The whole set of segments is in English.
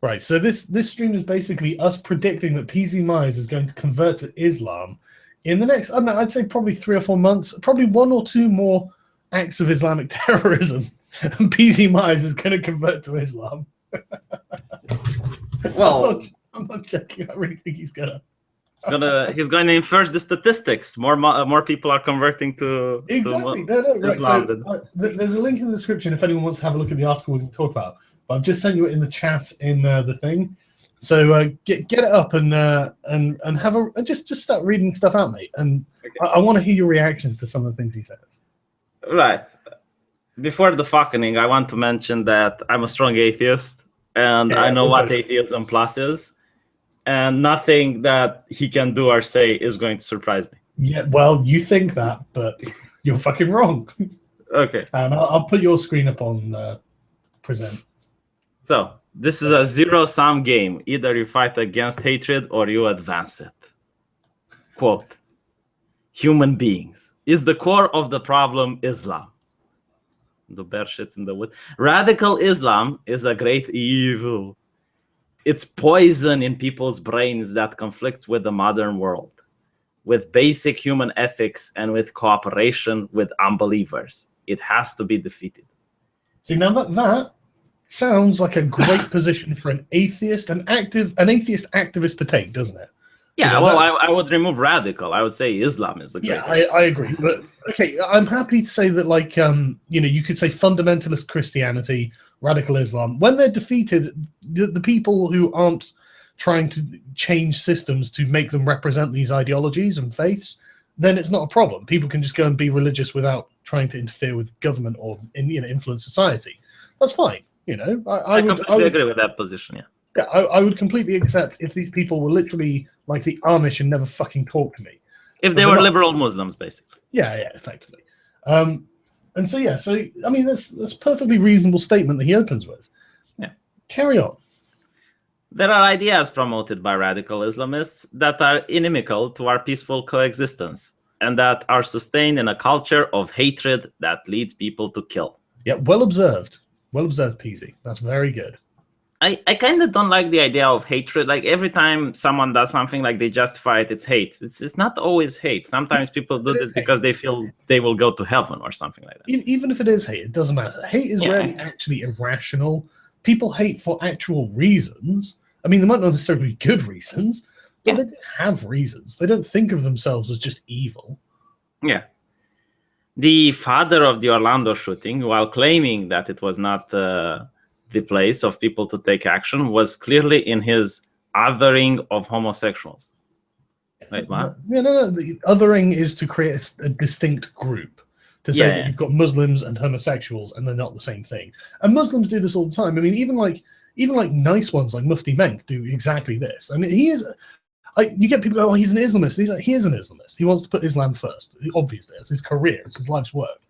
Right, so this stream is basically us predicting that PZ Myers is going to convert to Islam in the next, I don't know, I'd say probably 3 or 4 months, probably 1 or 2 more acts of Islamic terrorism, and PZ Myers is going to convert to Islam. Well, I'm not joking. I really think he's gonna. He's going to inverse the statistics. More people are converting to Exactly. to Right. Islam. So, there's a link in the description if anyone wants to have a look at the article we can talk about. But I've just sent you it in the chat in the thing. So get it up and have a just start reading stuff out, mate. And okay. I want to hear your reactions to some of the things he says. Right. Before the fucking, I want to mention that I'm a strong atheist, and I know what atheism plus is, and nothing that he can do or say is going to surprise me. Yeah, well, you think that, but you're fucking wrong. Okay. And I'll put your screen up on present. So this is a zero-sum game. Either you fight against hatred or you advance it. Quote, human beings. Is the core of the problem Islam? The bear shits in the wood. Radical Islam is a great evil. It's poison in people's brains that conflicts with the modern world, with basic human ethics and with cooperation with unbelievers. It has to be defeated. See, now that sounds like a great position for an atheist, an atheist activist to take, doesn't it? Yeah, you know, well, I would remove radical. I would say Islam is a great. Yeah, I agree. But okay, I'm happy to say that, like, you know, you could say fundamentalist Christianity, radical Islam. When they're defeated, the people who aren't trying to change systems to make them represent these ideologies and faiths, then it's not a problem. People can just go and be religious without trying to interfere with government or influence society. That's fine. You know, I completely agree with that position. Yeah. Yeah, I would completely accept if these people were literally like the Amish and never fucking talk to me. If they were liberal Muslims, basically. Yeah, effectively. And so, yeah, I mean, that's a perfectly reasonable statement that he opens with. Yeah. Carry on. There are ideas promoted by radical Islamists that are inimical to our peaceful coexistence and that are sustained in a culture of hatred that leads people to kill. Yeah, well observed. Well observed, PZ. That's very good. I kind of don't like the idea of hatred. Like every time someone does something, like they justify it, it's hate. It's not always hate. Sometimes people do this because they feel they will go to heaven or something like that. Even if it is hate, it doesn't matter. Hate is rarely actually irrational. People hate for actual reasons. I mean, they might not necessarily be good reasons, but they have reasons. They don't think of themselves as just evil. Yeah. The father of the Orlando shooting, while claiming that it was not the place of people to take action, was clearly in his othering of homosexuals. Wait, what? No. The othering is to create a distinct group. To say that you've got Muslims and homosexuals and they're not the same thing. And Muslims do this all the time. I mean, even like nice ones like Mufti Menk do exactly this. I mean, he is... you get people go, oh, he's an Islamist. He is an Islamist. He wants to put Islam first. Obviously, it's his career. It's his life's work.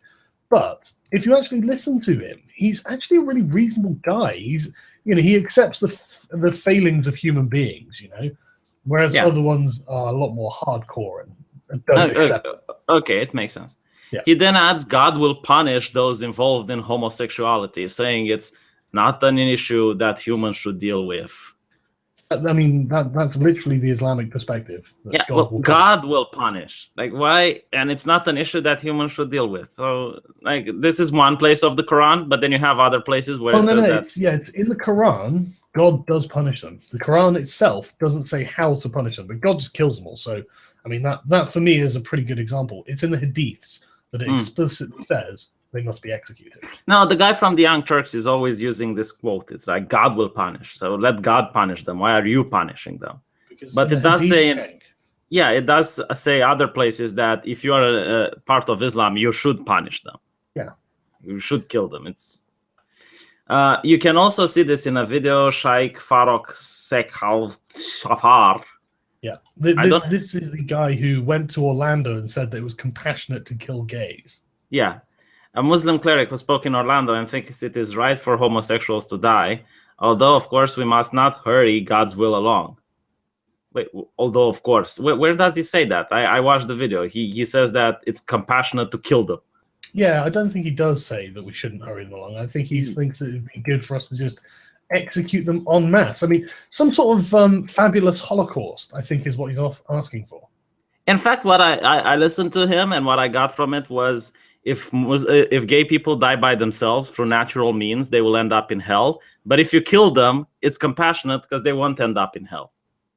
But if you actually listen to him, he's actually a really reasonable guy. He's, he accepts the failings of human beings, whereas other ones are a lot more hardcore and don't accept them. Okay, it makes sense. Yeah. He then adds God will punish those involved in homosexuality, saying it's not an issue that humans should deal with. I mean, that's literally the Islamic perspective. Yeah, God will punish. Like, why? And it's not an issue that humans should deal with. So, like, this is one place of the Quran, but then you have other places where it's in the Quran. God does punish them. The Quran itself doesn't say how to punish them, but God just kills them all. So, I mean, that for me is a pretty good example. It's in the Hadiths that it explicitly says they must be executed. No, the guy from the Young Turks is always using this quote. It's like, God will punish. So let God punish them. Why are you punishing them? Because but it does say, it does say other places that if you are a part of Islam, you should punish them. Yeah. You should kill them. It's you can also see this in a video, Sheikh Farokh Sekhal Shafar. Yeah. This is the guy who went to Orlando and said that it was compassionate to kill gays. Yeah. A Muslim cleric who spoke in Orlando and thinks it is right for homosexuals to die, although, of course, we must not hurry God's will along. Wait, although, of course. Where does he say that? I watched the video. He says that it's compassionate to kill them. Yeah, I don't think he does say that we shouldn't hurry them along. I think he thinks that it would be good for us to just execute them en masse. I mean, some sort of fabulous Holocaust, I think, is what he's asking for. In fact, what I listened to him, and what I got from it was, if gay people die by themselves through natural means, they will end up in hell. But if you kill them, it's compassionate because they won't end up in hell.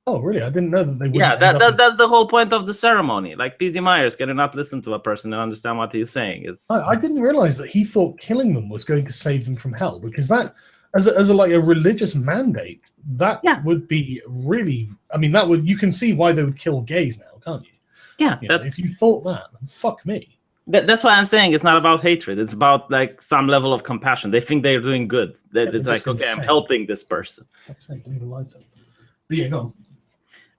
Oh, really? I didn't know that they would. Yeah, that's the whole point of the ceremony. Like, P.Z. Myers cannot listen to a person and understand what he's saying. I didn't realize that he thought killing them was going to save them from hell, because that, as a religious mandate, that would be really. I mean, that would, you can see why they would kill gays now, can't you? Yeah, if you thought that, fuck me. That's why I'm saying it's not about hatred. It's about like some level of compassion. They think they're doing good. It's like, okay, I'm helping this person. Fuck's sake, leave the lights on. But yeah, go on.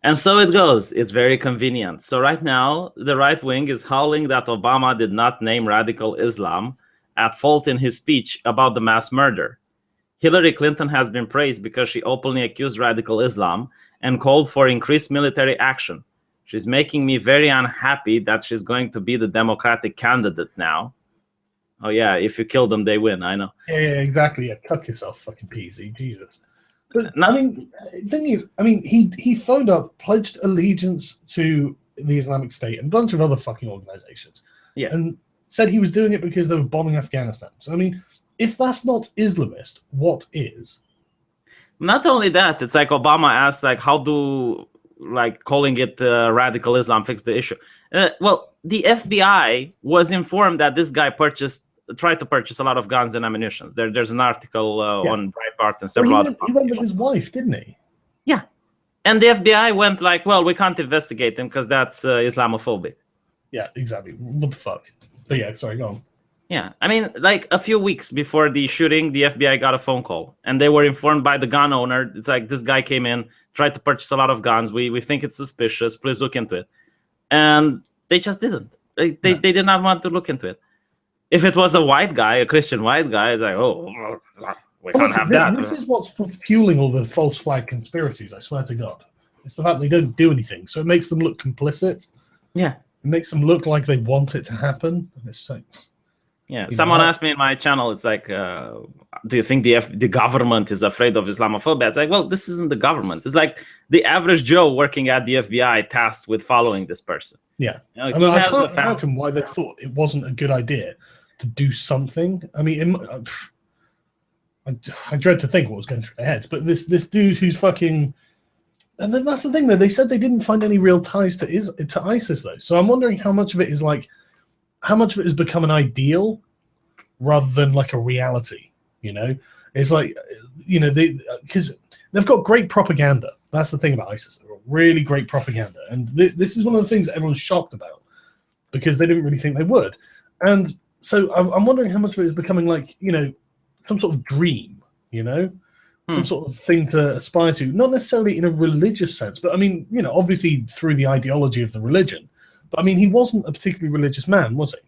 And so it goes. It's very convenient. So right now, the right wing is howling that Obama did not name radical Islam at fault in his speech about the mass murder. Hillary Clinton has been praised because she openly accused radical Islam and called for increased military action. She's making me very unhappy that she's going to be the Democratic candidate now. Oh, yeah, if you kill them, they win. I know. Yeah, exactly. Yeah, cuck yourself, fucking PZ. Jesus. But, I mean, the thing is, I mean, he phoned up, pledged allegiance to the Islamic State and a bunch of other fucking organizations. Yeah. And said he was doing it because they were bombing Afghanistan. So, I mean, if that's not Islamist, what is? Not only that, it's like Obama asked, like, how do, like, calling it radical Islam fix the issue? Well, the FBI was informed that this guy tried to purchase a lot of guns and ammunition. There's an article on Breitbart and several other. He went with his wife, didn't he? Yeah. And the FBI went like, well, we can't investigate him because that's Islamophobic. Yeah, exactly. What the fuck? But yeah, sorry, go on. Yeah, I mean, like a few weeks before the shooting, the FBI got a phone call, and they were informed by the gun owner. It's like, this guy came in, tried to purchase a lot of guns. We think it's suspicious. Please look into it. And they just didn't. They did not want to look into it. If it was a white guy, a Christian white guy, it's like, oh, we can't have that. This is what's fueling all the false flag conspiracies, I swear to God. It's the fact they don't do anything. So it makes them look complicit. Yeah. It makes them look like they want it to happen. And it's like... Yeah, someone asked me in my channel, it's like, do you think the government is afraid of Islamophobia? It's like, well, this isn't the government. It's like the average Joe working at the FBI tasked with following this person. Yeah. You know, I mean, I can't imagine why they thought it wasn't a good idea to do something. I mean, I dread to think what was going through their heads, but this dude who's fucking... And then that's the thing, though. They said they didn't find any real ties to ISIS, though. So I'm wondering how much of it is like... How much of it has become an ideal rather than like a reality, you know? It's like, you know, because they've got great propaganda. That's the thing about ISIS. They've got really great propaganda. And this is one of the things that everyone's shocked about because they didn't really think they would. And so I'm wondering how much of it is becoming like, you know, some sort of dream, you know? Some sort of thing to aspire to, not necessarily in a religious sense, but I mean, you know, obviously through the ideology of the religion. But I mean, he wasn't a particularly religious man, was he?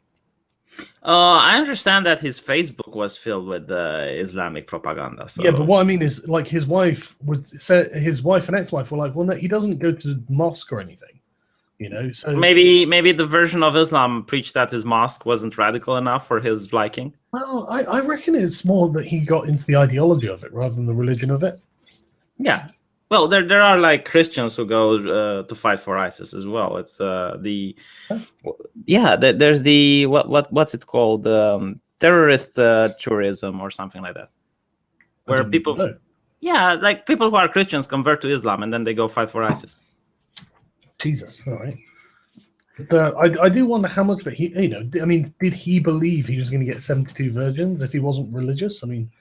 I understand that his Facebook was filled with Islamic propaganda. So. Yeah, but what I mean is, like, his wife and ex-wife were like, well, no, he doesn't go to mosque or anything, you know. So maybe the version of Islam preached that his mosque wasn't radical enough for his liking. Well, I reckon it's more that he got into the ideology of it rather than the religion of it. Yeah. Well, there are like Christians who go to fight for ISIS as well. It's there's the what's it called, terrorist tourism or something like that, where people, like people who are Christians convert to Islam and then they go fight for ISIS. Jesus, all right. But, I do wonder how much of it he, you know, I mean, did he believe he was going to get 72 virgins if he wasn't religious? I mean.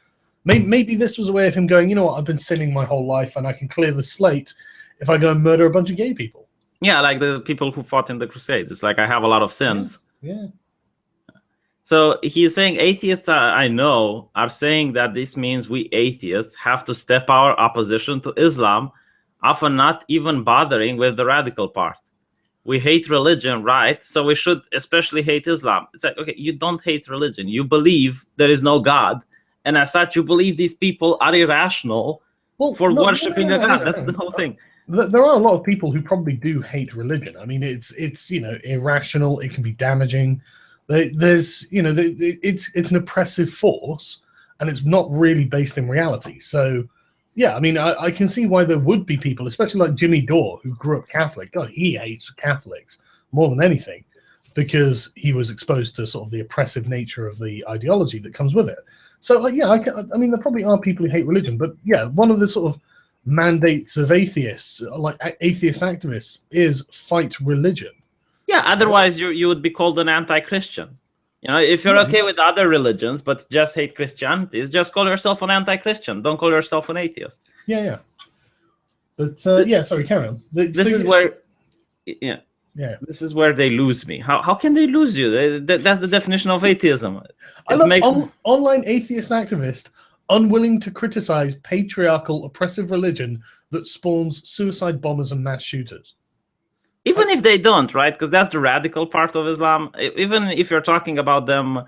Maybe this was a way of him going, you know what, I've been sinning my whole life and I can clear the slate if I go and murder a bunch of gay people. Yeah, like the people who fought in the Crusades. It's like, I have a lot of sins. Yeah. So he's saying atheists I know are saying that this means we atheists have to step our opposition to Islam, often not even bothering with the radical part. We hate religion, right? So we should especially hate Islam. It's like, okay, you don't hate religion. You believe there is no God. And as such, you believe these people are irrational for worshipping a god. That's the whole thing. There are a lot of people who probably do hate religion. I mean, it's you know, irrational. It can be damaging. There's, you know, it's an oppressive force, and it's not really based in reality. So Yeah, I mean, I can see why there would be people, especially like Jimmy Dore, who grew up Catholic. God, he hates Catholics more than anything because he was exposed to sort of the oppressive nature of the ideology that comes with it. So, yeah, I mean, there probably are people who hate religion, but yeah, one of the sort of mandates of atheists, like atheist activists, is fight religion. Yeah, otherwise you would be called an anti-Christian. You know, if you're okay with other religions but just hate Christianity, just call yourself an anti-Christian. Don't call yourself an atheist. Yeah. But yeah, sorry, carry on. This is where, this is where they lose me. How can they lose you? That's the definition of atheism. I love online atheist activist unwilling to criticize patriarchal oppressive religion that spawns suicide bombers and mass shooters. Even if they don't, right? Because that's the radical part of Islam. Even if you're talking about them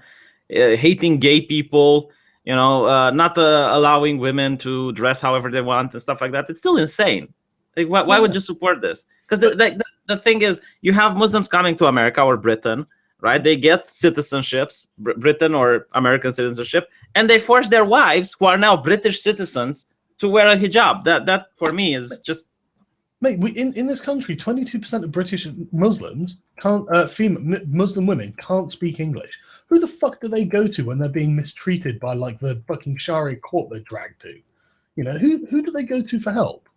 hating gay people, you know, not allowing women to dress however they want and stuff like that, it's still insane. Like, why would you support this? Because the thing is, you have Muslims coming to America or Britain, right? They get citizenships, Britain or American citizenship, and they force their wives, who are now British citizens, to wear a hijab. That for me is just... Mate, in this country, 22% of British Muslims can't, Muslim women can't speak English. Who the fuck do they go to when they're being mistreated by like the fucking Sharia court they're dragged to? You know, who do they go to for help?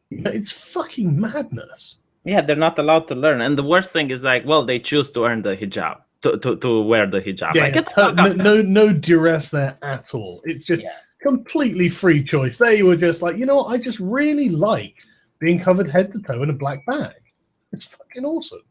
You know, it's fucking madness. Yeah, they're not allowed to learn, and the worst thing is like, well, they choose to earn the hijab, to wear the hijab. Yeah, no duress there at all. It's just completely free choice. They were just like, you know what? I just really like being covered head to toe in a black bag. It's fucking awesome.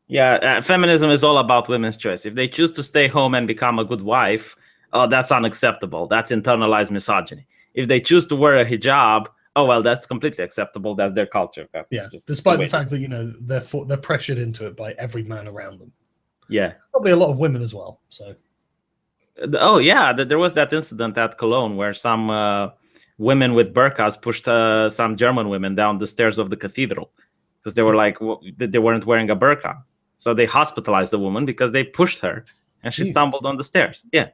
Yeah, feminism is all about women's choice. If they choose to stay home and become a good wife, oh, that's unacceptable. That's internalized misogyny. If they choose to wear a hijab, oh, well, that's completely acceptable. That's their culture. That's just despite the fact that, you know, they're pressured into it by every man around them. Yeah. Probably a lot of women as well. So. Oh, yeah. There was that incident at Cologne where some... women with burqas pushed some German women down the stairs of the cathedral because they were like, they weren't wearing a burqa. So they hospitalized the woman because they pushed her and she stumbled on the stairs. Yeah.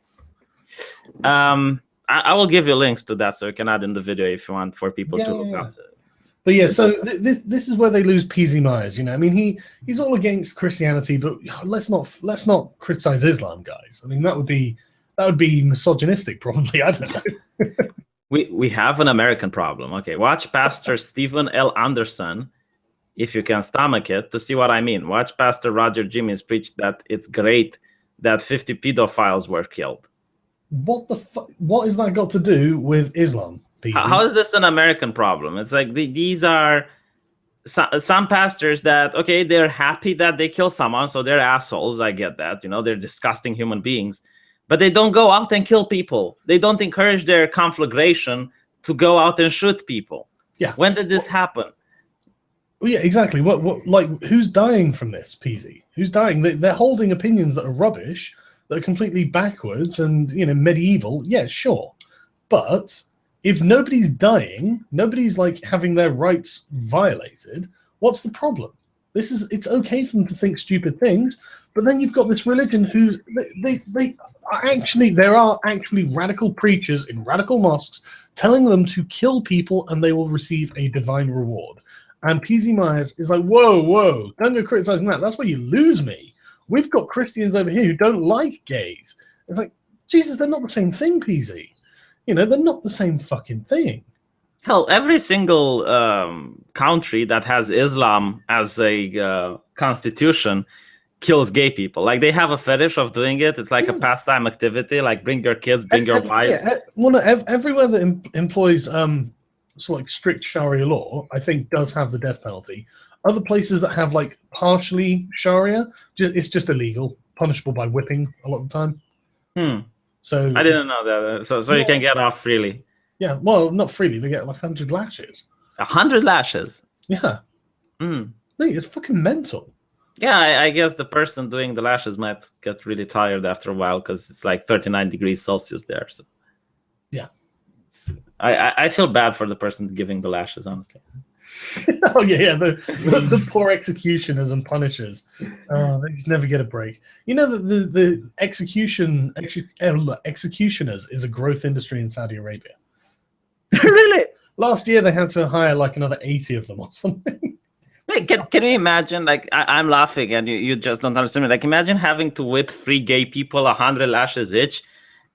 I will give you links to that so you can add in the video if you want for people to look up. But yeah, so this is where they lose PZ Myers. You know, I mean, he's all against Christianity, but let's not criticize Islam, guys. I mean, that would be misogynistic, probably. I don't know. We have an American problem. Okay, watch Pastor Stephen L. Anderson, if you can stomach it, to see what I mean. Watch Pastor Roger Jimmins preach that it's great that 50 pedophiles were killed. What the fuck? What has that got to do with Islam? How is this an American problem? It's like these are some pastors that, okay, they're happy that they kill someone, so they're assholes. I get that. You know, they're disgusting human beings. But they don't go out and kill people. They don't encourage their conflagration to go out and shoot people. Yeah. When did this happen? Well, yeah, exactly. What? Like, who's dying from this, PZ? Who's dying? They're holding opinions that are rubbish, that are completely backwards and, you know, medieval. Yeah, sure. But if nobody's dying, nobody's like having their rights violated, what's the problem? It's okay for them to think stupid things, but then you've got this religion who there are actually radical preachers in radical mosques telling them to kill people and they will receive a divine reward. And PZ Myers is like, whoa, don't go criticizing that. That's where you lose me. We've got Christians over here who don't like gays. It's like, Jesus, they're not the same thing, PZ. You know, they're not the same fucking thing. Hell, every single country that has Islam as a constitution kills gay people. Like, they have a fetish of doing it. It's like a pastime activity. Like, bring your kids, bring your wives. Yeah, well, no, everywhere that employs so like strict Sharia law, I think, does have the death penalty. Other places that have like partially Sharia, it's just illegal, punishable by whipping a lot of the time. So I didn't know that. So you can get off freely. Yeah, well, not freely. They get like 100 lashes. 100 lashes? Yeah. Mate, it's fucking mental. Yeah, I guess the person doing the lashes might get really tired after a while because it's like 39 degrees Celsius there. So yeah, I feel bad for the person giving the lashes, honestly. Oh yeah, the poor executioners and punishers. They just never get a break. You know that the executioners is a growth industry in Saudi Arabia. Really? Last year they had to hire like another 80 of them or something. Wait, can you imagine? Like, I'm laughing and you just don't understand me. Like, imagine having to whip 3 gay people 100 lashes each,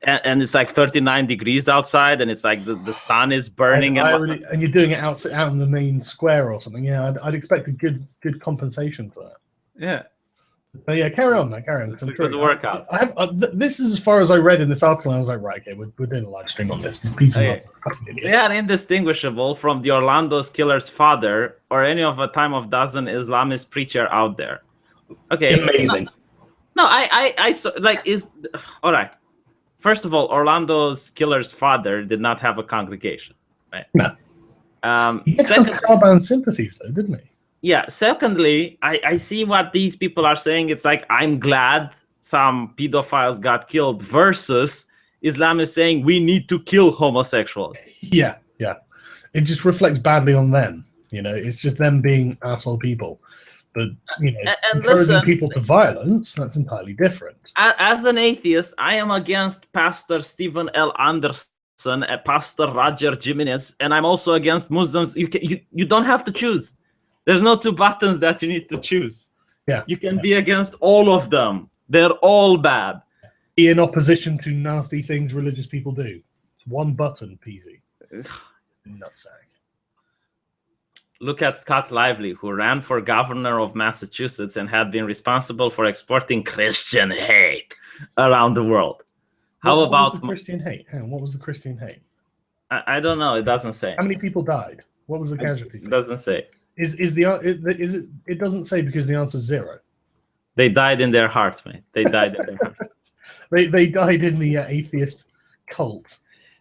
and it's like 39 degrees outside, and it's like the sun is burning, and you're doing it out in the main square or something. Yeah, I'd expect a good compensation for that. Yeah. But yeah, carry on, man. Carry on. It's a good workout. This is as far as I read in this article. I was like, right, okay, we're doing a live stream on this. Okay. They are indistinguishable from the Orlando's killer's father or any of a time of dozen Islamist preacher out there. Okay. Amazing. No, I like is all right. First of all, Orlando's killer's father did not have a congregation, right? No. He did have car-bound sympathies, though, didn't he? Yeah. Secondly, I see what these people are saying. It's like, I'm glad some pedophiles got killed versus Islam is saying we need to kill homosexuals. Yeah, yeah. It just reflects badly on them. You know, it's just them being asshole people. But, you know, encouraging people to violence, that's entirely different. As an atheist, I am against Pastor Stephen L. Anderson and Pastor Roger Jimenez, and I'm also against Muslims. You don't have to choose. There's no 2 buttons that you need to choose. Yeah. You can be against all of them. They're all bad. Be in opposition to nasty things religious people do. 1 button, peasy. Nutsack. Look at Scott Lively, who ran for governor of Massachusetts and had been responsible for exporting Christian hate around the world. How about the Christian hate? Hang on, what was the Christian hate? I don't know. It doesn't say. How many people died? What was the casualty? It doesn't say. It doesn't say because the answer is 0. They died in their hearts, mate. They died in their hearts. They died in the atheist cult.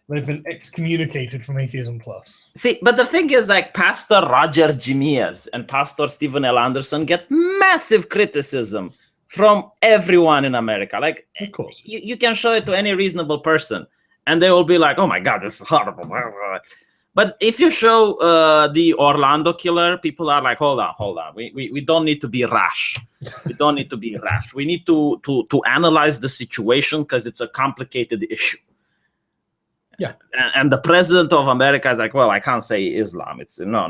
They've been excommunicated from Atheism Plus. See, but the thing is, like, Pastor Roger Jimenez and Pastor Stephen L. Anderson get massive criticism from everyone in America. Like, of course, you can show it to any reasonable person, and they will be like, "Oh my God, this is horrible." But if you show the Orlando killer, people are like, "Hold on. We don't need to be rash. We don't need to be rash. We need to analyze the situation because it's a complicated issue." Yeah, and the president of America is like, well, I can't say Islam. It's no.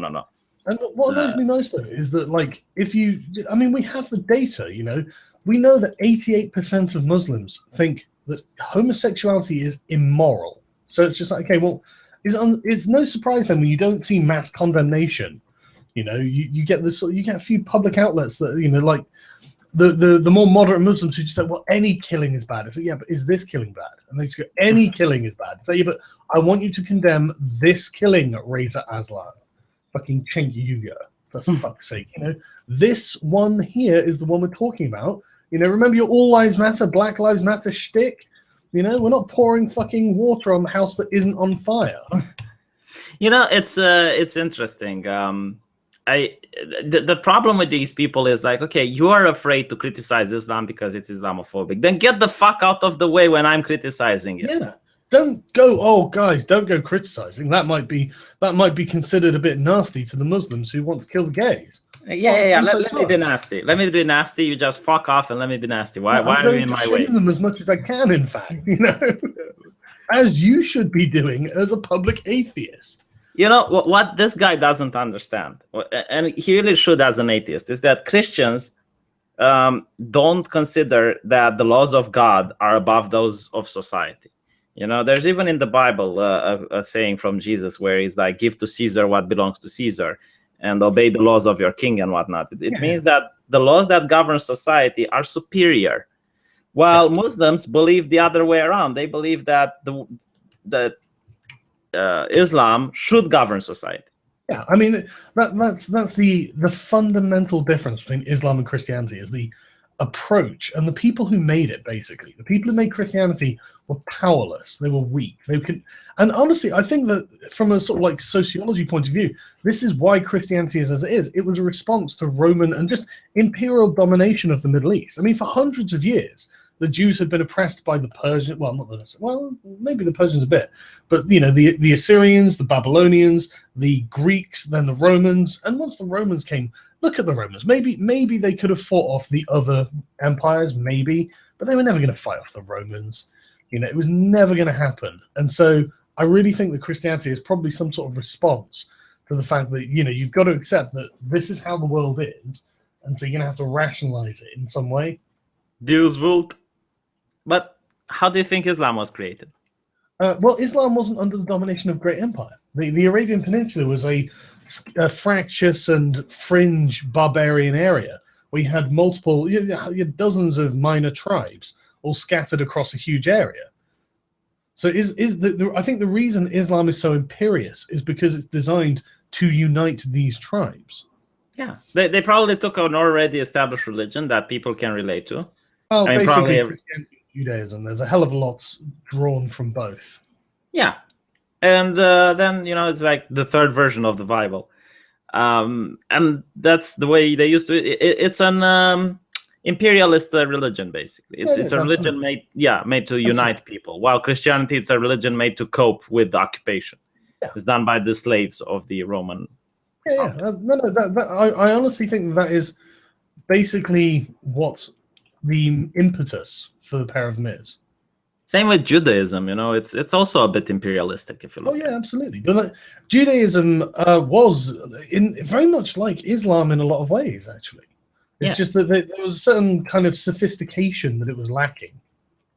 And what annoys me most, though, is that, like, we have the data, you know. We know that 88% of Muslims think that homosexuality is immoral. So it's just like, okay, well, it's no surprise then when you don't see mass condemnation. You know, you get a few public outlets that, you know, like, the more moderate Muslims who just say, well, any killing is bad. I say, yeah, but is this killing bad? And they just go, any killing is bad. I say, yeah, but I want you to condemn this killing, Reza Aslan. Fucking Chinky Yuga, for fuck's sake. You know, this one here is the one we're talking about. You know, remember your All Lives Matter, Black Lives Matter shtick? You know, we're not pouring fucking water on the house that isn't on fire. You know, it's interesting. The problem with these people is like, okay, you are afraid to criticize Islam because it's Islamophobic. Then get the fuck out of the way when I'm criticizing it. Yeah. Don't go, oh guys, don't go criticizing. That might be considered a bit nasty to the Muslims who want to kill the gays. Yeah. Let me be nasty. Let me be nasty. You just fuck off and let me be nasty. Why are you in my way? I'm going to shame them as much as I can, in fact, you know, as you should be doing as a public atheist. You know, what this guy doesn't understand, and he really should as an atheist, is that Christians don't consider that the laws of God are above those of society. You know, there's even in the Bible a saying from Jesus where he's like, give to Caesar what belongs to Caesar and obey the laws of your king and whatnot. It means that the laws that govern society are superior, while Muslims believe the other way around. They believe that Islam should govern society. Yeah, I mean, that's the fundamental difference between Islam and Christianity is the approach, and the people who made it, basically. The people who made Christianity were powerless. They were weak. And honestly, I think that from a sort of like sociology point of view, this is why Christianity is as it is. It was a response to Roman and just imperial domination of the Middle East. I mean, for hundreds of years, the Jews had been oppressed by the Persians. Well, maybe the Persians a bit, but you know, the Assyrians, the Babylonians, the Greeks, then the Romans, and once the Romans came, look at the Romans. Maybe they could have fought off the other empires, maybe, but they were never going to fight off the Romans. You know, it was never going to happen. And so I really think that Christianity is probably some sort of response to the fact that, you've got to accept that this is how the world is, and so you're going to have to rationalize it in some way. Deus vult. But how do you think Islam was created? Well, Islam wasn't under the domination of Great Empire. The Arabian Peninsula was a fractious and fringe barbarian area where you had multiple, you had dozens of minor tribes all scattered across a huge area. So I think the reason Islam is so imperious is because it's designed to unite these tribes. Yeah, they probably took an already established religion that people can relate to. Well, basically Christianity and Judaism, there's a hell of a lot drawn from both. Yeah, and then, it's like the third version of the Bible. And that's the way they used to. It's an imperialist religion, basically. It's a religion made to unite people, while Christianity, it's a religion made to cope with the occupation. Yeah. It's done by the slaves of the Roman. Yeah. I honestly think that is basically what the impetus for the pair of them is. Same with Judaism, it's also a bit imperialistic, if you look. Oh yeah, absolutely. But Judaism was very much like Islam in a lot of ways, actually. It's just that there was a certain kind of sophistication that it was lacking.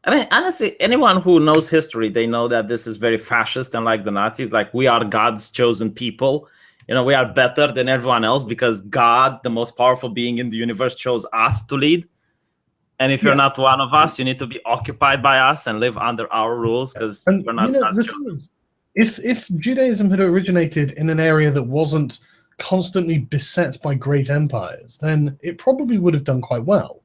I mean, honestly, anyone who knows history, they know that this is very fascist and like the Nazis. Like, we are God's chosen people. We are better than everyone else because God, the most powerful being in the universe, chose us to lead. And if you're not one of us, you need to be occupied by us and live under our rules because we're not God's chosen. If Judaism had originated in an area that wasn't constantly beset by great empires, then it probably would have done quite well.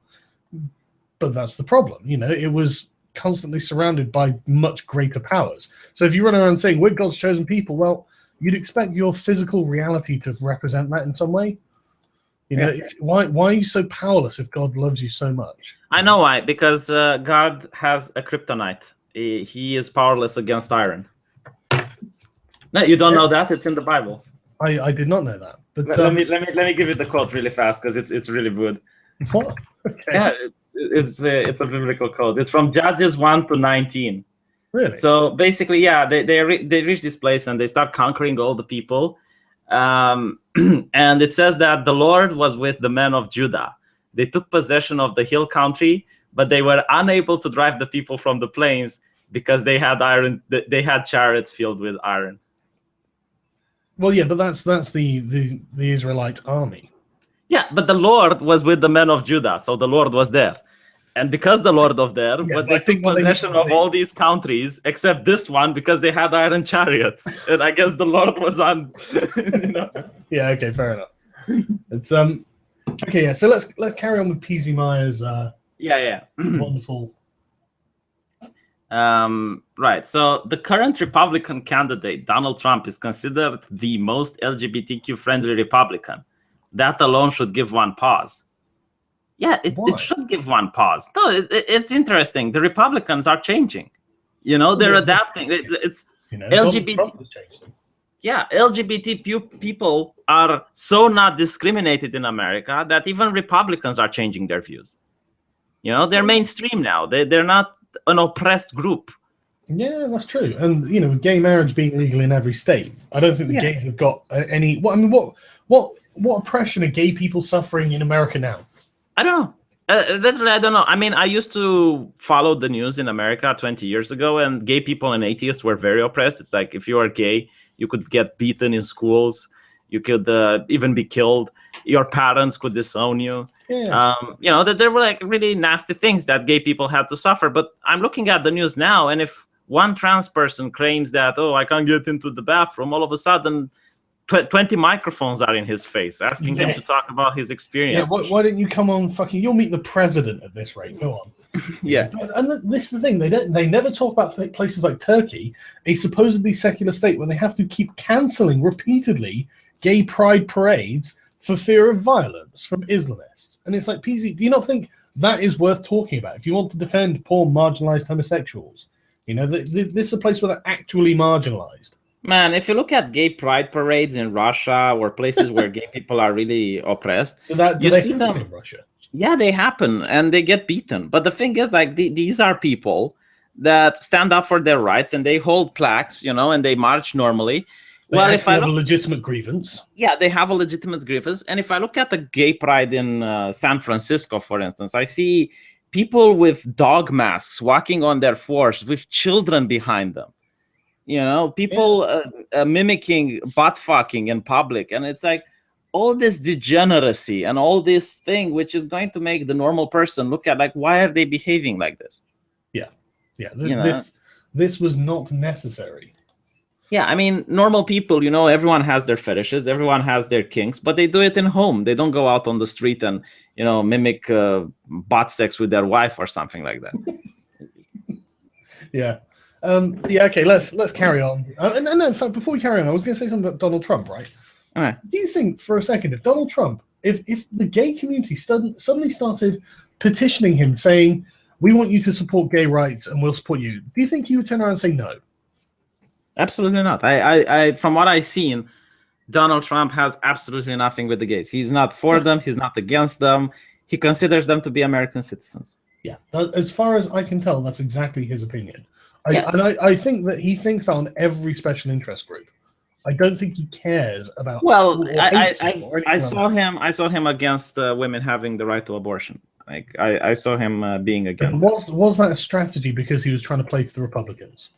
But that's the problem. It was constantly surrounded by much greater powers. So if you run around saying we're God's chosen people, well, you'd expect your physical reality to represent that in some way. Why are you so powerless if God loves you so much? I know why. Because God has a kryptonite. He is powerless against iron. No, you don't know that? It's in the Bible. I did not know that. But let me give you the quote really fast because it's really good. What? Okay. Yeah, it's a biblical quote. It's from Judges 1-19. Really? So basically, they reach this place and they start conquering all the people. And it says that the Lord was with the men of Judah. They took possession of the hill country, but they were unable to drive the people from the plains because they had iron. They had chariots filled with iron. Well, yeah, but that's the Israelite army. Yeah, but the Lord was with the men of Judah, so the Lord was there. And because the Lord was there, but they took possession of all these countries except this one because they had iron chariots. And I guess the Lord was on. Yeah, okay, fair enough. It's okay, yeah. So let's carry on with P.Z. Meyers. Wonderful. Right. So the current Republican candidate, Donald Trump, is considered the most LGBTQ-friendly Republican. That alone should give one pause. Yeah, it should give one pause. No, it's interesting. The Republicans are changing. They're adapting. It's LGBT. Yeah, LGBT people are so not discriminated in America that even Republicans are changing their views. They're mainstream now. They're not an oppressed group. Yeah, that's true. And with gay marriage being legal in every state, I don't think the gays have got any. What oppression are gay people suffering in America now? I don't know. Literally, I don't know. I mean, I used to follow the news in America 20 years ago, and gay people and atheists were very oppressed. It's like if you are gay, you could get beaten in schools. You could even be killed. Your parents could disown you. Yeah. That there were like really nasty things that gay people had to suffer. But I'm looking at the news now, and if one trans person claims that, I can't get into the bathroom, all of a sudden 20 microphones are in his face asking him to talk about his experience. Yeah, why didn't you come on you'll meet the president at this rate. Go on. Yeah. And this is the thing, they never talk about places like Turkey, a supposedly secular state where they have to keep cancelling repeatedly gay pride parades for fear of violence from Islamists. And it's like, PZ, do you not think that is worth talking about? If you want to defend poor marginalized homosexuals, this is a place where they're actually marginalized. Man, if you look at gay pride parades in Russia or places where gay people are really oppressed, do they see them in Russia? Yeah, they happen and they get beaten. But the thing is, like, these are people that stand up for their rights and they hold plaques, you know, and they march normally. Well, if I have a legitimate grievance. Yeah, they have a legitimate grievance. And if I look at the gay pride in San Francisco, for instance, I see people with dog masks walking on their floors with children behind them. You know, people mimicking butt fucking in public. And it's like all this degeneracy and all this thing, which is going to make the normal person look at like, why are they behaving like this? Yeah. This was not necessary. Yeah, I mean, normal people, you know, everyone has their fetishes, everyone has their kinks, but they do it in home. They don't go out on the street and, you know, mimic butt sex with their wife or something like that. Yeah. Okay, let's carry on. No, in fact, before we carry on, I was going to say something about Donald Trump, right? All right. Do you think, for a second, if Donald Trump, if the gay community suddenly started petitioning him, saying, we want you to support gay rights and we'll support you, do you think he would turn around and say no? Absolutely not. I from what I've seen, Donald Trump has absolutely nothing with the gays. He's not for them. He's not against them. He considers them to be American citizens. Yeah, as far as I can tell, that's exactly his opinion. I think that he thinks on every special interest group. I don't think he cares about. Well, I saw him against women having the right to abortion. Like I saw him being against. Was that a strategy because he was trying to play to the Republicans?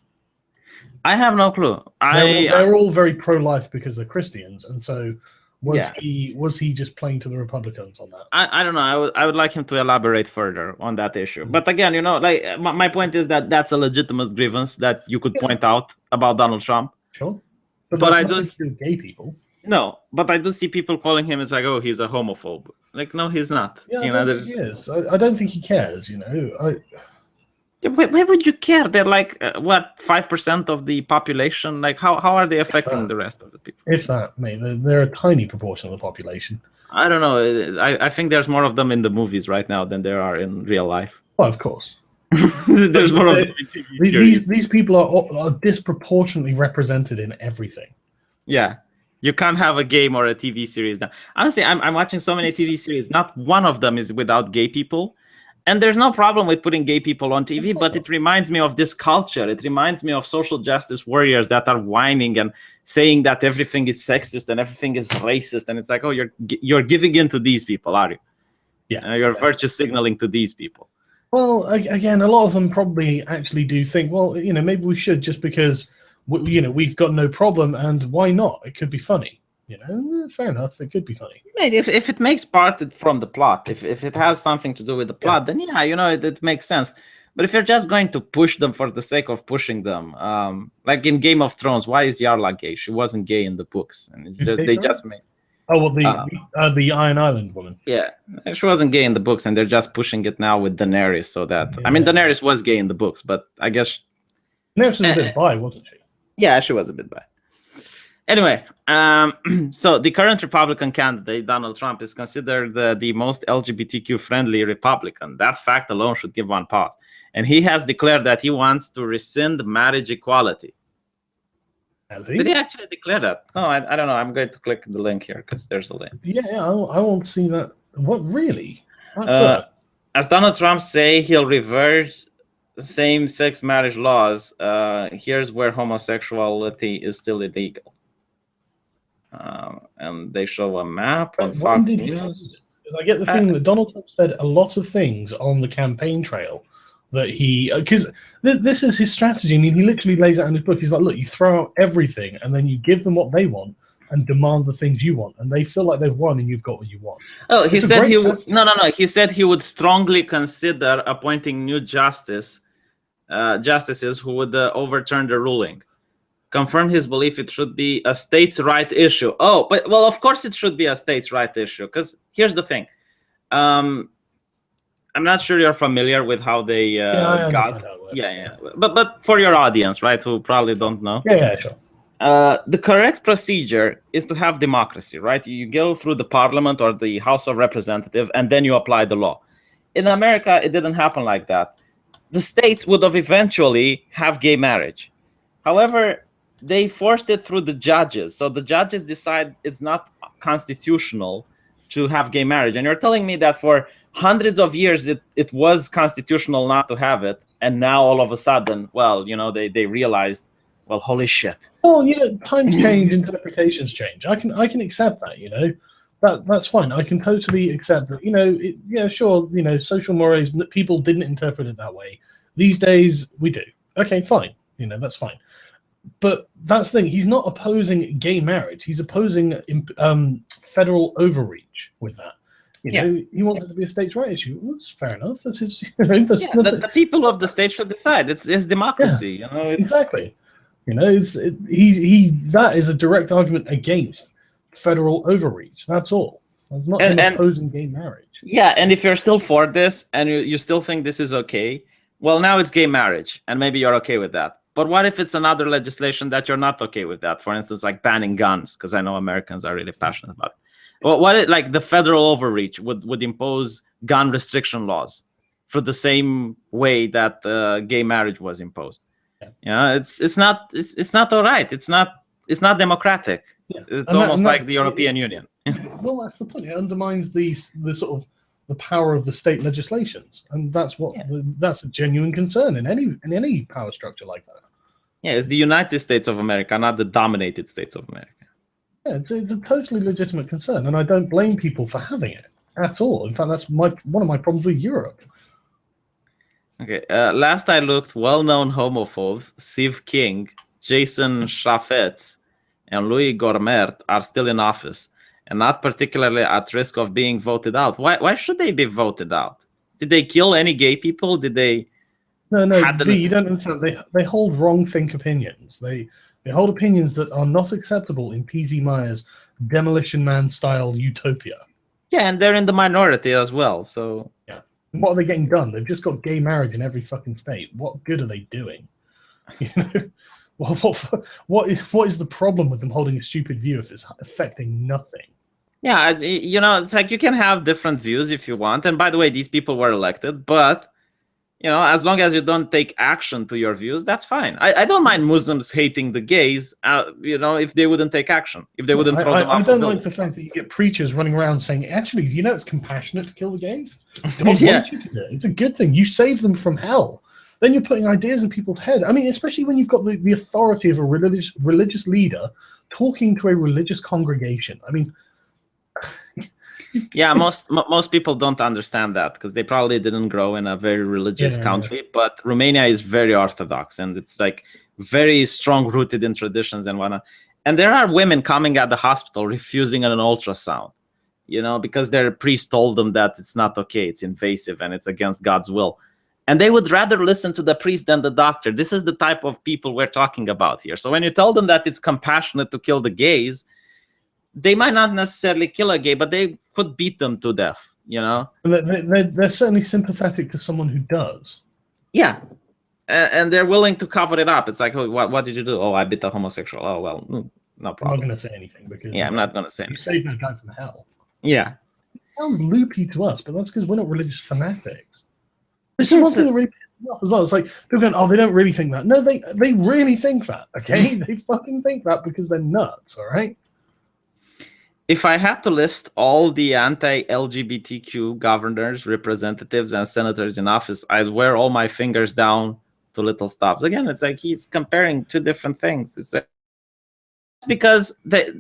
I have no clue. They're all very pro-life because they're Christians, and so was he just playing to the Republicans on that? I don't know. I would like him to elaborate further on that issue. But again, you know, like my point is that that's a legitimate grievance that you could point out about Donald Trump. Sure, but I don't gay people. No, but I do see people calling him. It's like, oh, he's a homophobe. Like, no, he's not. Yeah, I don't think he is. I don't think he cares. You know, why would you care? They're like what, 5% of the population? Like how are they affecting the rest of the people? If that, mate, they're a tiny proportion of the population. I don't know. I think there's more of them in the movies right now than there are in real life. Well, of course. There's more of them in TV series. These people are disproportionately represented in everything. Yeah. You can't have a game or a TV series now. Honestly, I'm watching so many TV series. Not one of them is without gay people. And there's no problem with putting gay people on TV, but it reminds me of this culture. It reminds me of social justice warriors that are whining and saying that everything is sexist and everything is racist. And it's like, oh, you're giving in to these people, are you? Yeah. You're virtue signaling to these people. Well, again, a lot of them probably actually do think, well, you know, maybe we should just because, you know, we've got no problem and why not? It could be funny. You know, fair enough. It could be funny. If it makes part from the plot, if it has something to do with the plot, then yeah, you know, it makes sense. But if you're just going to push them for the sake of pushing them, like in Game of Thrones, why is Yarla gay? She wasn't gay in the books, and they just made. Oh, well, the Iron Island woman. Yeah, she wasn't gay in the books, and they're just pushing it now with Daenerys. So that I mean, Daenerys was gay in the books, but I guess Daenerys was a bit bi, wasn't she? Yeah, she was a bit bi. Anyway, so the current Republican candidate, Donald Trump, is considered the most LGBTQ-friendly Republican. That fact alone should give one pause. And he has declared that he wants to rescind marriage equality. Did he actually declare that? No, I don't know. I'm going to click the link here because there's a link. Yeah, I won't see that. What, really? As Donald Trump say, he'll reverse same-sex marriage laws. Here's where homosexuality is still illegal. And they show a map on Fox News. I get the feeling that Donald Trump said a lot of things on the campaign trail that because this is his strategy. I mean, he literally lays out in his book. He's like, look, you throw out everything and then you give them what they want and demand the things you want, and they feel like they've won and you've got what you want. Oh, he said he would He said he would strongly consider appointing new justices who would overturn the ruling. Confirmed his belief it should be a states' right issue. Oh, but well, of course it should be a states' right issue. Because here's the thing, I'm not sure you're familiar with how they got. Yeah. But for your audience, right, who probably don't know. Yeah, sure. The correct procedure is to have democracy, right? You go through the parliament or the House of Representatives, and then you apply the law. In America, it didn't happen like that. The states would have eventually have gay marriage. However, they forced it through the judges. So the judges decide it's not constitutional to have gay marriage, and you're telling me that for hundreds of years it was constitutional not to have it, and now all of a sudden, well, they realized, well, holy shit. Well, times change, interpretations change. I can accept that. That's fine. I can totally accept that. Sure. Social mores, people didn't interpret it that way. These days we do. Okay, fine. That's fine. But that's the thing. He's not opposing gay marriage. He's opposing federal overreach with that. He wants it to be a states' right issue. Well, that's fair enough. That's his. The people of the state should decide. It's democracy. Yeah, exactly. That is a direct argument against federal overreach. That's all. It's not him opposing gay marriage. Yeah, and if you're still for this and you still think this is okay, well, now it's gay marriage, and maybe you're okay with that. But what if it's another legislation that you're not okay with that? For instance, like banning guns, because I know Americans are really passionate about it. Well, what if, like, the federal overreach would impose gun restriction laws for the same way that gay marriage was imposed? Yeah, it's not all right. It's not democratic. Yeah. It's almost like the European Union. Well, that's the point. It undermines the sort of the power of the state legislations, and that's what that's a genuine concern in any power structure like that. Yeah, it's the United States of America, not the dominated States of America. Yeah, it's a totally legitimate concern, and I don't blame people for having it at all. In fact, that's one of my problems with Europe. Okay, last I looked, well-known homophobes Steve King, Jason Chaffetz, and Louis Gourmet are still in office and not particularly at risk of being voted out. Why should they be voted out? Did they kill any gay people? Did they? No, you don't understand. They hold wrong-think opinions. They hold opinions that are not acceptable in P.Z. Meyers' Demolition Man-style utopia. Yeah, and they're in the minority as well, so... Yeah. What are they getting done? They've just got gay marriage in every fucking state. What good are they doing? What is the problem with them holding a stupid view if it's affecting nothing? Yeah, it's like you can have different views if you want. And by the way, these people were elected, but as long as you don't take action to your views, that's fine. I don't mind Muslims hating the gays, if they wouldn't take action, if they wouldn't throw them off. I don't like the fact that you get preachers running around saying, actually, it's compassionate to kill the gays. God wants you to do it. It's a good thing. You save them from hell. Then you're putting ideas in people's head. I mean, especially when you've got the authority of a religious leader talking to a religious congregation. I mean... Yeah, most people don't understand that because they probably didn't grow in a very religious country. Yeah. But Romania is very orthodox, and it's like very strong rooted in traditions and whatnot. And there are women coming at the hospital refusing an ultrasound, because their priest told them that it's not okay, it's invasive, and it's against God's will. And they would rather listen to the priest than the doctor. This is the type of people we're talking about here. So when you tell them that it's compassionate to kill the gays, they might not necessarily kill a gay, but they could beat them to death, They're certainly sympathetic to someone who does. Yeah. And they're willing to cover it up. It's like, oh, what did you do? Oh, I beat a homosexual. Oh, well, no problem. I'm not going to say anything because... Yeah, I'm not going to say anything. You saved that guy from hell. Yeah. It sounds loopy to us, but that's because we're not religious fanatics. This is one thing that really pisses me off as well. It's like, people going, oh, they don't really think that. No, they really think that, okay? They fucking think that because they're nuts, all right? If I had to list all the anti-LGBTQ governors, representatives, and senators in office, I'd wear all my fingers down to little stops. Again, it's like he's comparing two different things. It's like, because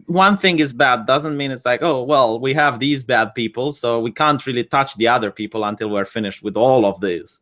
one thing is bad doesn't mean it's like, oh, well, we have these bad people, so we can't really touch the other people until we're finished with all of these.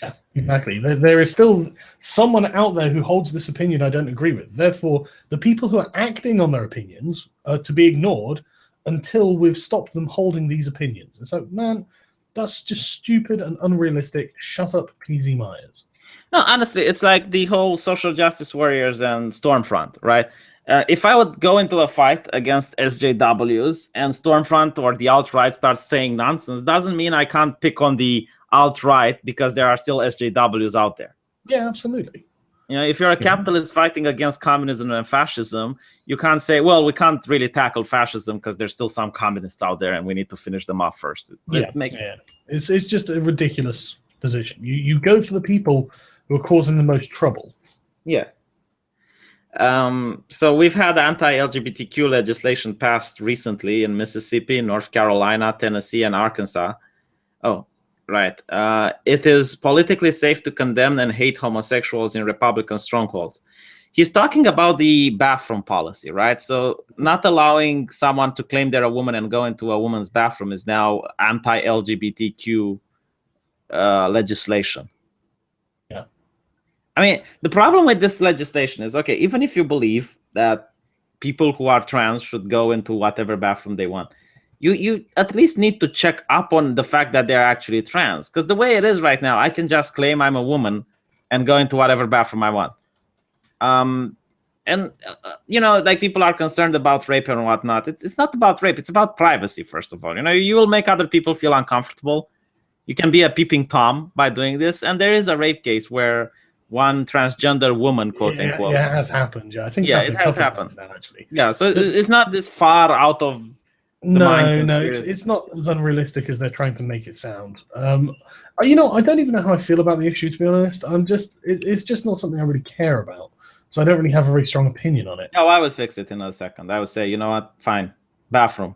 Yeah, exactly. There is still someone out there who holds this opinion I don't agree with. Therefore, the people who are acting on their opinions are to be ignored until we've stopped them holding these opinions. And so, man, that's just stupid and unrealistic. Shut up, P.Z. Meyers. No, honestly, it's like the whole social justice warriors and Stormfront, right? If I would go into a fight against SJWs and Stormfront or the alt-right starts saying nonsense, doesn't mean I can't pick on the alt-right because there are still SJWs out there. Yeah, absolutely. If you're a capitalist fighting against communism and fascism, you can't say, well, we can't really tackle fascism because there's still some communists out there and we need to finish them off first. It's just a ridiculous position. You go for the people who are causing the most trouble. Yeah. So we've had anti-LGBTQ legislation passed recently in Mississippi, North Carolina, Tennessee, and Arkansas. Oh, right. It is politically safe to condemn and hate homosexuals in Republican strongholds. He's talking about the bathroom policy, right? So not allowing someone to claim they're a woman and go into a woman's bathroom is now anti-LGBTQ legislation. Yeah. I mean, the problem with this legislation is, okay, even if you believe that people who are trans should go into whatever bathroom they want, you at least need to check up on the fact that they're actually trans. Because the way it is right now, I can just claim I'm a woman and go into whatever bathroom I want. And like people are concerned about rape and whatnot. It's not about rape. It's about privacy, first of all. You will make other people feel uncomfortable. You can be a peeping Tom by doing this. And there is a rape case where one transgender woman, quote unquote. Yeah, it has happened. Yeah, I think it has happened now, actually. Yeah, so it's not this far out of the mind. No, it's not as unrealistic as they're trying to make it sound. I don't even know how I feel about the issue, to be honest. It's just not something I really care about. So I don't really have a very strong opinion on it. Oh, I would fix it in a second. I would say, you know what? Fine. Bathroom.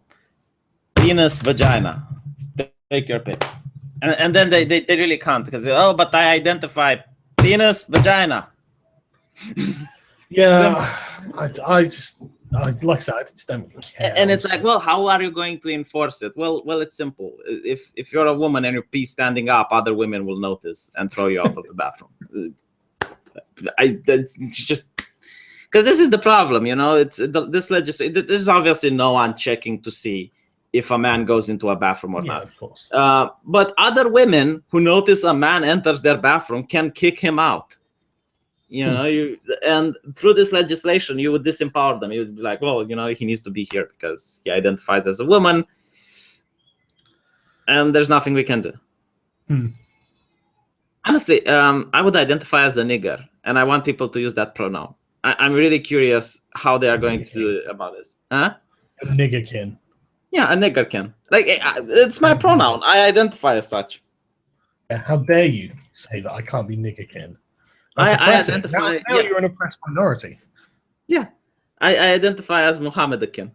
Penis, vagina. Take your pick. And then they really can't because, but I identify penis, vagina. Yeah, I just like I said, I just don't really care. And it's like, well, how are you going to enforce it? Well, it's simple. If you're a woman and you pee standing up, other women will notice and throw you out of the bathroom. Just because this is the problem, this legislation. There's obviously no one checking to see if a man goes into a bathroom or not. Of course. But other women who notice a man enters their bathroom can kick him out. And through this legislation, you would disempower them. You would be like, well, he needs to be here because he identifies as a woman, and there's nothing we can do. Honestly, I would identify as a nigger, and I want people to use that pronoun. I'm really curious how they are going to do about this. Huh? A niggerkin. Yeah, a niggerkin. Like, it's my pronoun. I identify as such. Yeah, how dare you say that I can't be niggerkin? I identify. Now you're an oppressed minority. Yeah, I identify as Muhammadan.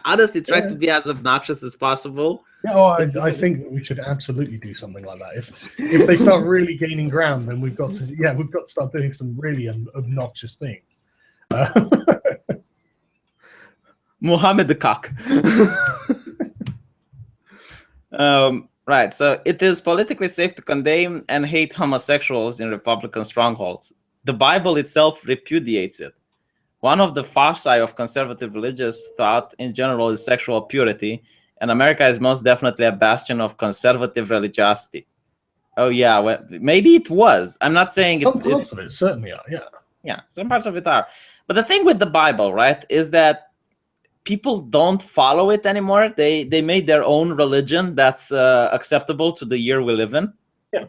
Honestly, try to be as obnoxious as possible. Yeah, I think that we should absolutely do something like that. If they start really gaining ground, then we've got to start doing some really obnoxious things. Muhammad the cock. Right, so it is politically safe to condemn and hate homosexuals in Republican strongholds. The Bible itself repudiates it. One of the foci of conservative religious thought in general is sexual purity, and America is most definitely a bastion of conservative religiosity. Oh yeah, well, maybe it was. I'm not saying some parts of it certainly are. Yeah, some parts of it are. But the thing with the Bible, right, is that people don't follow it anymore. They made their own religion that's acceptable to the year we live in. Yeah,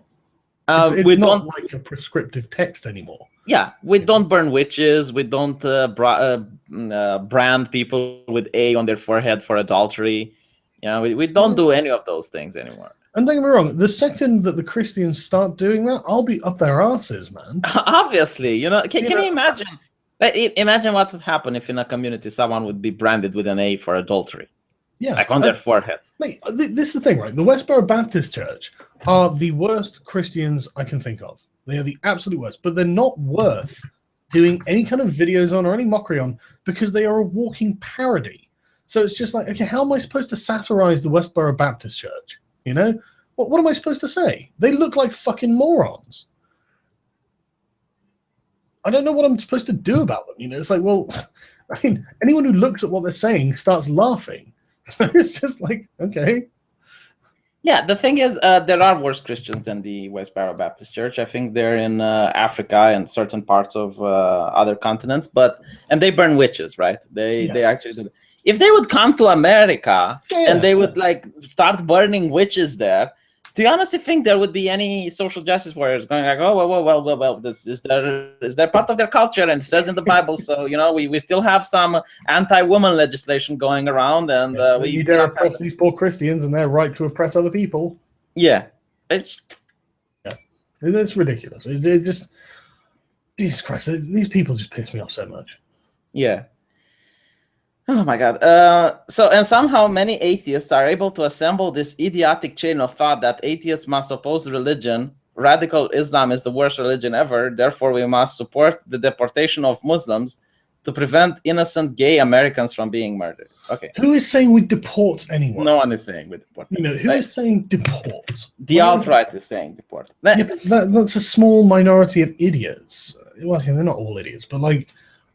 it's not like a prescriptive text anymore. Yeah, we don't burn witches. We don't brand people with A on their forehead for adultery. We don't do any of those things anymore. And don't get me wrong, the second that the Christians start doing that, I'll be up their asses, man. Obviously, can you imagine? Imagine what would happen if in a community someone would be branded with an A for adultery. Yeah, like on their forehead. Mate, this is the thing, right? The Westboro Baptist Church are the worst Christians I can think of. They are the absolute worst, but they're not worth doing any kind of videos on or any mockery on because they are a walking parody. So it's just like, okay, how am I supposed to satirize the Westboro Baptist Church? What am I supposed to say? They look like fucking morons. I don't know what I'm supposed to do about them. It's like, well, I mean, anyone who looks at what they're saying starts laughing. So it's just like, okay. Yeah, the thing is, there are worse Christians than the Westboro Baptist Church. I think they're in Africa and certain parts of other continents, and they burn witches, right? They actually do. If they would come to America and they would start burning witches there, do you honestly think there would be any social justice warriors going like, oh, well, this is their part of their culture and it says in the Bible, so we still have some anti-woman legislation going around, and we dare oppress these poor Christians and their right to oppress other people. Yeah, it's ridiculous. Jesus Christ, these people just piss me off so much. Yeah. Oh my God. And somehow many atheists are able to assemble this idiotic chain of thought that atheists must oppose religion. Radical Islam is the worst religion ever. Therefore, we must support the deportation of Muslims to prevent innocent gay Americans from being murdered. Okay. Who is saying we deport anyone? No one is saying we deport. Who is saying deport? The alt-right is saying deport. Yeah, but that's a small minority of idiots. Well, okay, they're not all idiots, but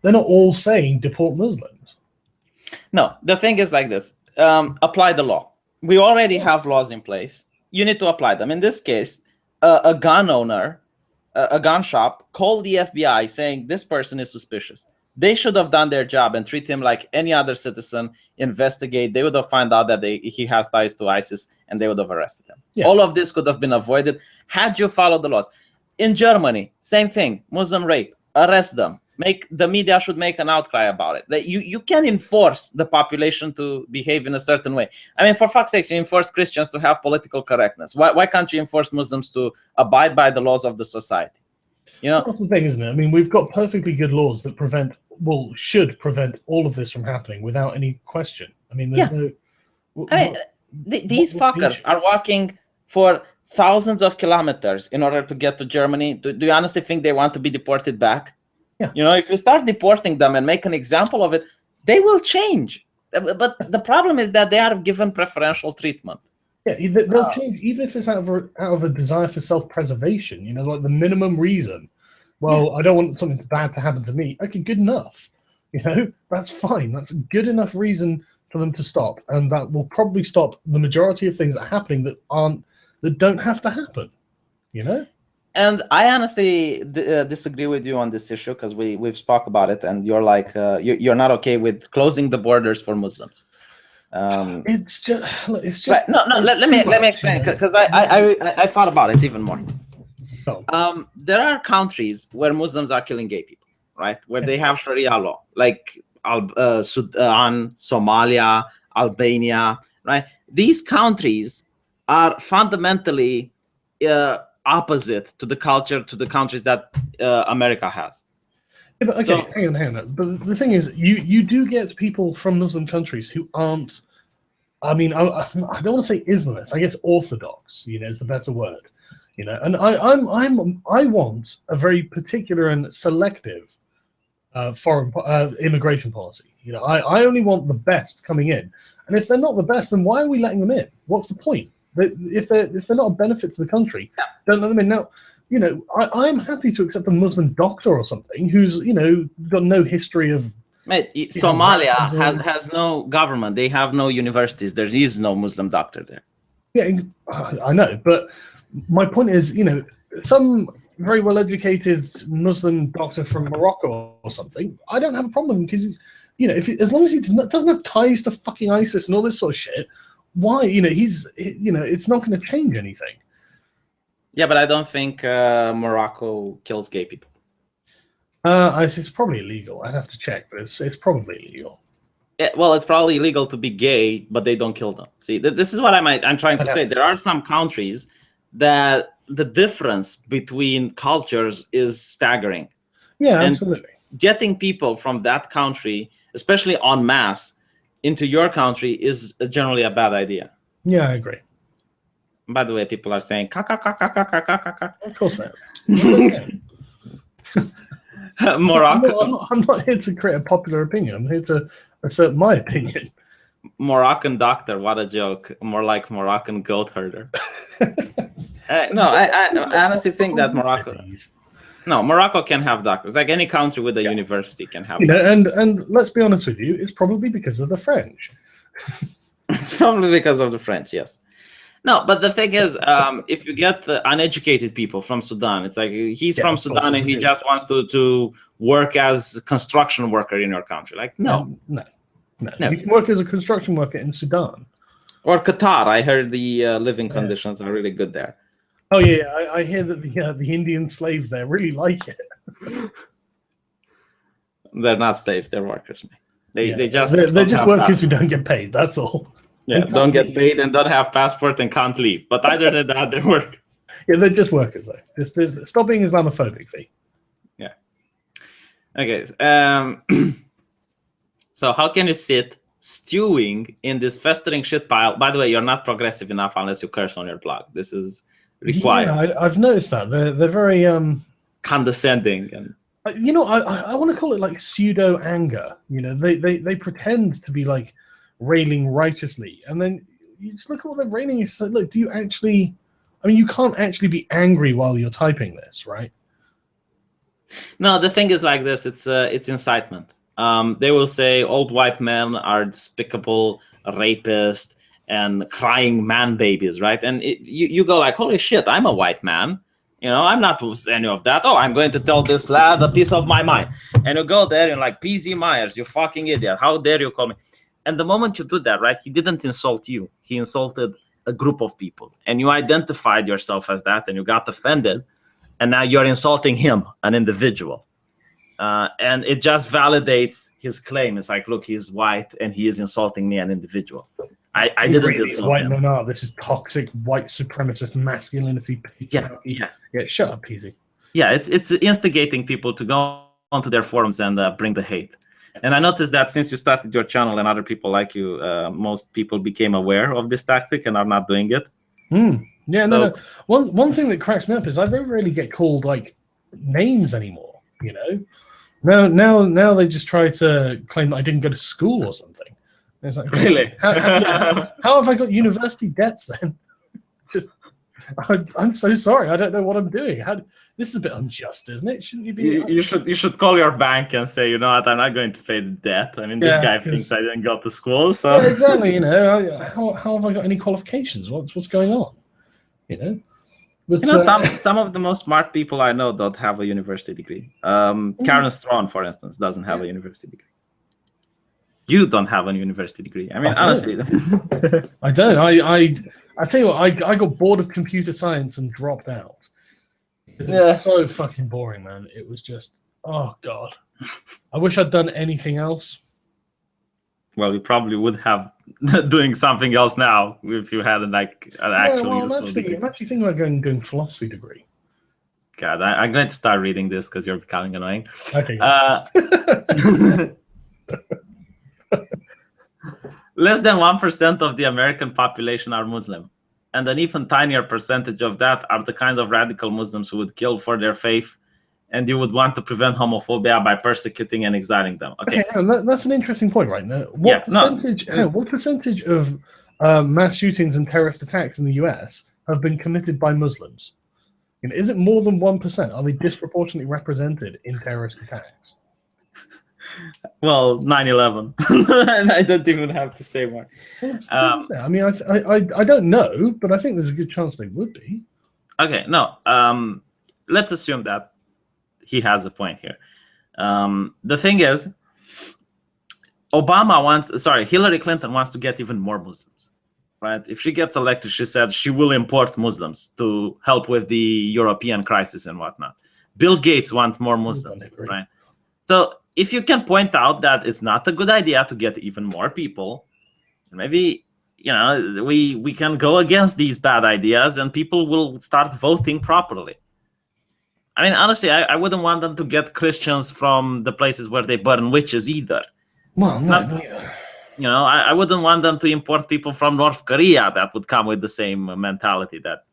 they're not all saying deport Muslims. No, the thing is like this. Apply the law. We already have laws in place. You need to apply them. In this case, a gun owner, a gun shop, called the FBI saying this person is suspicious. They should have done their job and treat him like any other citizen, investigate. They would have found out that he has ties to ISIS, and they would have arrested him. Yeah. All of this could have been avoided had you followed the laws. In Germany, same thing. Muslim rape, arrest them. The media should make an outcry about it. That you can enforce the population to behave in a certain way. I mean, for fuck's sake, you enforce Christians to have political correctness. Why can't you enforce Muslims to abide by the laws of the society? That's the thing, isn't it? I mean, we've got perfectly good laws that should prevent all of this from happening without any question. I mean, these fuckers are walking for thousands of kilometers in order to get to Germany. Do you honestly think they want to be deported back? Yeah. If you start deporting them and make an example of it, they will change. But the problem is that they are given preferential treatment. Yeah, they'll change, even if it's out of a desire for self-preservation. Like the minimum reason. Well, I don't want something bad to happen to me. Okay, good enough. That's fine. That's a good enough reason for them to stop, and that will probably stop the majority of things that are happening that don't have to happen. And I honestly disagree with you on this issue, because we've spoke about it, and you're like you're not okay with closing the borders for Muslims. It's just right. No. Let me explain, because I thought about it even more. Oh. There are countries where Muslims are killing gay people, right? Where they have Sharia law, like Sudan, Somalia, Albania, right? These countries are fundamentally opposite to the culture, to the countries that America has. Yeah, but okay, hang on. But the thing is, you do get people from Muslim countries who aren't. I mean, I don't want to say Islamists. I guess Orthodox, is the better word. And I want a very particular and selective foreign immigration policy. I only want the best coming in, and if they're not the best, then why are we letting them in? What's the point? If they're not a benefit to the country, don't let them in. Now, I'm happy to accept a Muslim doctor or something who's got no history of. Mate, Somalia has no government. They have no universities. There is no Muslim doctor there. Yeah, I know, but my point is, some very well-educated Muslim doctor from Morocco or something, I don't have a problem, because as long as he doesn't have ties to fucking ISIS and all this sort of shit, why? It's not going to change anything. Yeah, but I don't think Morocco kills gay people. It's probably illegal. I'd have to check, but it's probably illegal. Yeah, well, it's probably illegal to be gay, but they don't kill them. See, this is what I'm trying to say. There are some countries that the difference between cultures is staggering. Yeah, and absolutely. Getting people from that country, especially en masse, into your country is generally a bad idea. Yeah, I agree. By the way, people are saying "kaka kaka kaka kaka kaka." Of course they are. Morocco. I'm not here to create a popular opinion. I'm here to assert my opinion. Moroccan doctor, what a joke. More like Moroccan goat herder. No, I honestly think that Morocco can have doctors. Like any country with a university can have doctors. And let's be honest with you, it's probably because of the French. It's probably because of the French, yes. No, but the thing is, if you get the uneducated people from Sudan, it's like he's from Sudan and he just wants to work as a construction worker in your country. Like, no. You can work as a construction worker in Sudan. Or Qatar. I heard the living conditions are really good there. Oh, yeah. I hear that the Indian slaves there really like it. They're not slaves. They're workers. They're just workers who don't get paid. That's all. Yeah, don't get paid and don't have passport and can't leave. But other than that, they're workers. Yeah, they're just workers, though. Just stop being Islamophobic, V. Yeah. Okay. So how can you sit stewing in this festering shit pile? By the way, you're not progressive enough unless you curse on your blog. This is required. Yeah, I've noticed that they're very condescending and. You know, I want to call it like pseudo anger. You know, they pretend to be like railing righteously, and then you just look at what they're railing. You say, look, do you actually? I mean, you can't actually be angry while you're typing this, right? No, the thing is like this. It's incitement. They will say old white men are despicable, rapists, and crying man babies, right? And you go like, holy shit, I'm a white man. You know, I'm not any of that. Oh, I'm going to tell this lad a piece of my mind. And you go there and like, PZ Meyers, you fucking idiot. How dare you call me? And the moment you do that, right, he didn't insult you. He insulted a group of people. And you identified yourself as that and you got offended. And now you're insulting him, an individual. And it just validates his claim. It's like, look, he's white and he is insulting me, an individual. I didn't insult white him. men are. This is toxic white supremacist masculinity. Yeah. Shut up, Peasy. Yeah, it's instigating people to go onto their forums and bring the hate. And I noticed that since you started your channel and other people like you, most people became aware of this tactic and are not doing it. Yeah, so, no. One thing that cracks me up is I don't really get called like names anymore. You know, now they just try to claim that I didn't go to school or something. It's like, really? How have I got university debts then? Just, I'm so sorry. I don't know what I'm doing. This is a bit unjust, isn't it? Shouldn't you be? You should call your bank and say, you know what, I'm not going to pay the debt. I mean, this guy thinks I didn't go to school, so yeah, exactly. You know, how have I got any qualifications? What's going on? You know. But, you know, some of the most smart people I know don't have a university degree. Karen Strawn, for instance, doesn't have a university degree. You don't have a university degree. I mean, honestly. I don't. I tell you what, I got bored of computer science and dropped out. It was so fucking boring, man. It was just, oh, God. I wish I'd done anything else. Well, you probably would have doing something else now if you had an actual useful degree. I'm actually thinking about going philosophy degree. God, I'm going to start reading this because you're becoming annoying. Okay. Less than 1% of the American population are Muslim, and an even tinier percentage of that are the kind of radical Muslims who would kill for their faith, and you would want to prevent homophobia by persecuting and exiling them. Okay, that's an interesting point, right? Now, what percentage of mass shootings and terrorist attacks in the US have been committed by Muslims? You know, is it more than 1%? Are they disproportionately represented in terrorist attacks? Well, 9/11. I don't even have to say more. Well, I mean, I don't know, but I think there's a good chance they would be. Okay, no. Let's assume that he has a point here. The thing is, Hillary Clinton wants to get even more Muslims, right? If she gets elected, she said she will import Muslims to help with the European crisis and whatnot. Bill Gates wants more Muslims, right? So if you can point out that it's not a good idea to get even more people, maybe, you know, we can go against these bad ideas and people will start voting properly. I mean, honestly, I wouldn't want them to get Christians from the places where they burn witches either. Well, no. You know, I wouldn't want them to import people from North Korea that would come with the same mentality that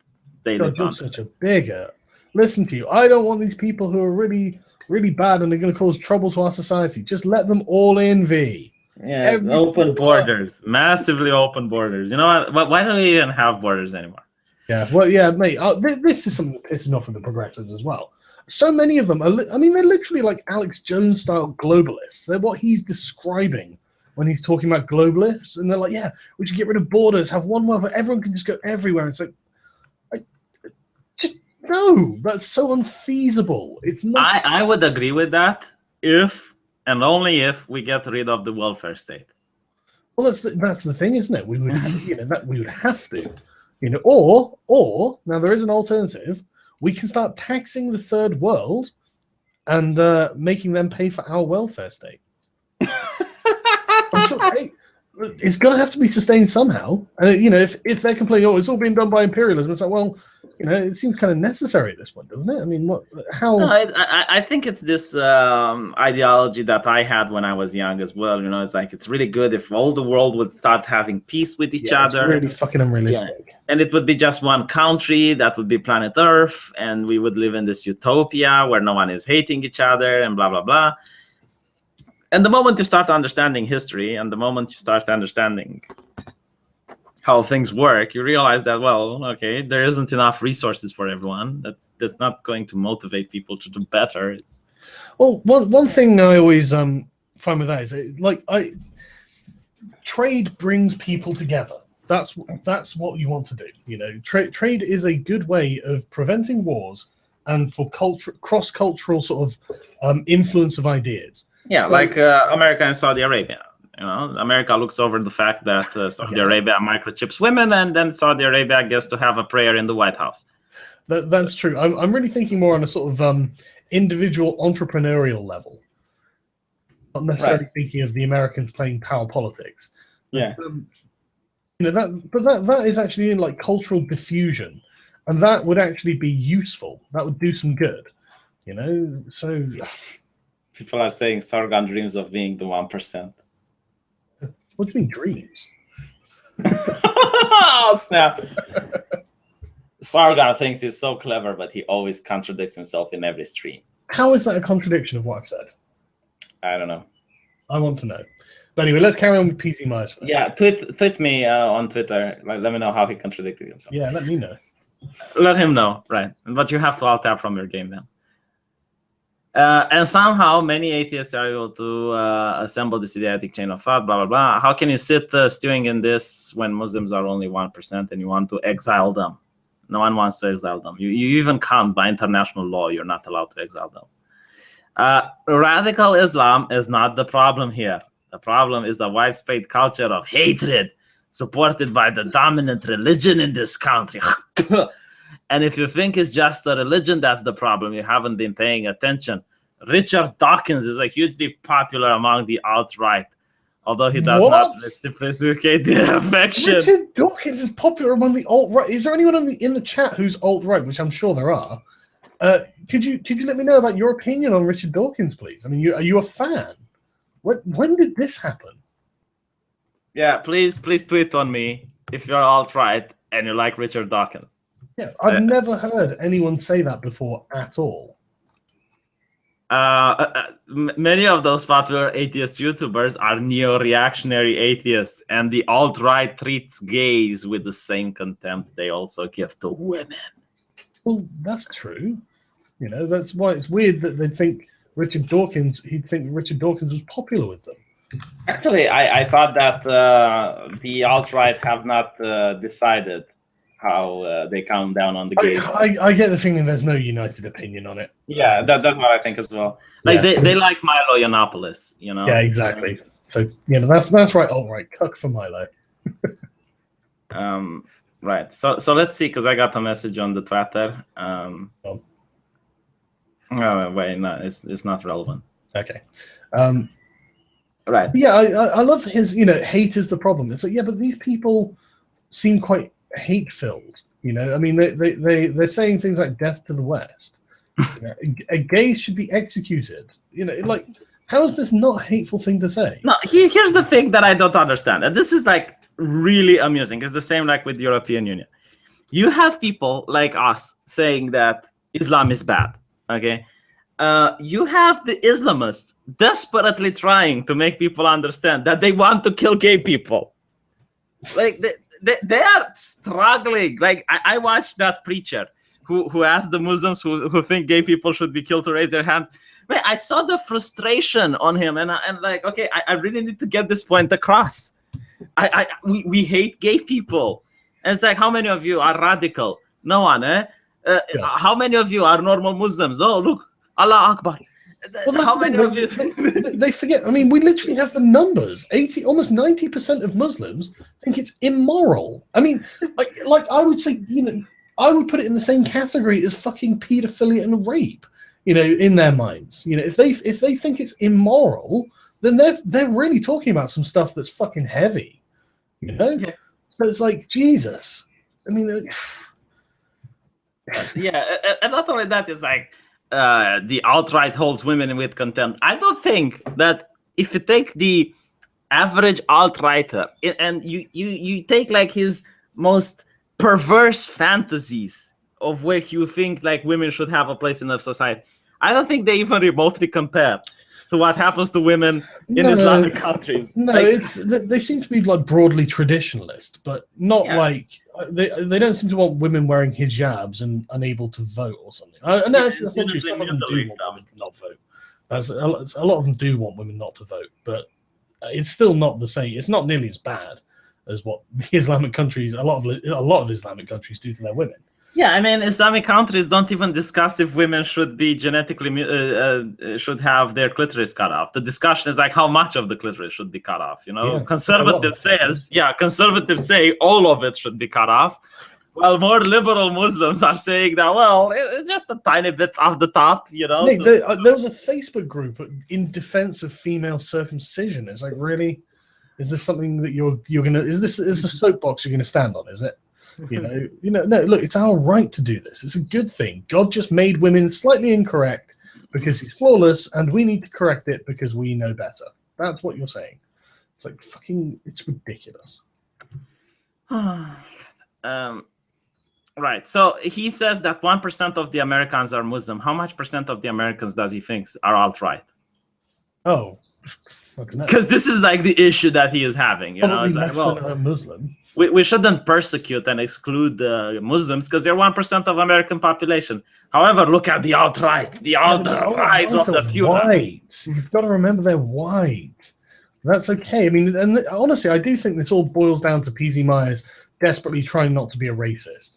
they live on. You're such a bigot. Listen to you. I don't want these people who are really, really bad and they're going to cause trouble to our society. Just let them all in, V. Yeah, open borders. Massively open borders. You know what? Why don't we even have borders anymore? Yeah, well, yeah, mate. This is something that's pissing off of the progressives as well. So many of them are, they're literally like Alex Jones style globalists. They're what he's describing when he's talking about globalists. And they're like, yeah, we should get rid of borders, have one world where everyone can just go everywhere. It's like, no, that's so unfeasible. It's not. I would agree with that if and only if we get rid of the welfare state. Well, that's the thing, isn't it? We would, we would have to. Or now there is an alternative. We can start taxing the third world and making them pay for our welfare state. I'm sure, it's going to have to be sustained somehow. And if they're complaining, it's all being done by imperialism, it's like, well, it seems kind of necessary at this point, doesn't it? I mean, how? No, I think it's this ideology that I had when I was young as well. It's like it's really good if all the world would start having peace with each other. It's really fucking unrealistic. Yeah. And it would be just one country that would be planet Earth, and we would live in this utopia where no one is hating each other and blah blah blah. And the moment you start understanding history, and the moment you start understanding how things work, you realize that, well, okay, there isn't enough resources for everyone. That's not going to motivate people to do better. Well, one thing I always find with that is trade brings people together. That's what you want to do. Trade is a good way of preventing wars and for cross-cultural sort of influence of ideas. Yeah, so, like America and Saudi Arabia. America looks over the fact that Saudi Arabia microchips women, and then Saudi Arabia gets to have a prayer in the White House. That's true. I'm really thinking more on a sort of individual entrepreneurial level, not necessarily thinking of the Americans playing power politics. Yeah. But, that is actually in like cultural diffusion, and that would actually be useful. That would do some good. So people are saying Sargon dreams of being the 1%. What do you mean dreams? Oh, snap. Sargon thinks he's so clever, but he always contradicts himself in every stream. How is that a contradiction of what I've said? I don't know. I want to know. But anyway, let's carry on with PC Meyers. Yeah, tweet me on Twitter. Let me know how he contradicted himself. Yeah, let me know. Let him know, right. But you have to alt-tab from your game now. And somehow many atheists are able to assemble this idiotic chain of thought, blah, blah, blah. How can you sit stewing in this when Muslims are only 1% and you want to exile them? No one wants to exile them. You even can't, by international law, you're not allowed to exile them. Radical Islam is not the problem here. The problem is a widespread culture of hatred supported by the dominant religion in this country. And if you think it's just the religion that's the problem, you haven't been paying attention. Richard Dawkins is hugely popular among the alt-right, although he does not reciprocate the affection. Richard Dawkins is popular among the alt-right. Is there anyone in the chat who's alt-right, which I'm sure there are? Could you let me know about your opinion on Richard Dawkins, please? I mean, are you a fan? When did this happen? Yeah, please tweet on me if you're alt-right and you like Richard Dawkins. Yeah, I've never heard anyone say that before at all. Many of those popular atheist YouTubers are neo-reactionary atheists, and the alt-right treats gays with the same contempt they also give to women. Well, that's true. That's why it's weird that he'd think Richard Dawkins was popular with them. Actually, I thought that the alt-right have not decided how they count down on the gays. I get the feeling there's no united opinion on it. Yeah, that's what I think as well. Like they like Milo Yiannopoulos, Yeah, exactly. So that's right. All right, cuck for Milo. Right. So let's see, because I got a message on the Twitter. Oh wait, no, it's not relevant. Okay. Right. Yeah, I love his. Hate is the problem. It's like, yeah, but these people seem quite hate-filled. I mean, they're saying things like "death to the West." A gay should be executed. Like, how is this not a hateful thing to say? No, here's the thing that I don't understand, and this is like really amusing. It's the same like with the European Union. You have people like us saying that Islam is bad. Okay. You have the Islamists desperately trying to make people understand that they want to kill gay people. Like they are struggling. Like I watched that preacher who asked the Muslims who think gay people should be killed to raise their hands. Man, I saw the frustration on him, and like, okay, I really need to get this point across. We hate gay people, and it's like, how many of you are radical? No one, eh? How many of you are normal Muslims? Oh, look. Allah Akbar. Well, how many of you? They forget. I mean, we literally have the numbers. Almost 90% of Muslims think it's immoral. I mean, like I would say, I would put it in the same category as fucking pedophilia and rape. In their minds. If they think it's immoral, then they're really talking about some stuff that's fucking heavy. Yeah. So it's like, Jesus. I mean. Yeah, and not only that, it's like the alt-right holds women with contempt. I don't think that if you take the average alt-righter and you take like his most perverse fantasies of where you think like women should have a place in the society, I don't think they even remotely compare to what happens to women in Islamic countries. No, like, they seem to be like broadly traditionalist, but not like they don't seem to want women wearing hijabs and unable to vote or something. No, that's not true. Some of them do want women to not vote. A lot of them do want women not to vote, but it's still not the same. It's not nearly as bad as what the Islamic countries, a lot of Islamic countries do to their women. Yeah, I mean, Islamic countries don't even discuss if women should be genetically should have their clitoris cut off. The discussion is like how much of the clitoris should be cut off. You know, conservatives say all of it should be cut off, while more liberal Muslims are saying that just a tiny bit off the top. You know, Nick, there was a Facebook group in defense of female circumcision. It's like, really, is this something that you're gonna? Is a soapbox you're gonna stand on? Is it? No, look, it's our right to do this. It's a good thing. God just made women slightly incorrect because he's flawless, and we need to correct it because we know better. That's what you're saying. It's like it's ridiculous. Right. So he says that 1% of the Americans are Muslim. How much percent of the Americans does he think are alt-right? Oh, because this is like the issue that he is having. You know, it's like, Muslim. We shouldn't persecute and exclude Muslims because they're 1% of American population. However, look at the alt-right, the alt-right of the few. White. You've got to remember they're white. That's okay. I mean, and honestly, I do think this all boils down to PZ Myers desperately trying not to be a racist.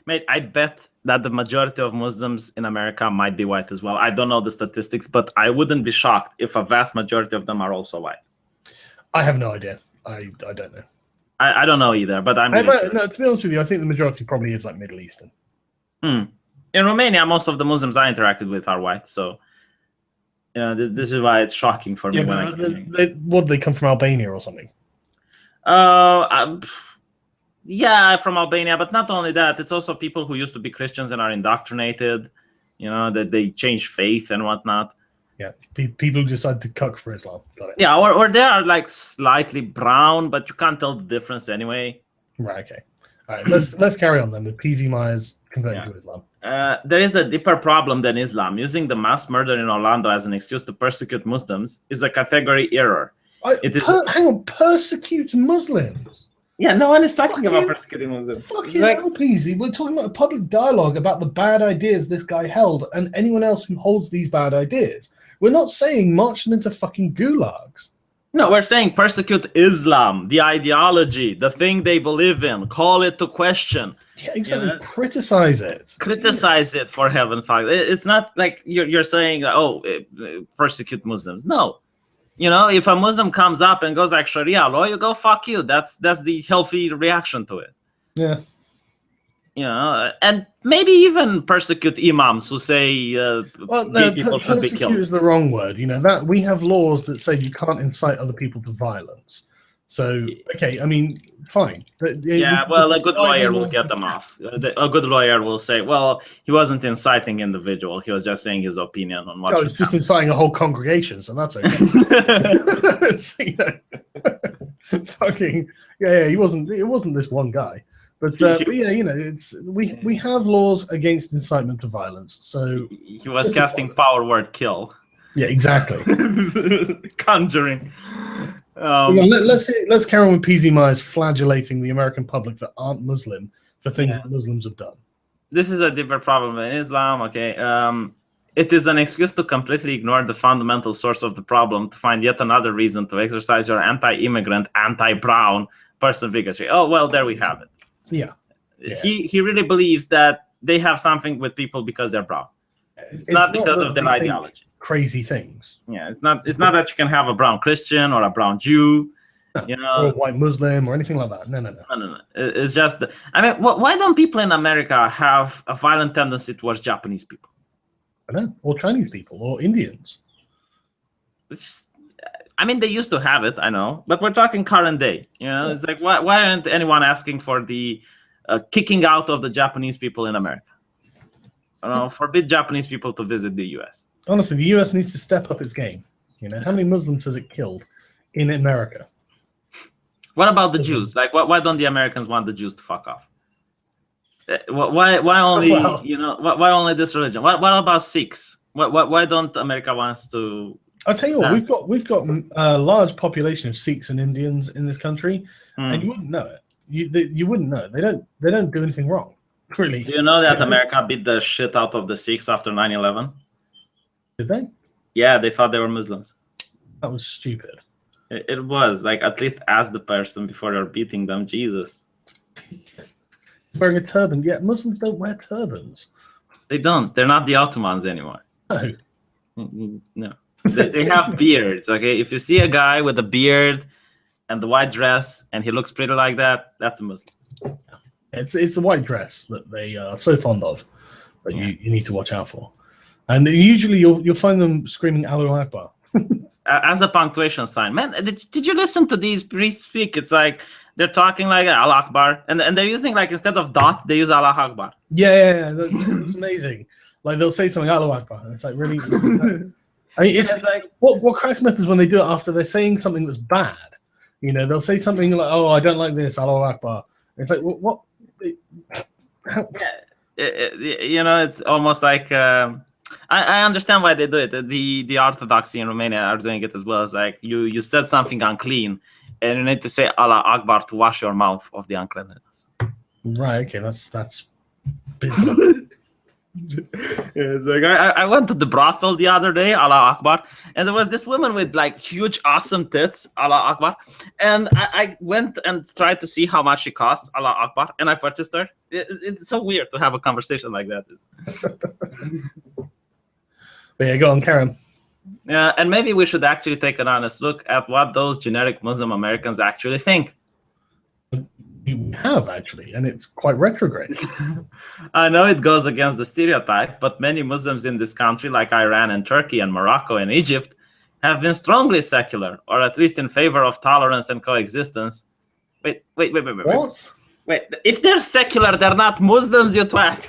Mate, I bet that the majority of Muslims in America might be white as well. I don't know the statistics, but I wouldn't be shocked if a vast majority of them are also white. I have no idea. I don't know. I don't know either, but no, to be honest with you, I think the majority probably is like Middle Eastern. In Romania, most of the Muslims I interacted with are white, so this is why it's shocking for me. What, they come from Albania or something? Yeah, from Albania, but not only that, it's also people who used to be Christians and are indoctrinated, that they change faith and whatnot. Yeah, people decide to cuck for Islam. Got it. Yeah, or they are like slightly brown, but you can't tell the difference anyway. Right. Okay. All right. Let's carry on then with PZ Myers converting to Islam. There is a deeper problem than Islam. Using the mass murder in Orlando as an excuse to persecute Muslims is a category error. Hang on, persecute Muslims. Yeah, no one is talking about persecuting Muslims. Fucking hell, PZ. We're talking about a public dialogue about the bad ideas this guy held and anyone else who holds these bad ideas. We're not saying march them into fucking gulags. No, we're saying persecute Islam, the ideology, the thing they believe in. Call it to question. Yeah, exactly. Criticize it. Criticize it, for heaven's sake. It's not like you're saying, persecute Muslims. No. If a Muslim comes up and goes like Sharia law, you go, fuck you. That's the healthy reaction to it. Yeah. And maybe even persecute imams who say people should be killed. Persecute is the wrong word. That we have laws that say you can't incite other people to violence. So, okay, I mean, fine. A good lawyer will get them off. A good lawyer will say, well, he wasn't inciting individual. He was just saying his opinion on what. No, he's just inciting a whole congregation, so that's okay. Fucking It wasn't this one guy. But we have laws against incitement to violence. So he was casting power word kill. Yeah, exactly. Conjuring. Let's carry on with PZ Myers flagellating the American public that aren't Muslim for things that Muslims have done. This is a deeper problem in Islam. Okay, it is an excuse to completely ignore the fundamental source of the problem to find yet another reason to exercise your anti-immigrant, anti-brown person bigotry. Oh well, there we have it. Yeah. He really believes that they have something with people because they're brown. It's not because of their ideology. Crazy things. Yeah, it's not that you can have a brown Christian or a brown Jew, or a white Muslim or anything like that. No. It's just why don't people in America have a violent tendency towards Japanese people? I know, or Chinese people, or Indians. They used to have it, I know, but we're talking current day. It's like why aren't anyone asking for the kicking out of the Japanese people in America? forbid Japanese people to visit the U.S. Honestly, the U.S. needs to step up its game. You know, how many Muslims has it killed in America? What about the Jews? Like, why don't the Americans want the Jews to fuck off? Why only why only this religion? What about Sikhs? Why don't America wants to? I'll tell you what, we've got a large population of Sikhs and Indians in this country, and you wouldn't know it. You wouldn't know. They don't do anything wrong, really. Do you know that America beat the shit out of the Sikhs after 9/11? Did they? Yeah, they thought they were Muslims. That was stupid. It was like, at least ask the person before you're beating them. Jesus. Wearing a turban. Yeah, Muslims don't wear turbans. They don't. They're not the Ottomans anymore. No. No. They have beards. Okay, if you see a guy with a beard and the white dress and he looks pretty like that, that's a Muslim. It's the white dress that they are so fond of that you need to watch out for. And usually you'll find them screaming Allahu Akbar. As a punctuation sign. Man, did you listen to these priests speak? It's like they're talking like Allah Akbar, and they're using, like, instead of dot, they use Allah Akbar. Yeah. That's amazing. Like, they'll say something Allah Akbar, and it's like, really? I mean, it's like, what cracks me up is when they do it after they're saying something that's bad. You know, they'll say something like, "Oh, I don't like this, Allah Akbar." And it's like, what? You know, it's almost like. I understand why they do it. The Orthodoxy in Romania are doing it as well. It's like you said something unclean, and you need to say Allah Akbar to wash your mouth of the uncleanness. Right. Okay. That's. It's like I went to the brothel the other day, Allah Akbar, and there was this woman with, like, huge, awesome tits, Allah Akbar, and I went and tried to see how much she costs, Allah Akbar, and I purchased her. It's so weird to have a conversation like that. But yeah, go on, Karen. Yeah, and maybe we should actually take an honest look at what those generic Muslim Americans actually think. You have, actually, and it's quite retrograde. I know it goes against the stereotype, but many Muslims in this country, like Iran and Turkey and Morocco and Egypt, have been strongly secular, or at least in favor of tolerance and coexistence. Wait. What? Wait, if they're secular, they're not Muslims, you twat.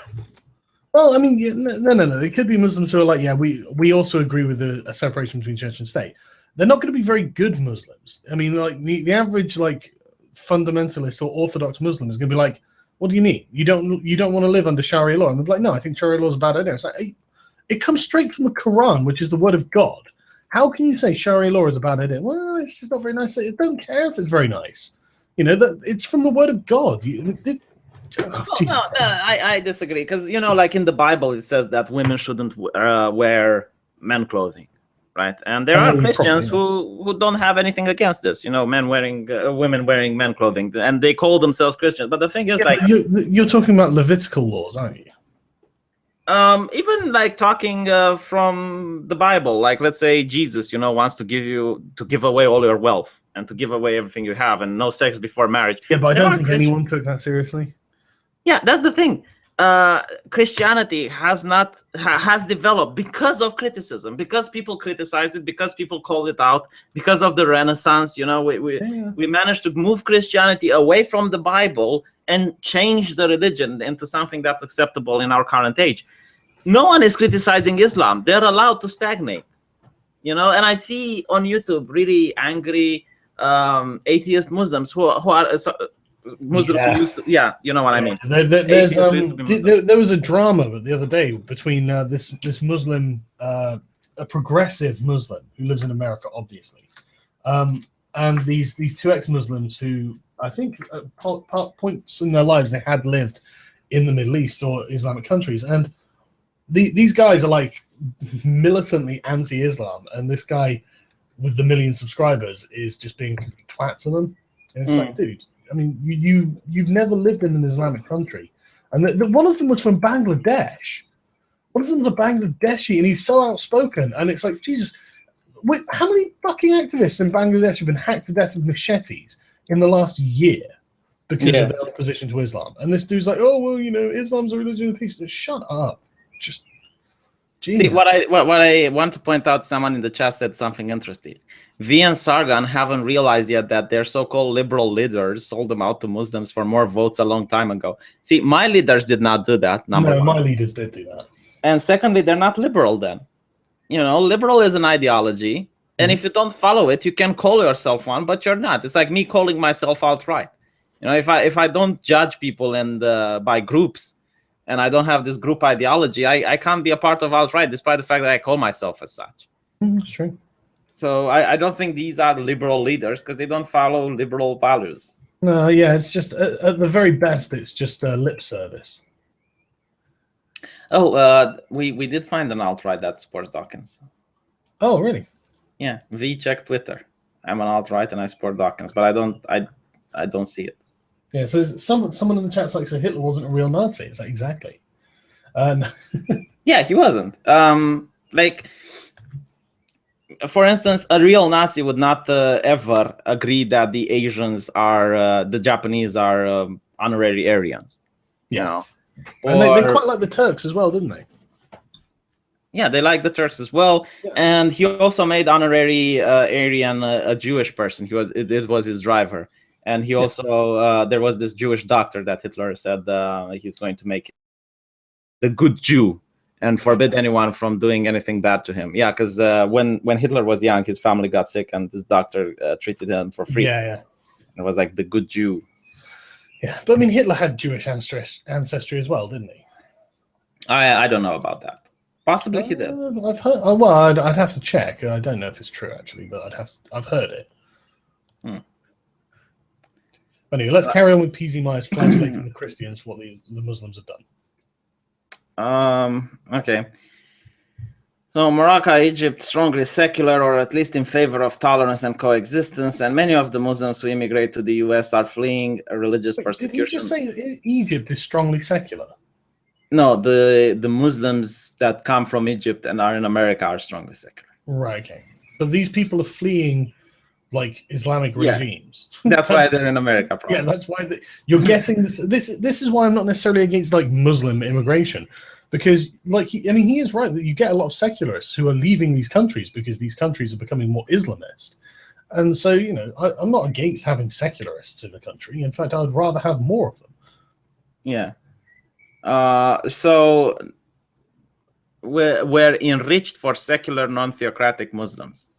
Well, I mean, no. They could be Muslims who are like, yeah, we also agree with a separation between church and state. They're not going to be very good Muslims. I mean, like the average, like, fundamentalist or Orthodox Muslim is going to be like, what do you mean? You don't want to live under Sharia law? And they're like, no, I think Sharia law is a bad idea. It's like, it comes straight from the Quran, which is the word of God. How can you say Sharia law is a bad idea? Well, it's just not very nice. I don't care if it's very nice. You know, that it's from the word of God. I disagree, because, you know, like in the Bible, it says that women shouldn't wear men clothing, right? And there are Christians who don't have anything against this, you know, women wearing men clothing, and they call themselves Christians. But the thing is, like, you're talking about Levitical laws, aren't you? Even like talking from the Bible, like, let's say Jesus, you know, wants to give away all your wealth and to give away everything you have and no sex before marriage. Yeah, but I don't think anyone took that seriously. Yeah, that's the thing. Christianity has developed because of criticism, because people criticized it, because people called it out, because of the Renaissance. You know, we managed to move Christianity away from the Bible and change the religion into something that's acceptable in our current age. No one is criticizing Islam. They're allowed to stagnate. You know, and I see on YouTube really angry atheist Muslims who are Muslims who used to, you know what I mean. There was a drama the other day between this Muslim, a progressive Muslim who lives in America, obviously, and these two ex-Muslims who I think at points in their lives they had lived in the Middle East or Islamic countries, and these guys are like militantly anti-Islam, and this guy with the 1 million subscribers is just being twat to them. And it's like, dude, I mean, you've never lived in an Islamic country, and one of them was from Bangladesh. One of them was a Bangladeshi, and he's so outspoken. And it's like, Jesus, how many fucking activists in Bangladesh have been hacked to death with machetes in the last year because of their opposition to Islam? And this dude's like, oh well, you know, Islam's a religion of peace. Shut up, just. Jesus. See, what I want to point out, someone in the chat said something interesting. V and Sargon haven't realized yet that their so-called liberal leaders sold them out to Muslims for more votes a long time ago. See, my leaders did not do that. No, my leaders did do that. And secondly, they're not liberal then. Liberal is an ideology. And if you don't follow it, you can call yourself one, but you're not. It's like me calling myself alt-right. If I don't judge people and by groups, and I don't have this group ideology, I can't be a part of alt-right, despite the fact that I call myself as such. That's true. So I don't think these are liberal leaders because they don't follow liberal values. No, yeah, it's just at the very best, it's just lip service. Oh, we did find an alt-right that supports Dawkins. Oh, really? Yeah, check Twitter. I'm an alt-right and I support Dawkins, but I don't see it. Yeah, so someone in the chat's like, so Hitler wasn't a real Nazi. It's like, exactly. Yeah, he wasn't. For instance, a real Nazi would not ever agree that the Asians are, the Japanese are honorary Aryans. Yeah. And they quite like the Turks as well, didn't they? Yeah, they like the Turks as well. Yeah. And he also made honorary Aryan a Jewish person. It was his driver. And he also, there was this Jewish doctor that Hitler said he's going to make the good Jew and forbid anyone from doing anything bad to him. Yeah, because when Hitler was young, his family got sick, and this doctor treated him for free. Yeah. It was like the good Jew. Yeah, but I mean, Hitler had Jewish ancestry as well, didn't he? I don't know about that. Possibly he did. I've heard. Oh, well, I'd have to check. I don't know if it's true actually, but I've heard it. Anyway, let's carry on with PZ Myers flagellating the Christians for what the Muslims have done. Okay. So Morocco, Egypt, strongly secular, or at least in favor of tolerance and coexistence, and many of the Muslims who immigrate to the U.S. are fleeing religious persecution. Did you just say Egypt is strongly secular? No, the Muslims that come from Egypt and are in America are strongly secular. Right. Okay. But these people are fleeing like Islamic regimes. That's why they're in America. Probably. Yeah, that's why you're guessing this. This is why I'm not necessarily against like Muslim immigration, because he is right that you get a lot of secularists who are leaving these countries because these countries are becoming more Islamist, and so I'm not against having secularists in the country. In fact, I would rather have more of them. Yeah. So we're enriched for secular, non-theocratic Muslims.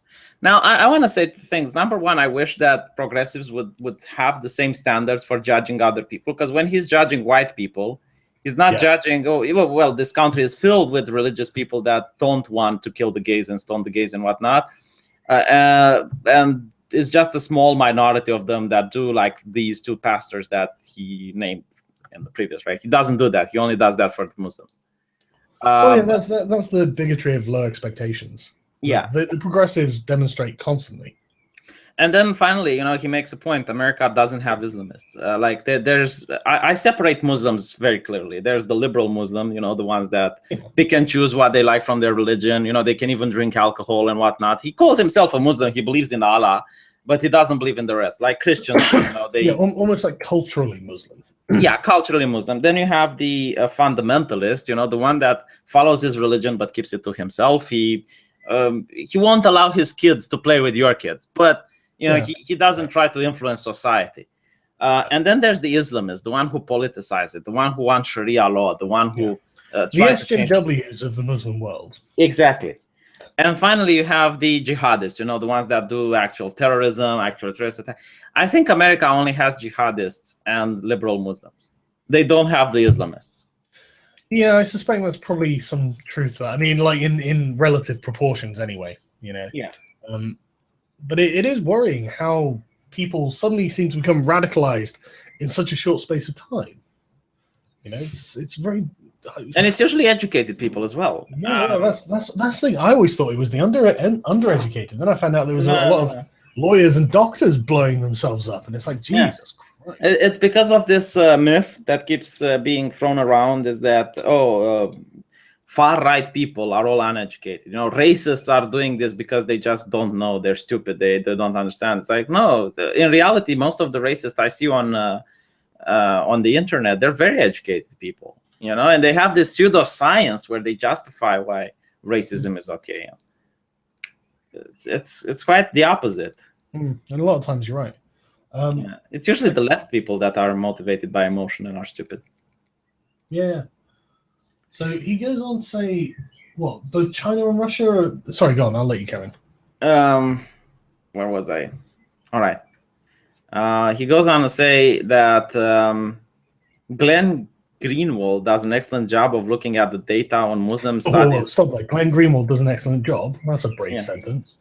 Now, I want to say two things. Number one, I wish that progressives would have the same standards for judging other people, because when he's judging white people, he's not judging, well, this country is filled with religious people that don't want to kill the gays and stone the gays and whatnot. And it's just a small minority of them that do, like these two pastors that he named in the previous, right? He doesn't do that. He only does that for the Muslims. That's the bigotry of low expectations. Yeah, the progressives demonstrate constantly. And then finally, he makes a point. America doesn't have Islamists. I separate Muslims very clearly. There's the liberal Muslim, the ones that pick and choose what they like from their religion. They can even drink alcohol and whatnot. He calls himself a Muslim. He believes in Allah, but he doesn't believe in the rest. Like Christians, they almost like culturally Muslim. Yeah, culturally Muslim. Then you have the fundamentalist, the one that follows his religion but keeps it to himself. He won't allow his kids to play with your kids, but he doesn't try to influence society. And then there's the Islamist, the one who politicizes it, the one who wants Sharia law, the one who the SJWs of the Muslim world. Exactly. And finally, you have the jihadists, the ones that do actual terrorism, actual terrorist attack. I think America only has jihadists and liberal Muslims. They don't have the Islamists. Yeah, I suspect that's probably some truth to that. I mean, like in relative proportions anyway, Yeah. But it is worrying how people suddenly seem to become radicalized in such a short space of time. It's very... And it's usually educated people as well. Yeah, that's the thing. I always thought it was the undereducated. Then I found out there was a lot of lawyers and doctors blowing themselves up, and it's like, Jesus Christ. It's because of this myth that keeps being thrown around, is that far-right people are all uneducated. Racists are doing this because they just don't know. They're stupid. They don't understand. It's like, no. In reality, most of the racists I see on the internet, they're very educated people. And they have this pseudoscience where they justify why racism is okay. It's quite the opposite. And a lot of times you're right. It's usually the left people that are motivated by emotion and are stupid. Yeah. So he goes on to say, what, both China and Russia are... Sorry, go on, I'll let you carry on. Where was I? All right. He goes on to say that Glenn Greenwald does an excellent job of looking at the data on Muslim studies. Oh, stop that. Glenn Greenwald does an excellent job. That's a brave sentence.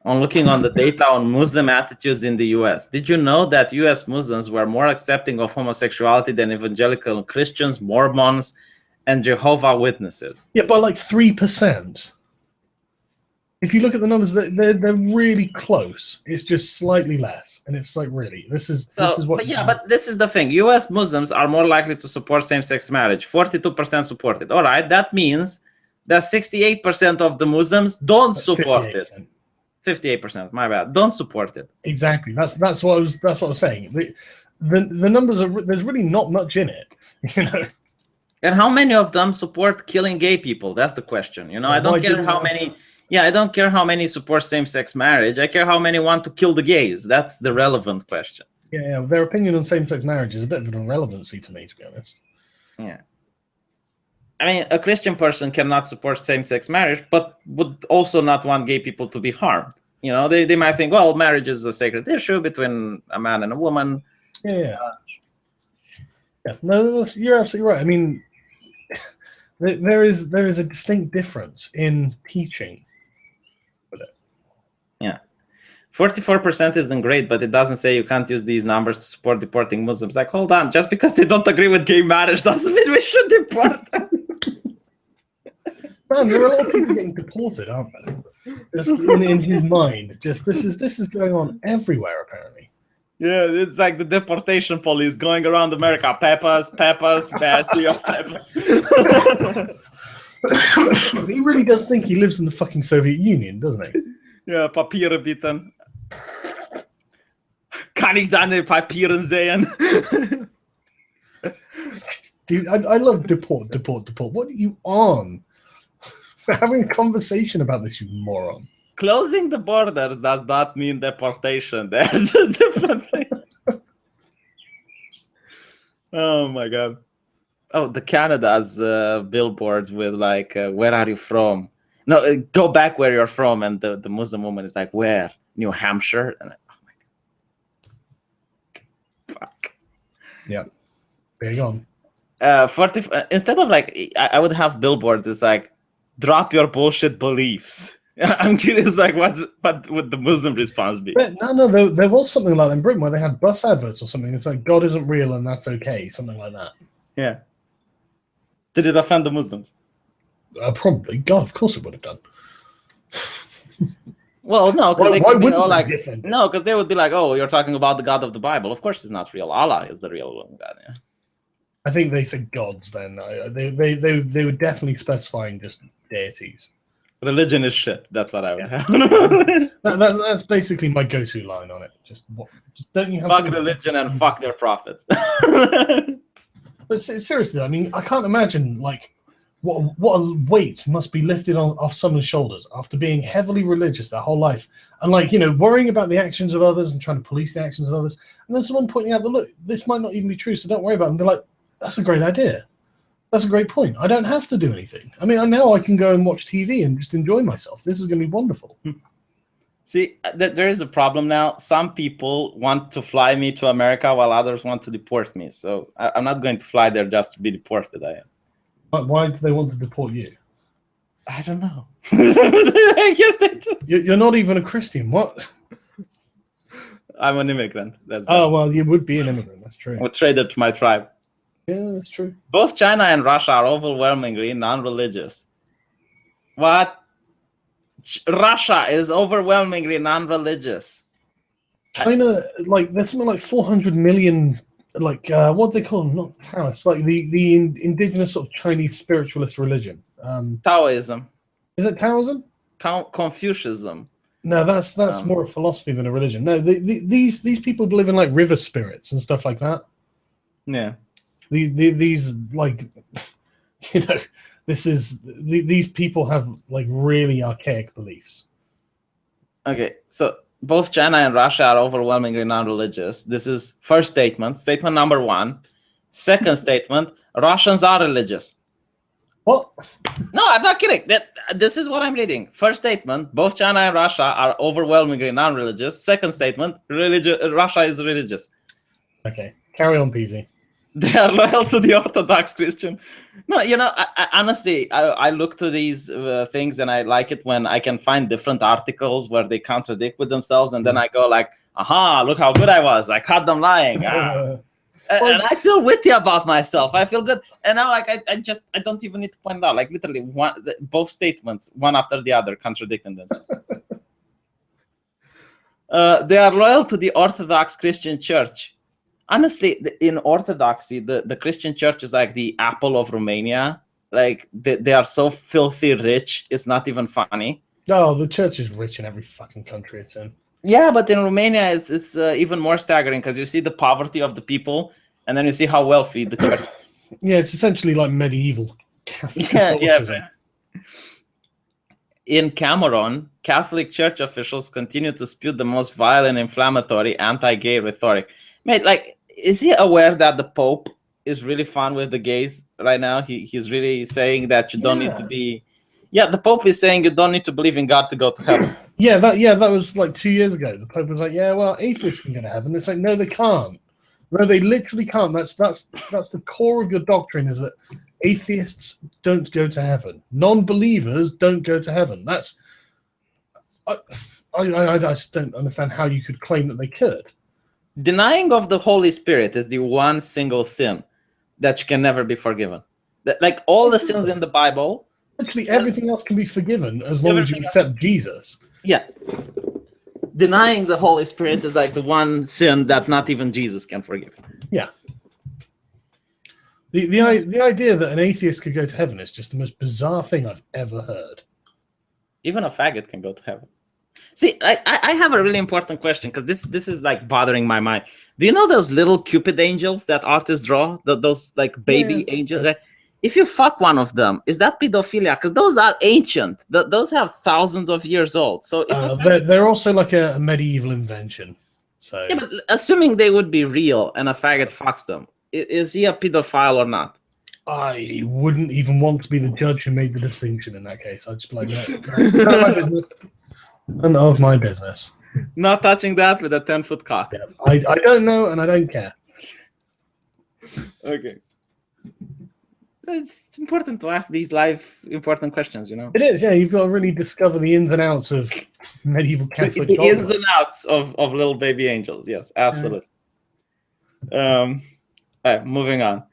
On looking on the data on Muslim attitudes in the U.S. Did you know that U.S. Muslims were more accepting of homosexuality than evangelical Christians, Mormons, and Jehovah's Witnesses? Yeah, by like 3%. If you look at the numbers, they're really close. It's just slightly less, and it's like, really, this is what. But this is the thing. U.S. Muslims are more likely to support same-sex marriage. 42% support it. All right, that means that 68% of the Muslims don't support 58%. It. 58%. My bad. Don't support it. Exactly. That's what I was saying. The numbers are, there's really not much in it, you know. And how many of them support killing gay people? That's the question. You know, I don't care how many. Yeah, I don't care how many support same-sex marriage. I care how many want to kill the gays. That's the relevant question. Yeah, their opinion on same-sex marriage is a bit of an irrelevancy to me, to be honest. Yeah. I mean, a Christian person cannot support same-sex marriage, but would also not want gay people to be harmed. You know, they might think, well, marriage is a sacred issue between a man and a woman. Yeah. No, you're absolutely right. I mean, there is a distinct difference in teaching. 44% isn't great, but it doesn't say you can't use these numbers to support deporting Muslims. Like, hold on, just because they don't agree with gay marriage doesn't mean we should deport them. Man, there are a lot of people getting deported, aren't there? Just in his mind, just this is going on everywhere apparently. Yeah, it's like the deportation police going around America. Peppers, mercy of peppers. He really does think he lives in the fucking Soviet Union, doesn't he? Ja, Papiere bieten. Kann ich deine Papieren sehen? Dude, I love deport. What are you on? We're having a conversation about this, you moron. Closing the borders does not mean deportation. There's a different thing. Oh my god. Oh, the Canada's billboards with like, where are you from? No, go back where you're from, and the Muslim woman is like, where? New Hampshire? And oh my god. Fuck. Yeah. Big on. 40, instead of like, I would have billboards. It's like, drop your bullshit beliefs. I'm curious, like, what would the Muslim response be? No, there was something like that in Britain where they had bus adverts or something. It's like, God isn't real and that's okay, something like that. Yeah. Did it offend the Muslims? Probably. God, of course it would have done. Well, no, because no, because they would be like, oh, you're talking about the God of the Bible. Of course, it's not real. Allah is the real God. Yeah. I think they said gods. Then they were definitely specifying just deities. Religion is shit. That's what I would have. That's basically my go-to line on it. Just don't you have fuck religion and fuck their prophets. But seriously, I mean, I can't imagine like what a weight must be lifted off someone's shoulders after being heavily religious their whole life, and like, you know, worrying about the actions of others and trying to police the actions of others, and then someone pointing out that, look, this might not even be true, so don't worry about it. And they're like, that's a great idea. That's a great point. I don't have to do anything. I mean, now I can go and watch TV and just enjoy myself. This is going to be wonderful. See, there is a problem now. Some people want to fly me to America while others want to deport me. So I'm not going to fly there just to be deported. But why do they want to deport you? I don't know. I guess they do. You're not even a Christian. What? I'm an immigrant. Oh, well, you would be an immigrant. That's true. I'm a traitor to my tribe. Yeah, that's true. Both China and Russia are overwhelmingly non-religious. What? Russia is overwhelmingly non-religious. China, like, there's something like 400 million, like, what do they call them? Not Taoists, like the indigenous sort of Chinese spiritualist religion. Taoism. Is it Taoism? Confucianism. No, that's more a philosophy than a religion. No, these people live in like river spirits and stuff like that. Yeah. These like, you know, these people have like really archaic beliefs. Okay, so both China and Russia are overwhelmingly non-religious. This is first statement. Statement number one. Second statement: Russians are religious. What? No, I'm not kidding. This is what I'm reading. First statement: both China and Russia are overwhelmingly non-religious. Second statement: Russia is religious. Okay, carry on, PZ. They are loyal to the Orthodox Christian. No, I honestly, I look to these things and I like it when I can find different articles where they contradict with themselves, and then I go like, aha, look how good I was. I caught them lying. And I feel witty about myself. I feel good. And now, like, I don't even need to point it out. Like, literally, both statements, one after the other, contradicting themselves. They are loyal to the Orthodox Christian Church. Honestly, in Orthodoxy, the Christian Church is like the Apple of Romania. Like, they are so filthy rich, it's not even funny. Oh, the church is rich in every fucking country it's in. Yeah, but in Romania, it's even more staggering because you see the poverty of the people, and then you see how wealthy the church is. Yeah, it's essentially like medieval Catholicism. Yeah. In Cameroon, Catholic Church officials continue to spew the most violent, inflammatory, anti-gay rhetoric. Mate, like, is he aware that the Pope is really fun with the gays right now? He's really saying that you don't need to be... Yeah, the Pope is saying you don't need to believe in God to go to heaven. Yeah, that was like 2 years ago. The Pope was like, yeah, well, atheists can go to heaven. It's like, no, they can't. No, they literally can't. That's the core of your doctrine, is that atheists don't go to heaven. Non-believers don't go to heaven. That's... I just don't understand how you could claim that they could. Denying of the Holy Spirit is the one single sin that can never be forgiven. Like, all the sins in the Bible... Actually, everything else can be forgiven as long as you accept Jesus. Yeah. Denying the Holy Spirit is like the one sin that not even Jesus can forgive. Yeah. The idea that an atheist could go to heaven is just the most bizarre thing I've ever heard. Even a faggot can go to heaven. See, I have a really important question, because this is like bothering my mind. Do you know those little Cupid angels that artists draw? Those like baby angels? Right? If you fuck one of them, is that pedophilia? Because those are ancient. Those have thousands of years old. So they're also like a medieval invention. So yeah, but assuming they would be real and a faggot fucks them, is he a pedophile or not? I wouldn't even want to be the judge who made the distinction in that case. I'd just be like, no, my business. None of my business. Not touching that with a 10-foot cock. Yeah, I don't know, and I don't care. Okay. It's important to ask these important questions, you know? It is, yeah. You've got to really discover the ins and outs of medieval Catholic the ins and outs of little baby angels. Yes, absolutely. All right, moving on.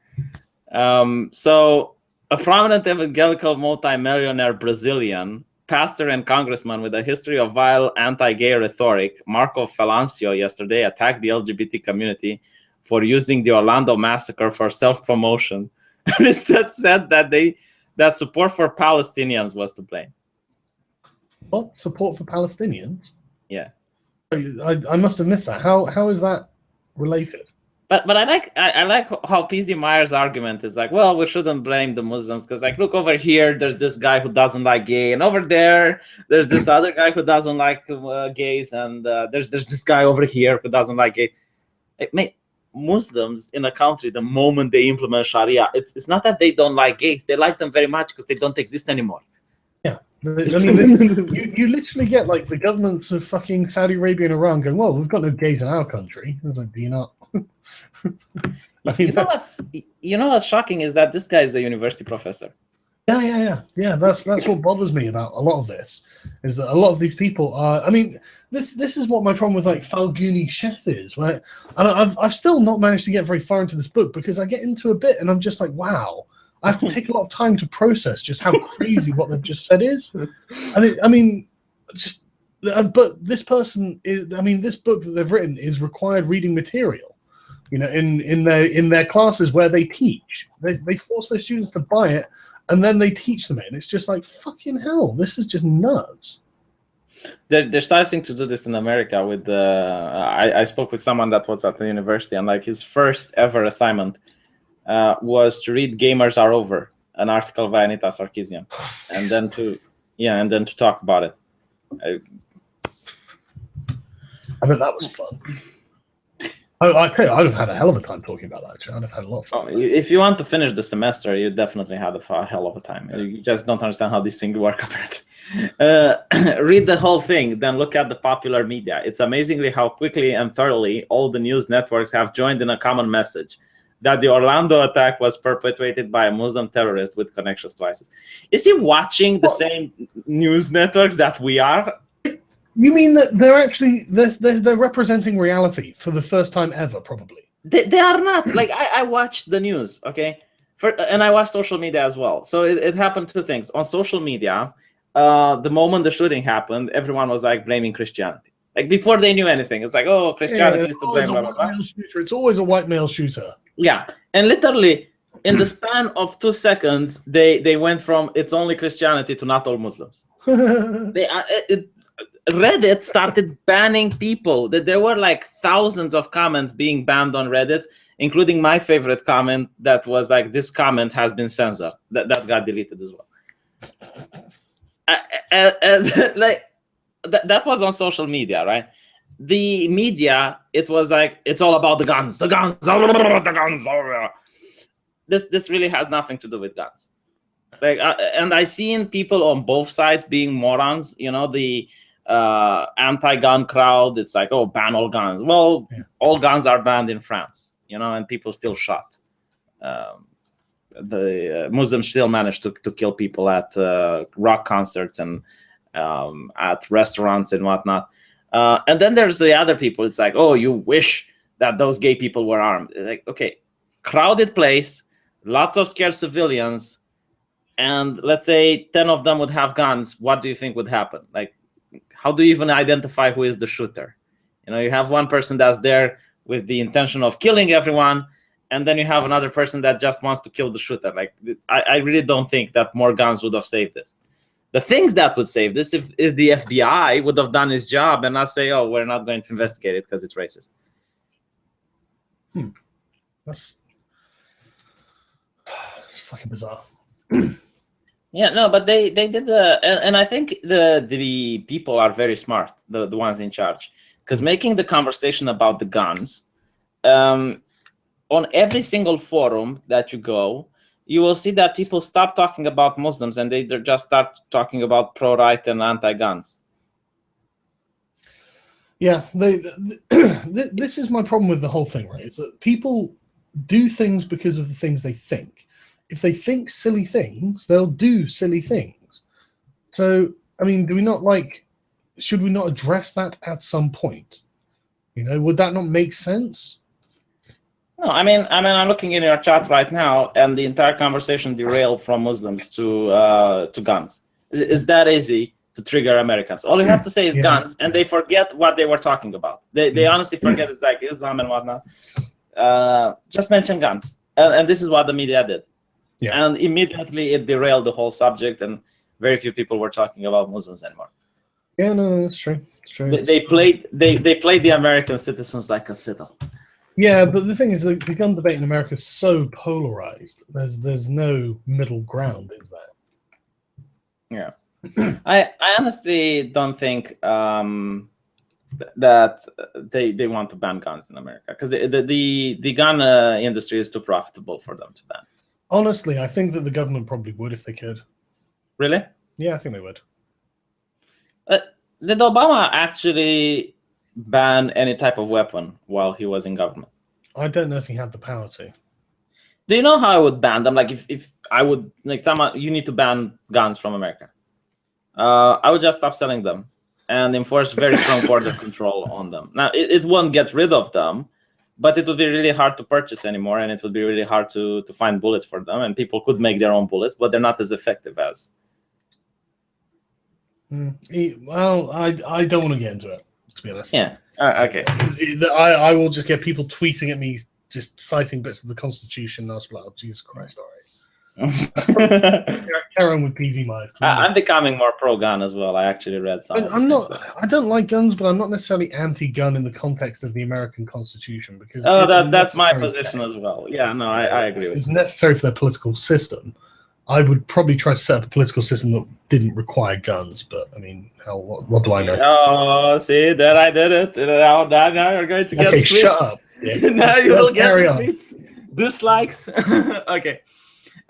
So a prominent evangelical multimillionaire Brazilian pastor and congressman with a history of vile anti-gay rhetoric, Marco Falancio, yesterday attacked the LGBT community for using the Orlando massacre for self-promotion, and instead said that support for Palestinians was to blame. What? Support for Palestinians? Yeah. I must have missed that. How is that related? But I like how PZ Meyers' argument is like, well, we shouldn't blame the Muslims because, like, look over here, there's this guy who doesn't like gay, and over there, there's this other guy who doesn't like gays, and there's this guy over here who doesn't like gay. Mate, Muslims in a country, the moment they implement Sharia, it's not that they don't like gays; they like them very much because they don't exist anymore. Yeah, I mean, you literally get like the governments of fucking Saudi Arabia and Iran going, well, we've got no gays in our country. I was like, do you not? I mean, you know what's shocking is that this guy is a university professor. Yeah. That's what bothers me about a lot of this, is that a lot of these people are. I mean, this is what my problem with like Falguni Sheth is, where I've still not managed to get very far into this book because I get into a bit and I'm just like, wow. I have to take a lot of time to process just how crazy what they've just said is. And but this person is. I mean, this book that they've written is required reading material. You know, in their classes where they teach, they force their students to buy it, and then they teach them it. And it's just like, fucking hell, this is just nuts. They're starting to do this in America with I spoke with someone that was at the university, and like his first ever assignment was to read "Gamers Are Over," an article by Anita Sarkeesian, and then to talk about it. I bet that was fun. I'd have had a hell of a time talking about that. Actually. I'd have had a lot of fun. If you want to finish the semester, you definitely had a hell of a time. You just don't understand how these things work, apparently. Read the whole thing, then look at the popular media. It's amazingly how quickly and thoroughly all the news networks have joined in a common message that the Orlando attack was perpetrated by a Muslim terrorist with connections to ISIS. Is he watching the same news networks that we are? You mean that they're representing reality for the first time ever, probably? They are not. Like, I watched the news, okay? And I watched social media as well. So it happened two things. On social media, the moment the shooting happened, everyone was like blaming Christianity. Like before they knew anything. It's like, oh, Christianity is to blame. It's always a white male shooter. Yeah. And literally, in the span of 2 seconds, they went from it's only Christianity to not all Muslims. Reddit started banning people. There were like thousands of comments being banned on Reddit, including my favorite comment that was like, this comment has been censored. That got deleted as well. Like that was on social media, right? The media, it was like, it's all about the guns. The guns. This really has nothing to do with guns. Like, and I seen people on both sides being morons. You know, the anti-gun crowd. It's like, oh, ban all guns. Well, all guns are banned in France, you know, and people still shot. The Muslims still managed to kill people at rock concerts and at restaurants and whatnot. And then there's the other people. It's like, oh, you wish that those gay people were armed. It's like, okay, crowded place, lots of scared civilians, and let's say 10 of them would have guns. What do you think would happen? Like, how do you even identify who is the shooter? You know, you have one person that's there with the intention of killing everyone, and then you have another person that just wants to kill the shooter. Like, I really don't think that more guns would have saved this. The things that would save this if the FBI would have done its job and not say, oh, we're not going to investigate it because it's racist. That's fucking bizarre. Yeah, no, but they did and I think the people are very smart, the ones in charge, because making the conversation about the guns, on every single forum that you go, you will see that people stop talking about Muslims and they just start talking about pro-right and anti-guns. Yeah, this is my problem with the whole thing, right? It's that people do things because of the things they think. If they think silly things, they'll do silly things. So, I mean, should we not address that at some point? You know, would that not make sense? No, I mean, I'm looking in your chat right now, and the entire conversation derailed from Muslims to guns. Is that easy to trigger Americans? All you have to say is guns, and they forget what they were talking about. They honestly forget it's like Islam and whatnot. Just mention guns, and this is what the media did. Yeah. And immediately it derailed the whole subject, and very few people were talking about Muslims anymore. Yeah, no, that's true. It's true. They played the American citizens like a fiddle. Yeah, but the thing is, the gun debate in America is so polarized. There's no middle ground, is there? Yeah, I honestly don't think that they want to ban guns in America, because the gun industry is too profitable for them to ban. Honestly, I think that the government probably would if they could. Really? Yeah, I think they would. Did Obama actually ban any type of weapon while he was in government? I don't know if he had the power to. Do you know how I would ban them? Like, if I would, like, someone, you need to ban guns from America. I would just stop selling them and enforce very strong border control on them. Now, it won't get rid of them, but it would be really hard to purchase anymore, and it would be really hard to find bullets for them, and people could make their own bullets, but they're not as effective as. Well, I don't want to get into it, to be honest. Yeah, okay. I will just get people tweeting at me, just citing bits of the Constitution, and I was like, oh, Jesus Christ, all right. Carry on with PZ Myers. I'm becoming more pro-gun as well. I actually read some. I don't like guns, but I'm not necessarily anti-gun in the context of the American Constitution, because that's my position as well. Yeah, no, I agree with you. It's necessary for their political system. I would probably try to set up a political system that didn't require guns, but I mean, hell, what do I know? Oh, see, there I did it. Now you're going to get okay, shut up. Now you will get tweets, dislikes. Okay.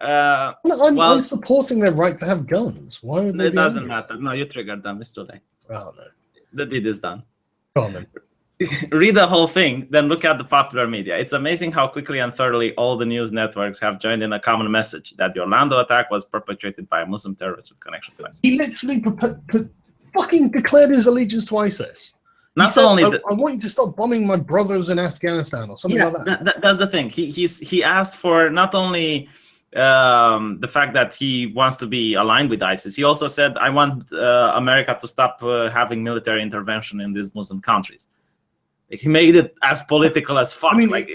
I'm supporting their right to have guns. Why would they? It doesn't matter. No, you triggered them. It's too late. Oh no. The deed is done. Go on then. Read the whole thing, then look at the popular media. It's amazing how quickly and thoroughly all the news networks have joined in a common message that the Orlando attack was perpetrated by a Muslim terrorist with connection to ISIS. He literally fucking declared his allegiance to ISIS. Not said, only I want you to stop bombing my brothers in Afghanistan or something like that. That's the thing. He asked for not only the fact that he wants to be aligned with ISIS. He also said, I want America to stop having military intervention in these Muslim countries. He made it as political as fuck. I mean, like,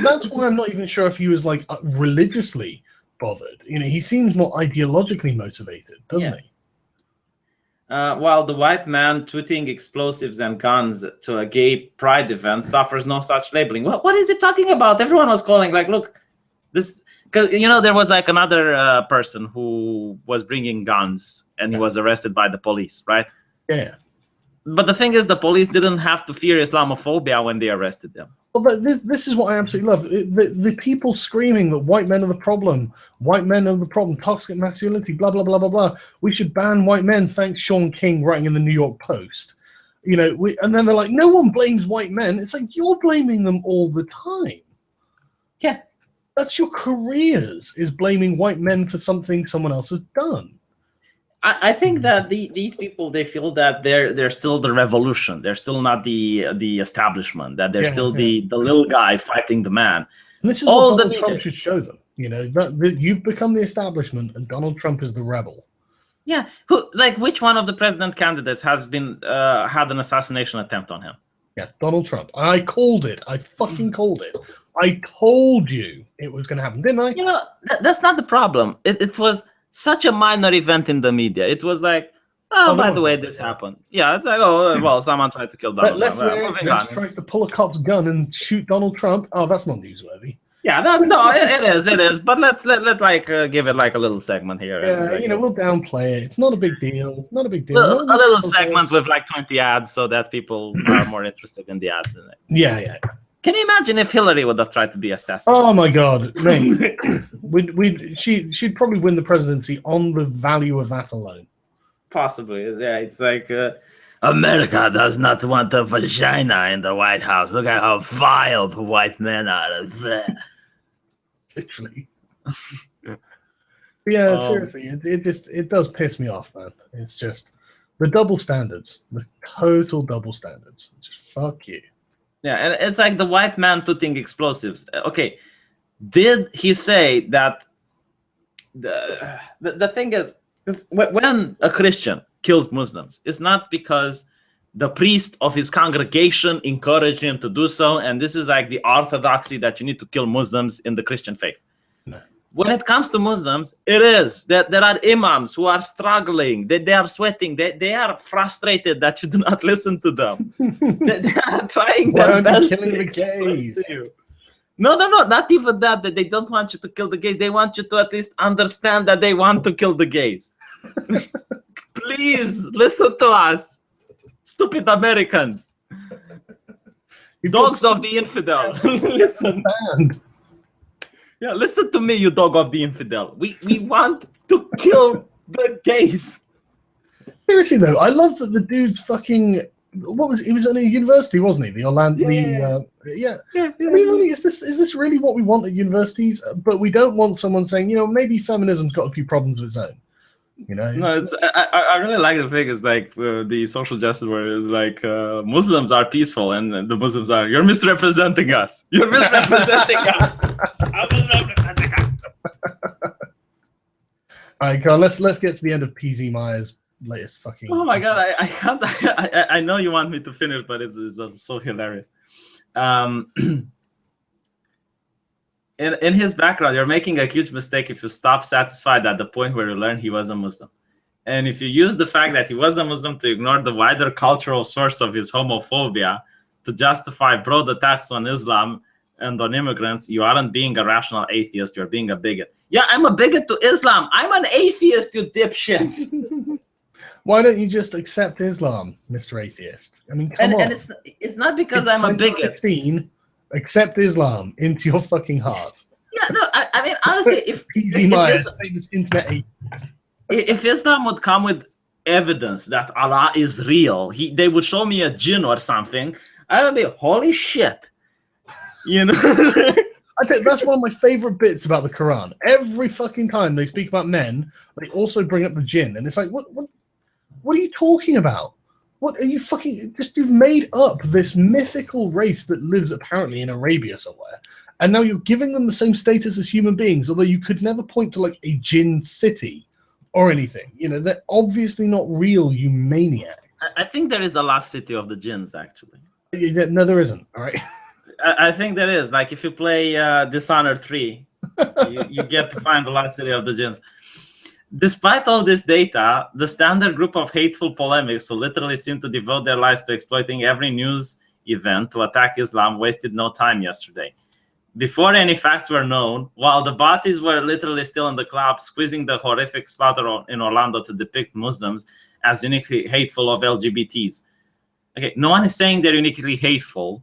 that's why I'm not even sure if he was like religiously bothered. You know, he seems more ideologically motivated, doesn't he? While the white man tweeting explosives and guns to a gay pride event suffers no such labeling. What is he talking about? Everyone was calling like, look, this, because there was like another person who was bringing guns and he was arrested by the police, right? Yeah. But the thing is, the police didn't have to fear Islamophobia when they arrested them. Well, but this is what I absolutely love. The people screaming that white men are the problem, toxic masculinity, blah, blah, blah, blah, blah. We should ban white men, thanks Sean King writing in the New York Post. And then they're like, no one blames white men. It's like, you're blaming them all the time. Yeah. That's your careers, is blaming white men for something someone else has done. I think that these people, they feel that they're still the revolution. They're still not the establishment. That they're still the little guy fighting the man. And this is what Donald Trump should show them. That you've become the establishment, and Donald Trump is the rebel. Yeah, which one of the president candidates has been had an assassination attempt on him? Yeah, Donald Trump. I called it. I fucking called it. I told you it was going to happen, didn't I? That's not the problem. It was such a minor event in the media. It was like, by the way, this happened. Yeah, it's like, well, someone tried to kill Donald Trump. Left tries to pull a cop's gun and shoot Donald Trump. Oh, that's not newsworthy. Yeah, it is. But let's give it like a little segment here. Yeah, we'll downplay it. It's not a big deal. Not a big deal. A little segment with like 20 ads so that people are more interested in the ads. Yeah. Can you imagine if Hillary would have tried to be assassinated? Oh my God, mate! She'd probably win the presidency on the value of that alone. Possibly, yeah. It's like America does not want a vagina in the White House. Look at how vile the white men are. Literally. Yeah, seriously, it does piss me off, man. It's just the double standards, the total double standards. Just fuck you. Yeah, and it's like the white man putting explosives. Okay, did he say that the thing is when a Christian kills Muslims, it's not because the priest of his congregation encouraged him to do so, and this is like the orthodoxy that you need to kill Muslims in the Christian faith. No. When it comes to Muslims, it is that there are imams who are struggling, they are sweating, they are frustrated that you do not listen to them. they are trying their best killing the gays. No, not even that they don't want you to kill the gays. They want you to at least understand that they want to kill the gays. Please, listen to us. Stupid Americans. Dogs of the infidel. Listen. Yeah, listen to me, you dog of the infidel. We want to kill the gays. Seriously though, I love that the dude's fucking he was in a university, wasn't he? The Orlando yeah. I mean, is this really what we want at universities? But we don't want someone saying, maybe feminism's got a few problems of its own. No, I really like the thing is like the social justice where it's like Muslims are peaceful and the Muslims are, you're misrepresenting us. You're misrepresenting us. Stop misrepresenting us. All right, Carl, let's get to the end of PZ Meyers' latest fucking. Oh my God, I can't. I know you want me to finish, but it's so hilarious. In his background, you're making a huge mistake if you stop satisfied at the point where you learn he was a Muslim. And if you use the fact that he was a Muslim to ignore the wider cultural source of his homophobia to justify broad attacks on Islam and on immigrants, you aren't being a rational atheist, you're being a bigot. Yeah, I'm a bigot to Islam. I'm an atheist, you dipshit. Why don't you just accept Islam, Mr. Atheist? I mean, come on. And it's not because I'm a bigot. Accept Islam into your fucking heart. Yeah, no, I mean, honestly, if Islam would come with evidence that Allah is real, they would show me a jinn or something, I would be, holy shit. You know? I think that's one of my favorite bits about the Quran. Every fucking time they speak about men, they also bring up the jinn. And it's like, what are you talking about? What are you fucking... You've made up this mythical race that lives apparently in Arabia somewhere. And now you're giving them the same status as human beings, although you could never point to, like, a jinn city or anything. You know, they're obviously not real, you maniacs. I think there is a lost city of the jinns, actually. No, there isn't, all right? I think there is. Like, if you play Dishonored 3, you get to find the lost city of the jinns. Despite all this data, the standard group of hateful polemics who literally seem to devote their lives to exploiting every news event to attack Islam wasted no time yesterday. Before any facts were known, while the bodies were literally still in the club, squeezing the horrific slaughter in Orlando to depict Muslims as uniquely hateful of LGBTs. Okay, no one is saying they're uniquely hateful,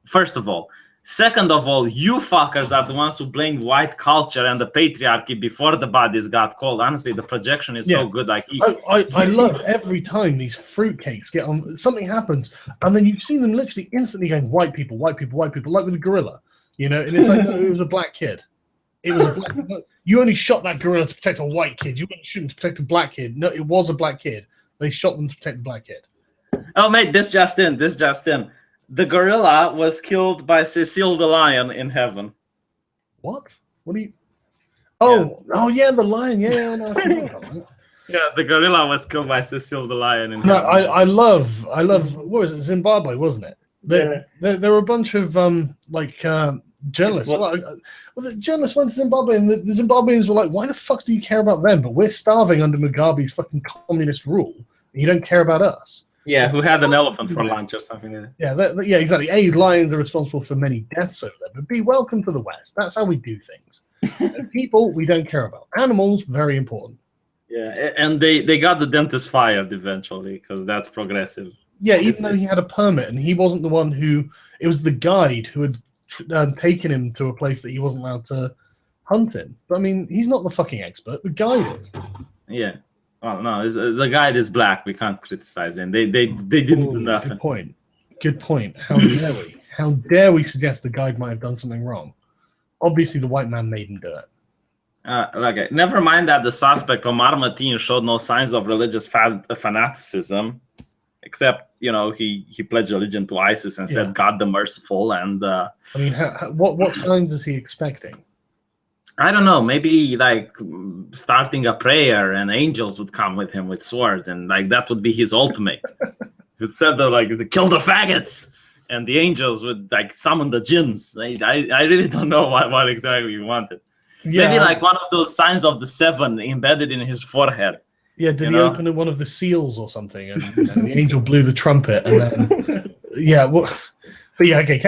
first of all. Second of all, you fuckers are the ones who blamed white culture and the patriarchy before the bodies got cold. Honestly, the projection is so good. Like, I love every time these fruitcakes get on, something happens, and then you see them literally instantly going, white people, white people, white people, like with the gorilla, you know, and it's like, no, it was a black kid. It was a black kid. You only shot that gorilla to protect a white kid. You weren't shooting to protect a black kid. No, it was a black kid. They shot them to protect the black kid. Oh, mate, this just in. The gorilla was killed by Cecile the lion in heaven. What? What do you... Oh, yeah, the lion. Yeah, no, I forgot about that. Yeah, the gorilla was killed by Cecile the lion in heaven. I love, what was it? Zimbabwe, wasn't it? There were a bunch of, journalists. The journalists went to Zimbabwe, and the Zimbabweans were like, why the fuck do you care about them? But we're starving under Mugabe's fucking communist rule, and you don't care about us. Yeah, who had an elephant for lunch or something like that. Yeah, exactly. A, lions are responsible for many deaths over there, but B, welcome to the West. That's how we do things. People, we don't care about. Animals, very important. Yeah, and they got the dentist fired eventually because that's progressive. Yeah, even though he had a permit, and he wasn't the one who... It was the guide who had taken him to a place that he wasn't allowed to hunt in. But, I mean, he's not the fucking expert. The guide is. Yeah. Well, no, the guy is black. We can't criticize him. They didn't do nothing. Good point. How dare we? How dare we suggest the guide might have done something wrong? Obviously, the white man made him do it. Okay. Never mind that the suspect, Omar Mateen, showed no signs of religious fanaticism, except, you know, he pledged allegiance to ISIS and said, God the merciful. And I mean, what signs is he expecting? I don't know, maybe like starting a prayer and angels would come with him with swords, and like that would be his ultimate. It said that like kill the faggots, and the angels would like summon the jinns. I really don't know what exactly he wanted. Yeah. Maybe like one of those signs of the seven embedded in his forehead. Yeah, did he open one of the seals or something, and the angel blew the trumpet, and then But yeah, okay,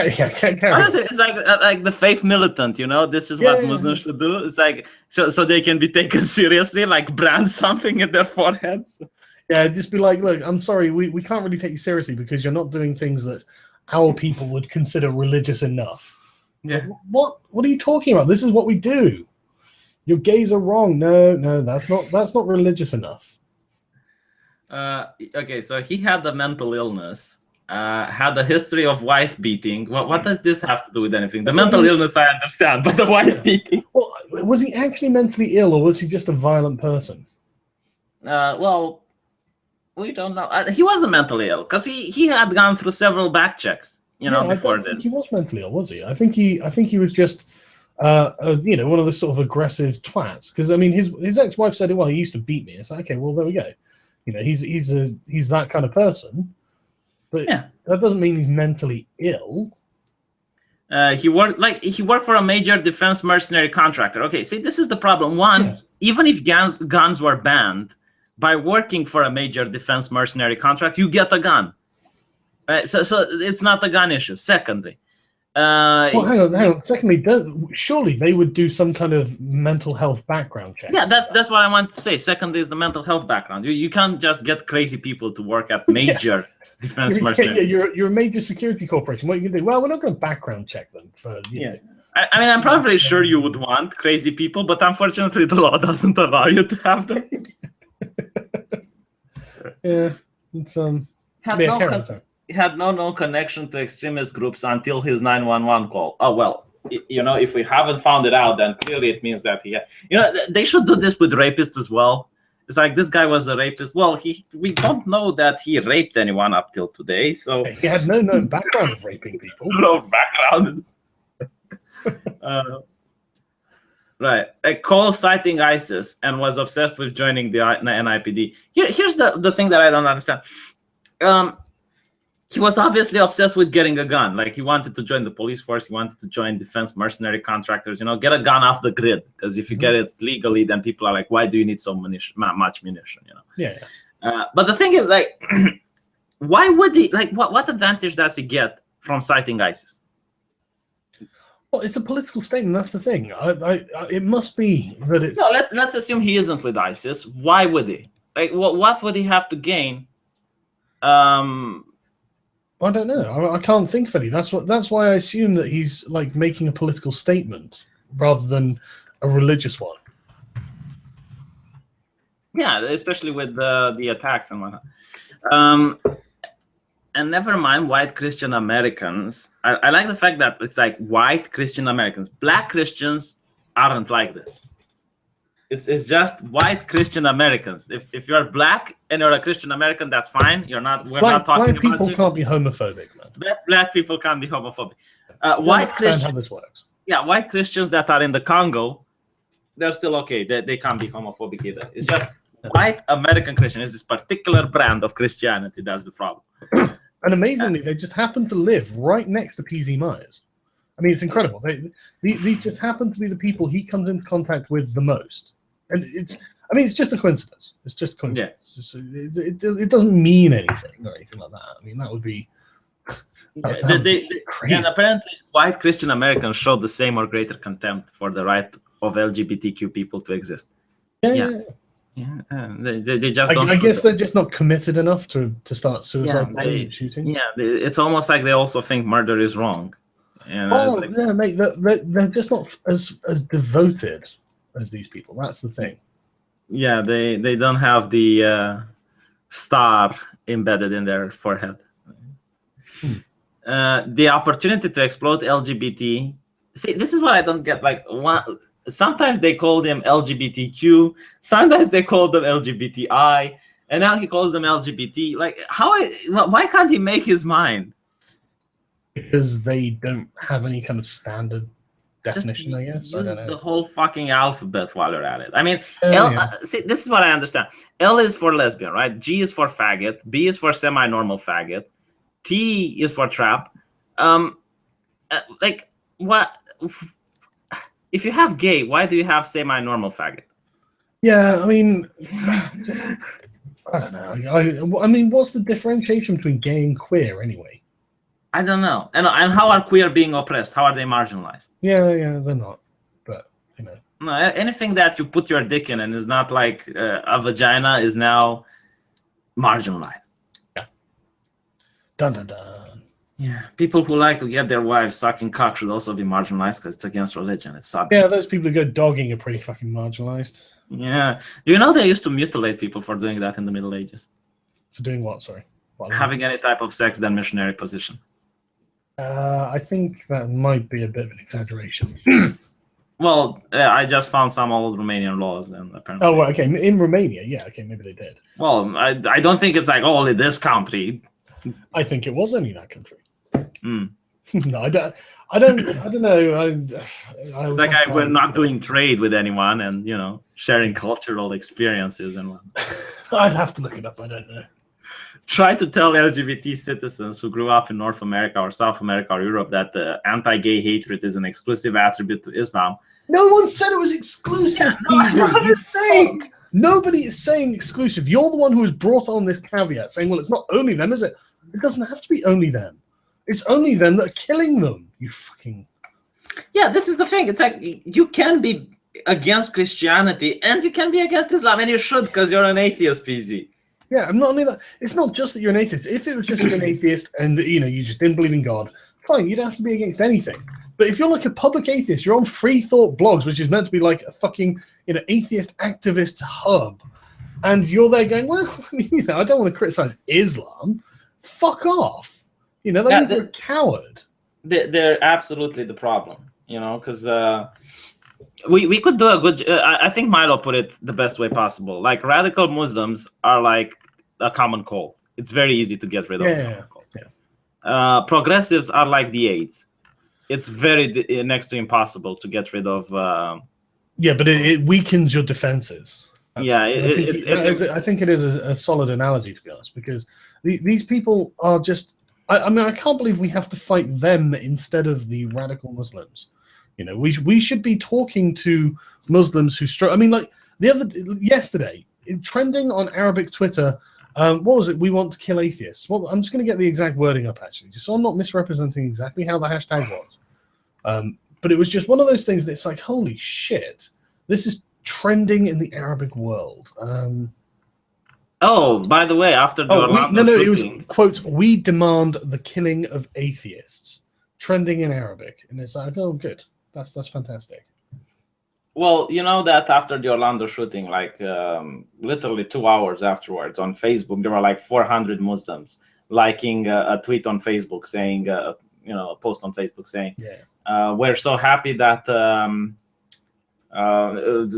honestly, it's like the faith militant, you know. This is what Muslims should do. It's like so they can be taken seriously, like brand something in their foreheads. Yeah, just be like, look, I'm sorry, we can't really take you seriously because you're not doing things that our people would consider religious enough. Yeah. What are you talking about? This is what we do. Your gays are wrong. No, that's not religious enough. Okay, so he had the mental illness. Had a history of wife beating. What does this have to do with anything? The mental illness I understand, but the wife beating. Well, was he actually mentally ill, or was he just a violent person? Well, we don't know. He wasn't mentally ill because he had gone through several back checks, before this. He was mentally ill, was he? I think he was just, one of the sort of aggressive twats. Because I mean, his ex-wife said, "Well, he used to beat me." It's like, okay, well, there we go. You know, he's that kind of person. But that doesn't mean he's mentally ill. He worked for a major defense mercenary contractor. Okay, see, this is the problem. One, even if guns were banned, by working for a major defense mercenary contract, you get a gun. So it's not a gun issue. Secondly, Well, hang on. Secondly, surely they would do some kind of mental health background check. Yeah, that's what I want to say. Secondly is the mental health background. You can't just get crazy people to work at major defense mercenaries. Yeah, you're a major security corporation. What are you going to do? Well, we're not going to background check them for. Yeah. I mean, I'm probably sure you would want crazy people, but unfortunately, the law doesn't allow you to have them. Yeah, it's had no connection to extremist groups until his 911 call. Oh well, if we haven't found it out, then clearly it means that they should do this with rapists as well. It's like this guy was a rapist. Well, we don't know that he raped anyone up till today, so he had no known background of raping people. No background. Right. Cole citing ISIS and was obsessed with joining the NIPD. Here's the thing that I don't understand. He was obviously obsessed with getting a gun. Like, he wanted to join the police force. He wanted to join defense mercenary contractors. Get a gun off the grid. Because if you get it legally, then people are like, why do you need so much munition? Yeah. But the thing is, like, why would he? Like, what advantage does he get from citing ISIS? Well, it's a political statement. That's the thing. It must be that it's. No, let's assume he isn't with ISIS. Why would he? Like, what would he have to gain? I don't know. I can't think of any. That's why I assume that he's like making a political statement rather than a religious one. Yeah, especially with the attacks and whatnot. And never mind white Christian Americans. I like the fact that it's like white Christian Americans. Black Christians aren't like this. It's just white Christian Americans. If you're black and you're a Christian American, that's fine. We're not talking about black people can't be homophobic, man. Black people can't be homophobic. White Christians. How this works. Yeah, white Christians that are in the Congo, they're still okay. They can't be homophobic either. It's just white American Christian is this particular brand of Christianity. That's the problem. And amazingly, they just happen to live right next to PZ Myers. I mean, it's incredible. These just happen to be the people he comes into contact with the most. And it's just a coincidence. It's just coincidence. Yeah. It doesn't mean anything or anything like that. I mean, that would be crazy. And apparently, white Christian Americans showed the same or greater contempt for the right of LGBTQ people to exist. Yeah. They just don't. I guess they're just not committed enough to start suicide shootings. Yeah, it's almost like they also think murder is wrong. Mate, they're just not as devoted as these people. That's the thing. Yeah, they don't have the star embedded in their forehead. The opportunity to exploit LGBT. See, this is what I don't get. Like, sometimes they call them LGBTQ, sometimes they call them LGBTI, and now he calls them LGBT. Like, why can't he make his mind? Because they don't have any kind of standard definition, I guess. I don't know. The whole fucking alphabet while you're at it. I mean, see, this is what I understand. L is for lesbian, right? G is for faggot. B is for semi-normal faggot. T is for trap. Like, what? If you have gay, why do you have semi-normal faggot? Yeah, I mean, I don't know. I mean, what's the differentiation between gay and queer anyway? I don't know. And how are queer being oppressed? How are they marginalized? Yeah, they're not. But, No, anything that you put your dick in and is not like a vagina is now marginalized. Yeah. Dun dun dun. Yeah, people who like to get their wives sucking cock should also be marginalized because it's against religion. It's sad. Yeah, those people who go dogging are pretty fucking marginalized. Yeah. Do you know they used to mutilate people for doing that in the Middle Ages? For doing what, sorry? Having any type of sex than missionary position. I think that might be a bit of an exaggeration. Well, I just found some old Romanian laws, and apparently. Oh, well, okay. In Romania, yeah, okay, maybe they did. Well, I don't think it's like only this country. I think it was only that country. Mm. No, I don't know. It's like we're not doing trade with anyone, and sharing cultural experiences and whatnot. I'd have to look it up. I don't know. Try to tell LGBT citizens who grew up in North America or South America or Europe that anti-gay hatred is an exclusive attribute to Islam. No one said it was exclusive, PZ. Nobody is saying exclusive. You're the one who has brought on this caveat, saying, well, it's not only them, is it? It doesn't have to be only them. It's only them that are killing them. You fucking... Yeah, this is the thing. It's like you can be against Christianity and you can be against Islam, and you should, because you're an atheist, PZ. Yeah, I'm not only that. It's not just that you're an atheist. If it was just you're an atheist and you just didn't believe in God, fine, you don't have to be against anything. But if you're like a public atheist, you're on free thought blogs, which is meant to be like a fucking atheist activist hub, and you're there going, well, I don't want to criticize Islam. Fuck off. That means you're a coward. They're absolutely the problem. Because we could do a good. I think Milo put it the best way possible. Like, radical Muslims are like a common cold. It's very easy to get rid of. Yeah. Progressives are like the AIDS. It's very next to impossible to get rid of. Yeah, but it weakens your defenses. I think it is a solid analogy, to be honest, because these people are just. I mean, I can't believe we have to fight them instead of the radical Muslims. We should be talking to Muslims who I mean, like yesterday, trending on Arabic Twitter. What was it? We want to kill atheists. Well, I'm just going to get the exact wording up, actually, just so I'm not misrepresenting exactly how the hashtag was. But it was just one of those things that's like, holy shit, this is trending in the Arabic world. Oh, by the way, after the it was, quote, we demand the killing of atheists. Trending in Arabic. And it's like, oh, good. That's fantastic. Well, you know that after the Orlando shooting, like literally 2 hours afterwards on Facebook, there were like 400 Muslims liking a tweet on Facebook saying, a post on Facebook saying, we're so happy that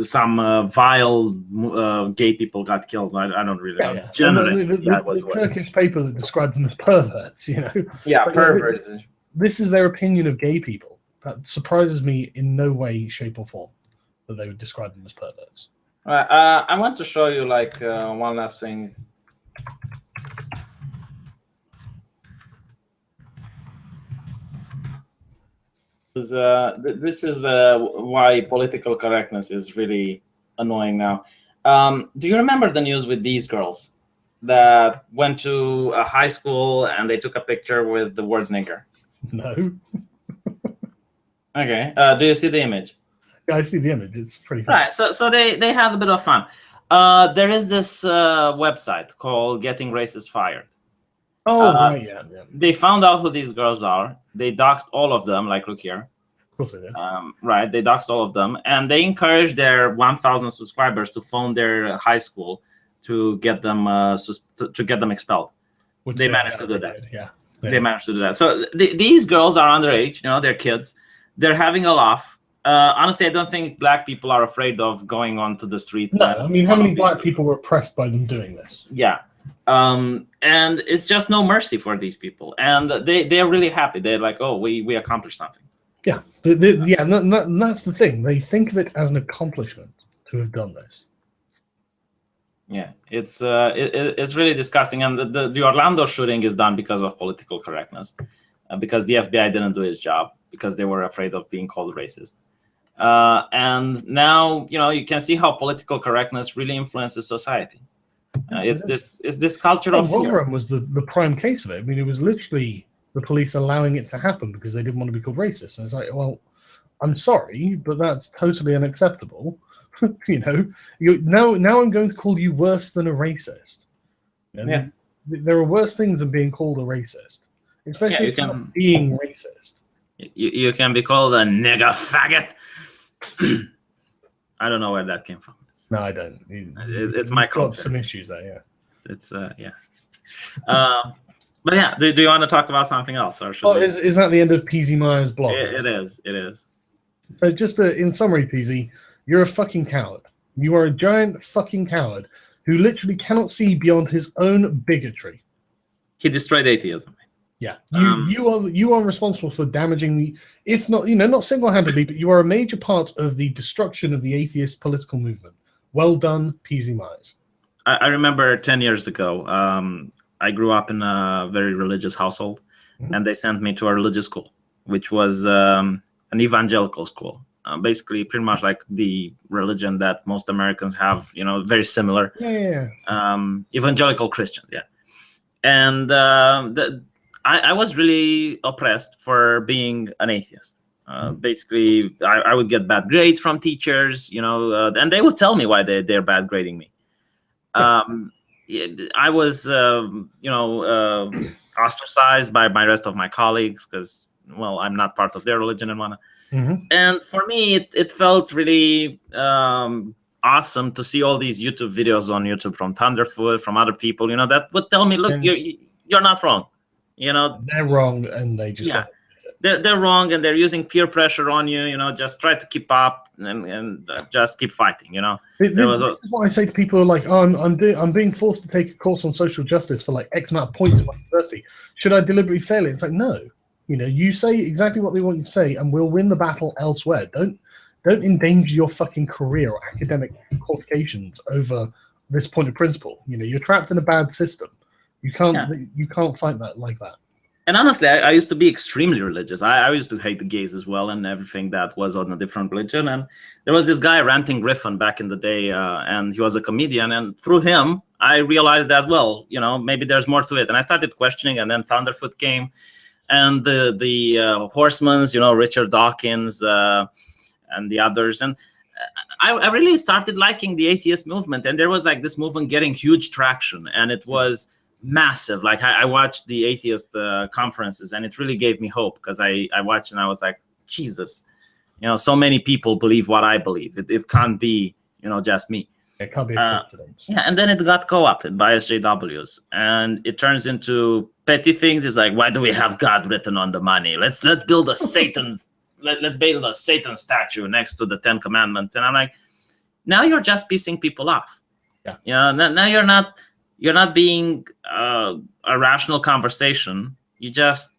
some vile gay people got killed. I don't really know. The Turkish paper that described them as perverts, Yeah, perverts. This is their opinion of gay people. That surprises me in no way, shape, or form that they would describe them as perverts. I want to show you like one last thing. This is why political correctness is really annoying now. Do you remember the news with these girls that went to a high school and they took a picture with the word nigger? No. Okay. Do you see the image? Yeah, I see the image. It's pretty funny. Right. So they have a bit of fun. There is this website called Getting Racists Fired. Oh, right, yeah. They found out who these girls are. They doxed all of them, like, look here. Of course they did. Right, they doxed all of them. And they encouraged their 1,000 subscribers to phone their high school to get them expelled. Which they managed to do that. Yeah. They managed to do that. So these girls are underage, they're kids. They're having a laugh. Honestly, I don't think black people are afraid of going onto the street. No, I mean, how many black people were oppressed by them doing this? Yeah. And it's just no mercy for these people. And they're really happy. They're like, oh, we accomplished something. Yeah. And that's the thing. They think of it as an accomplishment to have done this. Yeah, it's really disgusting. And the Orlando shooting is done because of political correctness, because the FBI didn't do its job, because they were afraid of being called racist. And now, you can see how political correctness really influences society. It's this culture of fear. Rotherham was the prime case of it. I mean, it was literally the police allowing it to happen because they didn't want to be called racist. And it's like, well, I'm sorry, but that's totally unacceptable. Now I'm going to call you worse than a racist. Yeah. There are worse things than being called a racist, especially being racist. You can be called a nigger faggot. I don't know where that came from. No, I don't. It's my culture. Got some issues there, yeah. It's yeah. But yeah, do you want to talk about something else, or should is that the end of PZ Meyers' blog? It is. So just in summary, PZ, you're a fucking coward. You are a giant fucking coward who literally cannot see beyond his own bigotry. He destroyed atheism. Yeah, you are responsible for damaging if not, not single-handedly, but you are a major part of the destruction of the atheist political movement. Well done, PZ Meyers. I remember 10 years ago, I grew up in a very religious household, and they sent me to a religious school, which was an evangelical school. Basically, pretty much like the religion that most Americans have, very similar. Yeah. Evangelical Christians, yeah. And I was really oppressed for being an atheist. Basically, I would get bad grades from teachers, and they would tell me why they're bad grading me. I was, ostracized by my rest of my colleagues because, well, I'm not part of their religion and whatnot. And for me, it felt really awesome to see all these YouTube videos on YouTube from Thunderfoot, from other people, that would tell me, look, you're not wrong. They're wrong, and they just they're wrong, and they're using peer pressure on you. Just try to keep up and just keep fighting. This is what I say to people like, oh, I'm being forced to take a course on social justice for like X amount of points at my university. Should I deliberately fail it? It's like, no. You say exactly what they want you to say, and we'll win the battle elsewhere. Don't endanger your fucking career or academic qualifications over this point of principle. You're trapped in a bad system. You can't fight that like that. And honestly, I used to be extremely religious. I used to hate the gays as well and everything that was on a different religion. And there was this guy, Ranting Griffin, back in the day, and he was a comedian. And through him, I realized that, well, maybe there's more to it. And I started questioning, and then Thunderfoot came. And the Horsemans, Richard Dawkins and the others. And I really started liking the atheist movement. And there was like this movement getting huge traction. And it was massive. Like I watched the atheist conferences, and it really gave me hope because I watched and I was like, Jesus, so many people believe what I believe. It can't be, just me. It can't be a coincidence. Yeah, and then it got co-opted by SJWs, and it turns into petty things. It's like, why do we have God written on the money? Let's build a Satan. Let's build a Satan statue next to the 10 Commandments. And I'm like, now you're just pissing people off. Yeah. Now you're not being a rational conversation. You just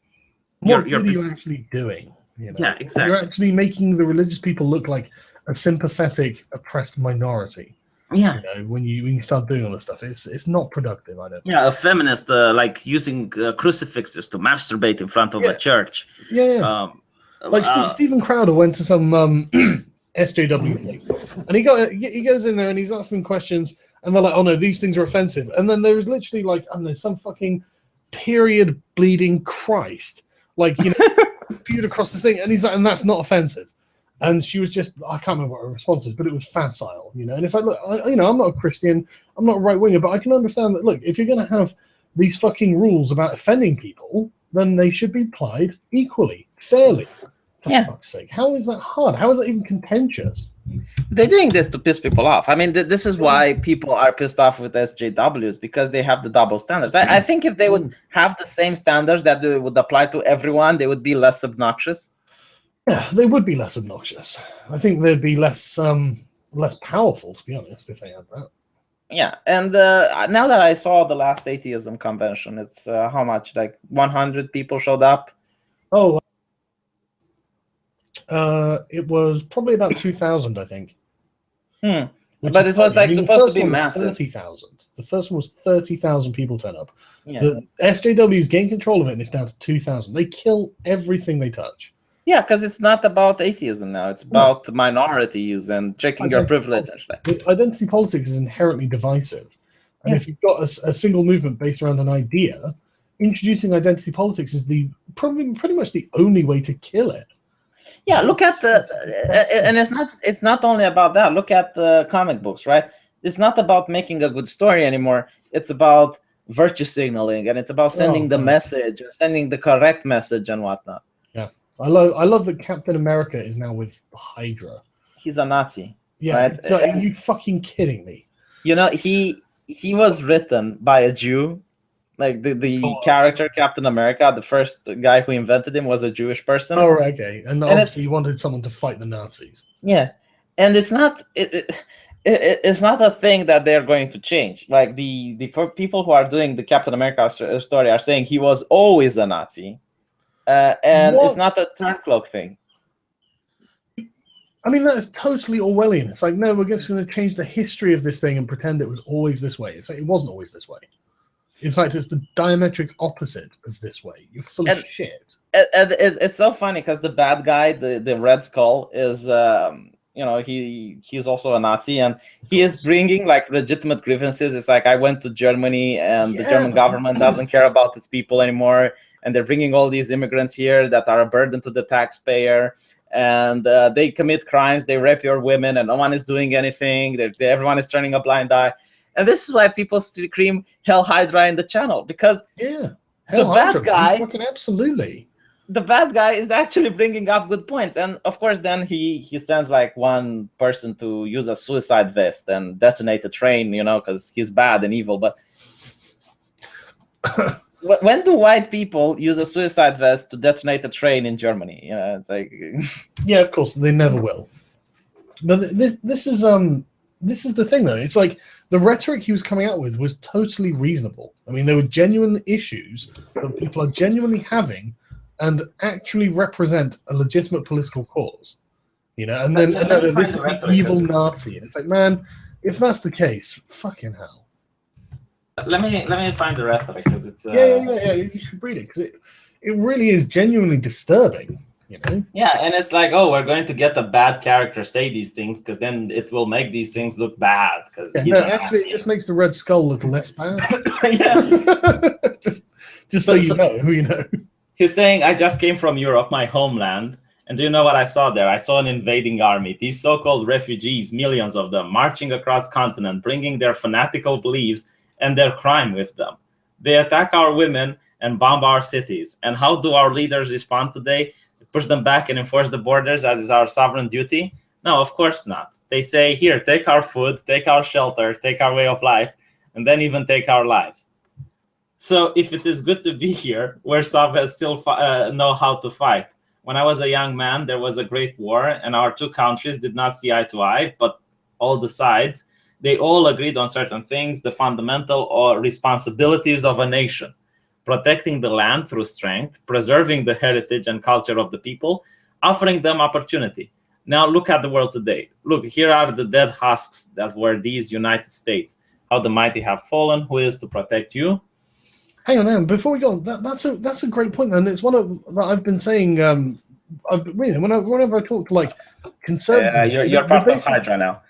what are you actually doing? Yeah, exactly. You're actually making the religious people look like a sympathetic, oppressed minority. Yeah. When you start doing all this stuff, it's not productive. I don't. Yeah, a feminist like using crucifixes to masturbate in front of a church. Yeah. Stephen Crowder went to some SJW thing, and he goes in there and he's asking questions. And they're like, oh no, these things are offensive. And then there was literally like, I don't know, some fucking period bleeding Christ, viewed across the thing. And he's like, and that's not offensive. And she was just, I can't remember what her response is, but it was facile, And it's like, look, I'm not a Christian, I'm not a right winger, but I can understand that, look, if you're going to have these fucking rules about offending people, then they should be applied equally, fairly. For fuck's sake. How is that hard? How is that even contentious? They're doing this to piss people off. I mean, this is why people are pissed off with SJWs, because they have the double standards. I think if they would have the same standards that they would apply to everyone, they would be less obnoxious. Yeah, they would be less obnoxious. I think they'd be less powerful, to be honest, if they had that. Yeah, and now that I saw the last atheism convention, it's how much? Like 100 people showed up? Oh, it was probably about 2,000, I think. But it was like supposed to be massive. 30,000. The first one was 30,000 people turn up. Yeah. The SJWs gain control of it, and it's down to 2,000. They kill everything they touch. Yeah, because it's not about atheism now. It's about minorities and checking your privilege. Identity politics is inherently divisive. And if you've got a single movement based around an idea, introducing identity politics is pretty much the only way to kill it. Yeah, look at and it's not only about that. Look at the comic books, right? It's not about making a good story anymore. It's about virtue signaling, and it's about sending the message, sending the correct message and whatnot. Yeah. I love that Captain America is now with Hydra. He's a Nazi. Yeah. Right? So are you fucking kidding me? He was written by a Jew. Like the character Captain America, the first guy who invented him was a Jewish person. Oh, okay. And obviously he wanted someone to fight the Nazis. Yeah. And it's not it's not a thing that they're going to change. Like the people who are doing the Captain America story are saying he was always a Nazi. And it's not a turncloak thing. I mean, that is totally Orwellian. It's like, no, we're just going to change the history of this thing and pretend it was always this way. It's like, it wasn't always this way. In fact, it's the diametric opposite of this way. You're full of shit. It's so funny because the bad guy, the Red Skull, is he's also a Nazi, and he is bringing like legitimate grievances. It's like, I went to Germany and the German government doesn't care about its people anymore, and they're bringing all these immigrants here that are a burden to the taxpayer, and they commit crimes, they rape your women, and no one is doing anything. Everyone is turning a blind eye. And this is why people scream Hell Hydra in the channel, because Hell the Hydra, bad guy, fucking absolutely, the bad guy is actually bringing up good points. And of course, then he sends like one person to use a suicide vest and detonate a train, because he's bad and evil. But when do white people use a suicide vest to detonate a train in Germany? It's like yeah, of course they never will. But this is the thing, though. It's like the rhetoric he was coming out with was totally reasonable. I mean, there were genuine issues that people are genuinely having and actually represent a legitimate political cause. And then this is the evil Nazi. And it's like, man, if that's the case, fucking hell. Let me find the rhetoric, because it's yeah. You should read it, because it really is genuinely disturbing. Yeah, and it's like, oh, we're going to get a bad character say these things, because then it will make these things look bad. Because actually, it just makes the Red Skull look less bad. Yeah, just so you know. He's saying, I just came from Europe, my homeland, and do you know what I saw there? I saw an invading army. These so-called refugees, millions of them, marching across continent, bringing their fanatical beliefs and their crime with them. They attack our women and bomb our cities. And how do our leaders respond today? Push them back and enforce the borders as is our sovereign duty? No, of course not. They say, here, take our food, take our shelter, take our way of life, and then even take our lives. So if it is good to be here, where Soviets still know how to fight. When I was a young man, there was a great war, and our two countries did not see eye to eye, but all the sides, they all agreed on certain things, the fundamental or responsibilities of a nation. Protecting the land through strength, preserving the heritage and culture of the people, offering them opportunity. Now look at the world today. Look, here are the dead husks that were these United States. How the mighty have fallen. Who is to protect you? Hang on, before we go on, that's a great point, and it's one of that I've been saying. Whenever I talk to like conservatives, you're part of Hydra now.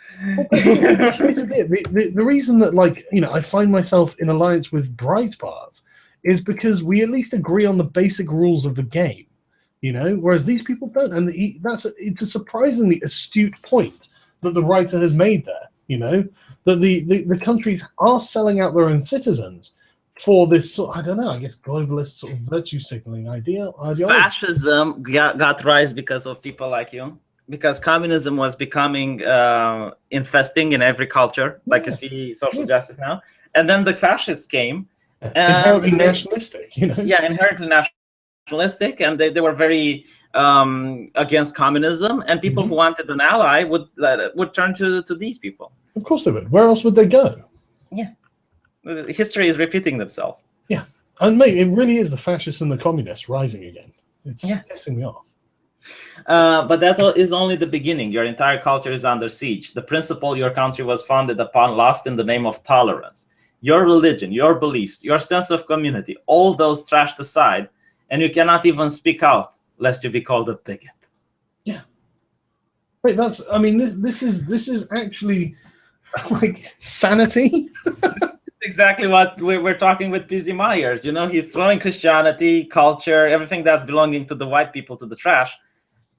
The reason that I find myself in alliance with Breitbart is because we at least agree on the basic rules of the game, whereas these people don't, and it's a surprisingly astute point that the writer has made there. That the countries are selling out their own citizens for this sort of, I don't know, I guess globalist sort of virtue signaling ideology. Fascism got rise because of people like you, because communism was becoming infesting in every culture, like you see social justice now, and then the fascists came. Inherently nationalistic, Yeah, inherently nationalistic, and they were very against communism, and people who wanted an ally would turn to these people. Of course they would. Where else would they go? Yeah. History is repeating themselves. Yeah. And mate, it really is the fascists and the communists rising again. It's pissing me off. But that is only the beginning. Your entire culture is under siege. The principle your country was founded upon lost in the name of tolerance. Your religion, your beliefs, your sense of community, all those trashed aside, and you cannot even speak out lest you be called a bigot. Yeah. Wait, this is actually like sanity. Exactly what we're talking with P.Z. Meyers. He's throwing Christianity, culture, everything that's belonging to the white people to the trash,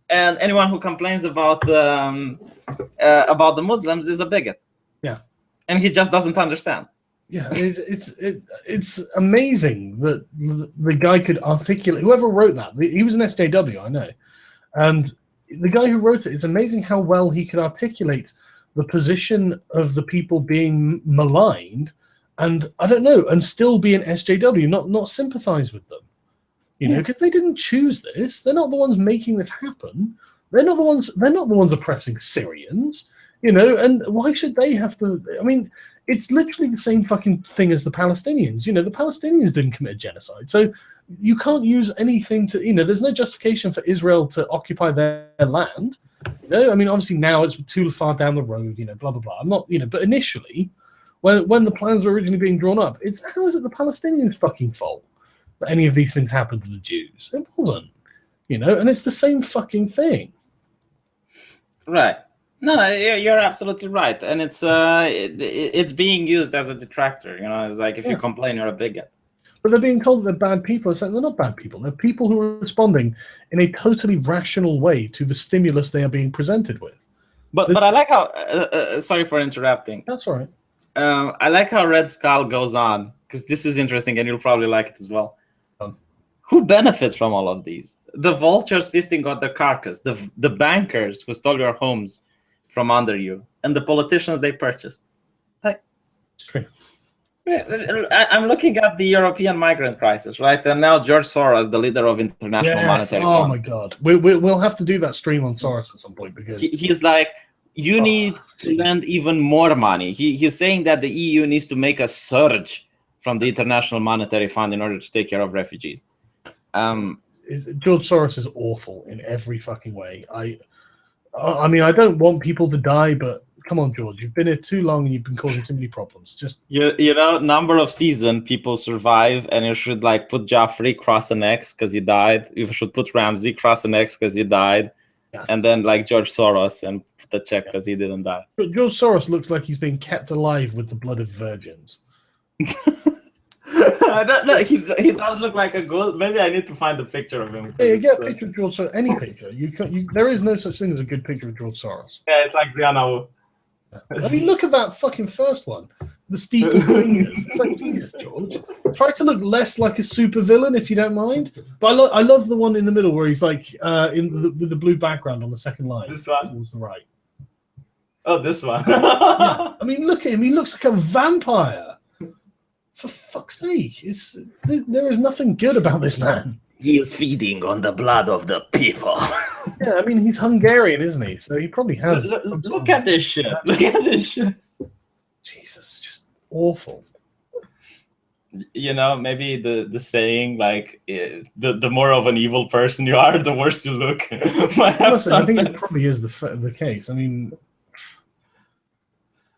and anyone who complains about the Muslims is a bigot. Yeah, and he just doesn't understand. Yeah, it's amazing that the guy could articulate. Whoever wrote that, he was an SJW, I know, and the guy who wrote it, it's amazing how well he could articulate the position of the people being maligned, and I don't know, and still be an SJW, not sympathize with them, because they didn't choose this. They're not the ones making this happen. They're not the ones oppressing Syrians, and why should they have to? I mean, it's literally the same fucking thing as the Palestinians. The Palestinians didn't commit genocide, so you can't use anything to. There's no justification for Israel to occupy their land. I mean, obviously now it's too far down the road. Blah blah blah. I'm not. But initially, when the plans were originally being drawn up, how is it the Palestinians' fucking fault that any of these things happened to the Jews? It wasn't. And it's the same fucking thing. Right. No, you're absolutely right, and it's being used as a detractor. It's like if you complain, you're a bigot. But they're being told that they're bad people. It's like they're not bad people. They're people who are responding in a totally rational way to the stimulus they are being presented with. But I like how. Sorry for interrupting. That's all right. I like how Red Skull goes on, because this is interesting, and you'll probably like it as well. Who benefits from all of these? The vultures feasting on the carcass, the bankers who stole your homes from under you, and the politicians they purchased. It's true. I'm looking at the European migrant crisis, right? And now George Soros, the leader of International Monetary Fund. Oh my God, we'll have to do that stream on Soros at some point, because he's like, you need to lend even more money. He's saying that the EU needs to make a surge from the International Monetary Fund in order to take care of refugees. George Soros is awful in every fucking way. I mean, I don't want people to die, but come on, George, you've been here too long and you've been causing too many problems. Just you know, number of season people survive, and you should like put Joffrey cross an X because he died. You should put Ramsey cross an X because he died, and then like George Soros and put the check because he didn't die. But George Soros looks like he's being kept alive with the blood of virgins. I don't know. He does look like a good. Maybe I need to find a picture of him. Yeah, you get a picture of George Soros. Any picture. There is no such thing as a good picture of George Soros. Yeah, it's like Brianna. I mean, look at that fucking first one. The steeple fingers. It's like, Jesus, George. Try to look less like a supervillain, if you don't mind. But I love the one in the middle where he's like with the blue background on the second line. This one? Towards the right. Oh, this one. Yeah. I mean, look at him. He looks like a vampire. For fuck's sake. There is nothing good about this man. He is feeding on the blood of the people. Yeah, I mean, he's Hungarian, isn't he? So he probably has... Look at this shit. Look at this shit. Jesus, just awful. You know, maybe the saying, like, the more of an evil person you are, the worse you look. Honestly, I think it probably is the case. I mean...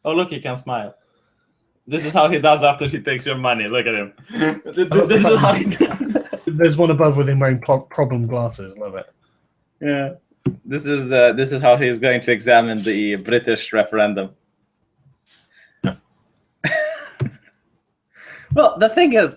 Oh, look, he can smile. This is how he does after he takes your money. Look at him. This is how he does. There's one above with him wearing problem glasses. Love it. Yeah. This is how he's going to examine the British referendum. Yeah. Well, the thing is,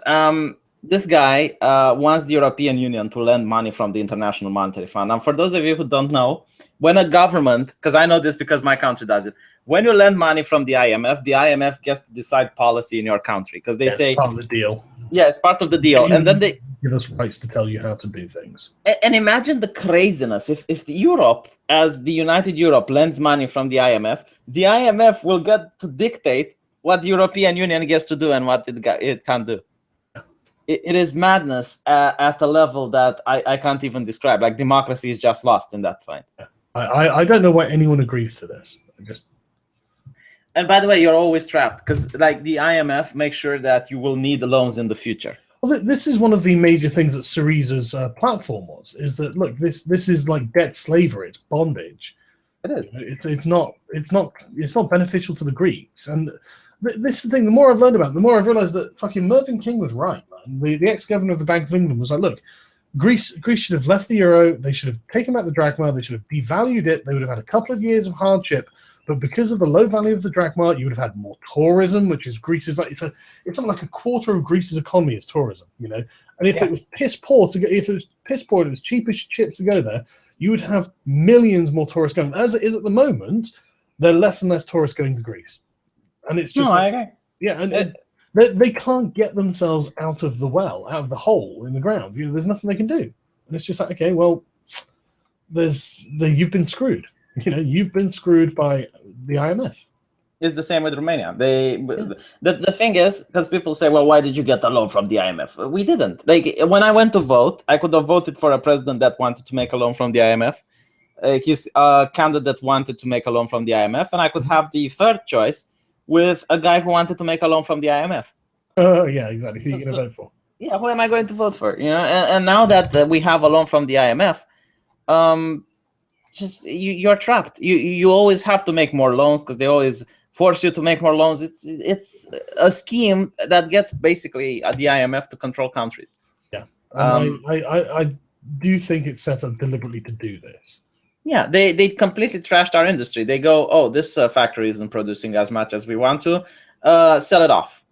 this guy wants the European Union to lend money from the International Monetary Fund. And for those of you who don't know, when a government, because I know this because my country does it, when you lend money from the IMF gets to decide policy in your country, because they say it's part of the deal. Yeah, it's part of the deal, and then they give us rights to tell you how to do things. And imagine the craziness if Europe, as the United Europe, lends money from the IMF will get to dictate what the European Union gets to do and what it can't do. It is madness at a level that I can't even describe. Like, democracy is just lost in that fight. I don't know why anyone agrees to this. And by the way, you're always trapped, because like the IMF makes sure that you will need the loans in the future. Well, this is one of the major things that Syriza's platform is that, look, this is like debt slavery, it's bondage. It is. It's not beneficial to the Greeks. And this is the thing. The more I've learned about it, the more I've realized that fucking Mervyn King was right, man. The ex-governor of the Bank of England was like, look, Greece should have left the euro. They should have taken back the drachma. They should have devalued it. They would have had a couple of years of hardship. But because of the low value of the drachma, you would have had more tourism, which is Greece's it's something like a quarter of Greece's economy is tourism, you know. And if it was piss poor and it was cheap as chips to go there, you would have millions more tourists going. As it is at the moment, there are less and less tourists going to Greece, and it's just I agree. Yeah, and they can't get themselves out of the well, out of the hole in the ground. You know, there's nothing they can do, and it's just like, okay, well, you've been screwed. You know, you've been screwed by the IMF. It's the same with Romania. The thing is, because people say, well, why did you get a loan from the IMF? We didn't. Like, when I went to vote, I could have voted for a president that wanted to make a loan from the IMF. His candidate wanted to make a loan from the IMF, and I could have the third choice with a guy who wanted to make a loan from the IMF. Oh, yeah, exactly. Who are you going to vote for? Yeah, who am I going to vote for? You know, and now that we have a loan from the IMF, just you're trapped. You always have to make more loans because they always force you to make more loans. It's a scheme that gets basically the IMF to control countries. Yeah, I do think it's set up deliberately to do this. Yeah, they completely trashed our industry. They go, oh, this factory isn't producing as much as we want to, sell it off.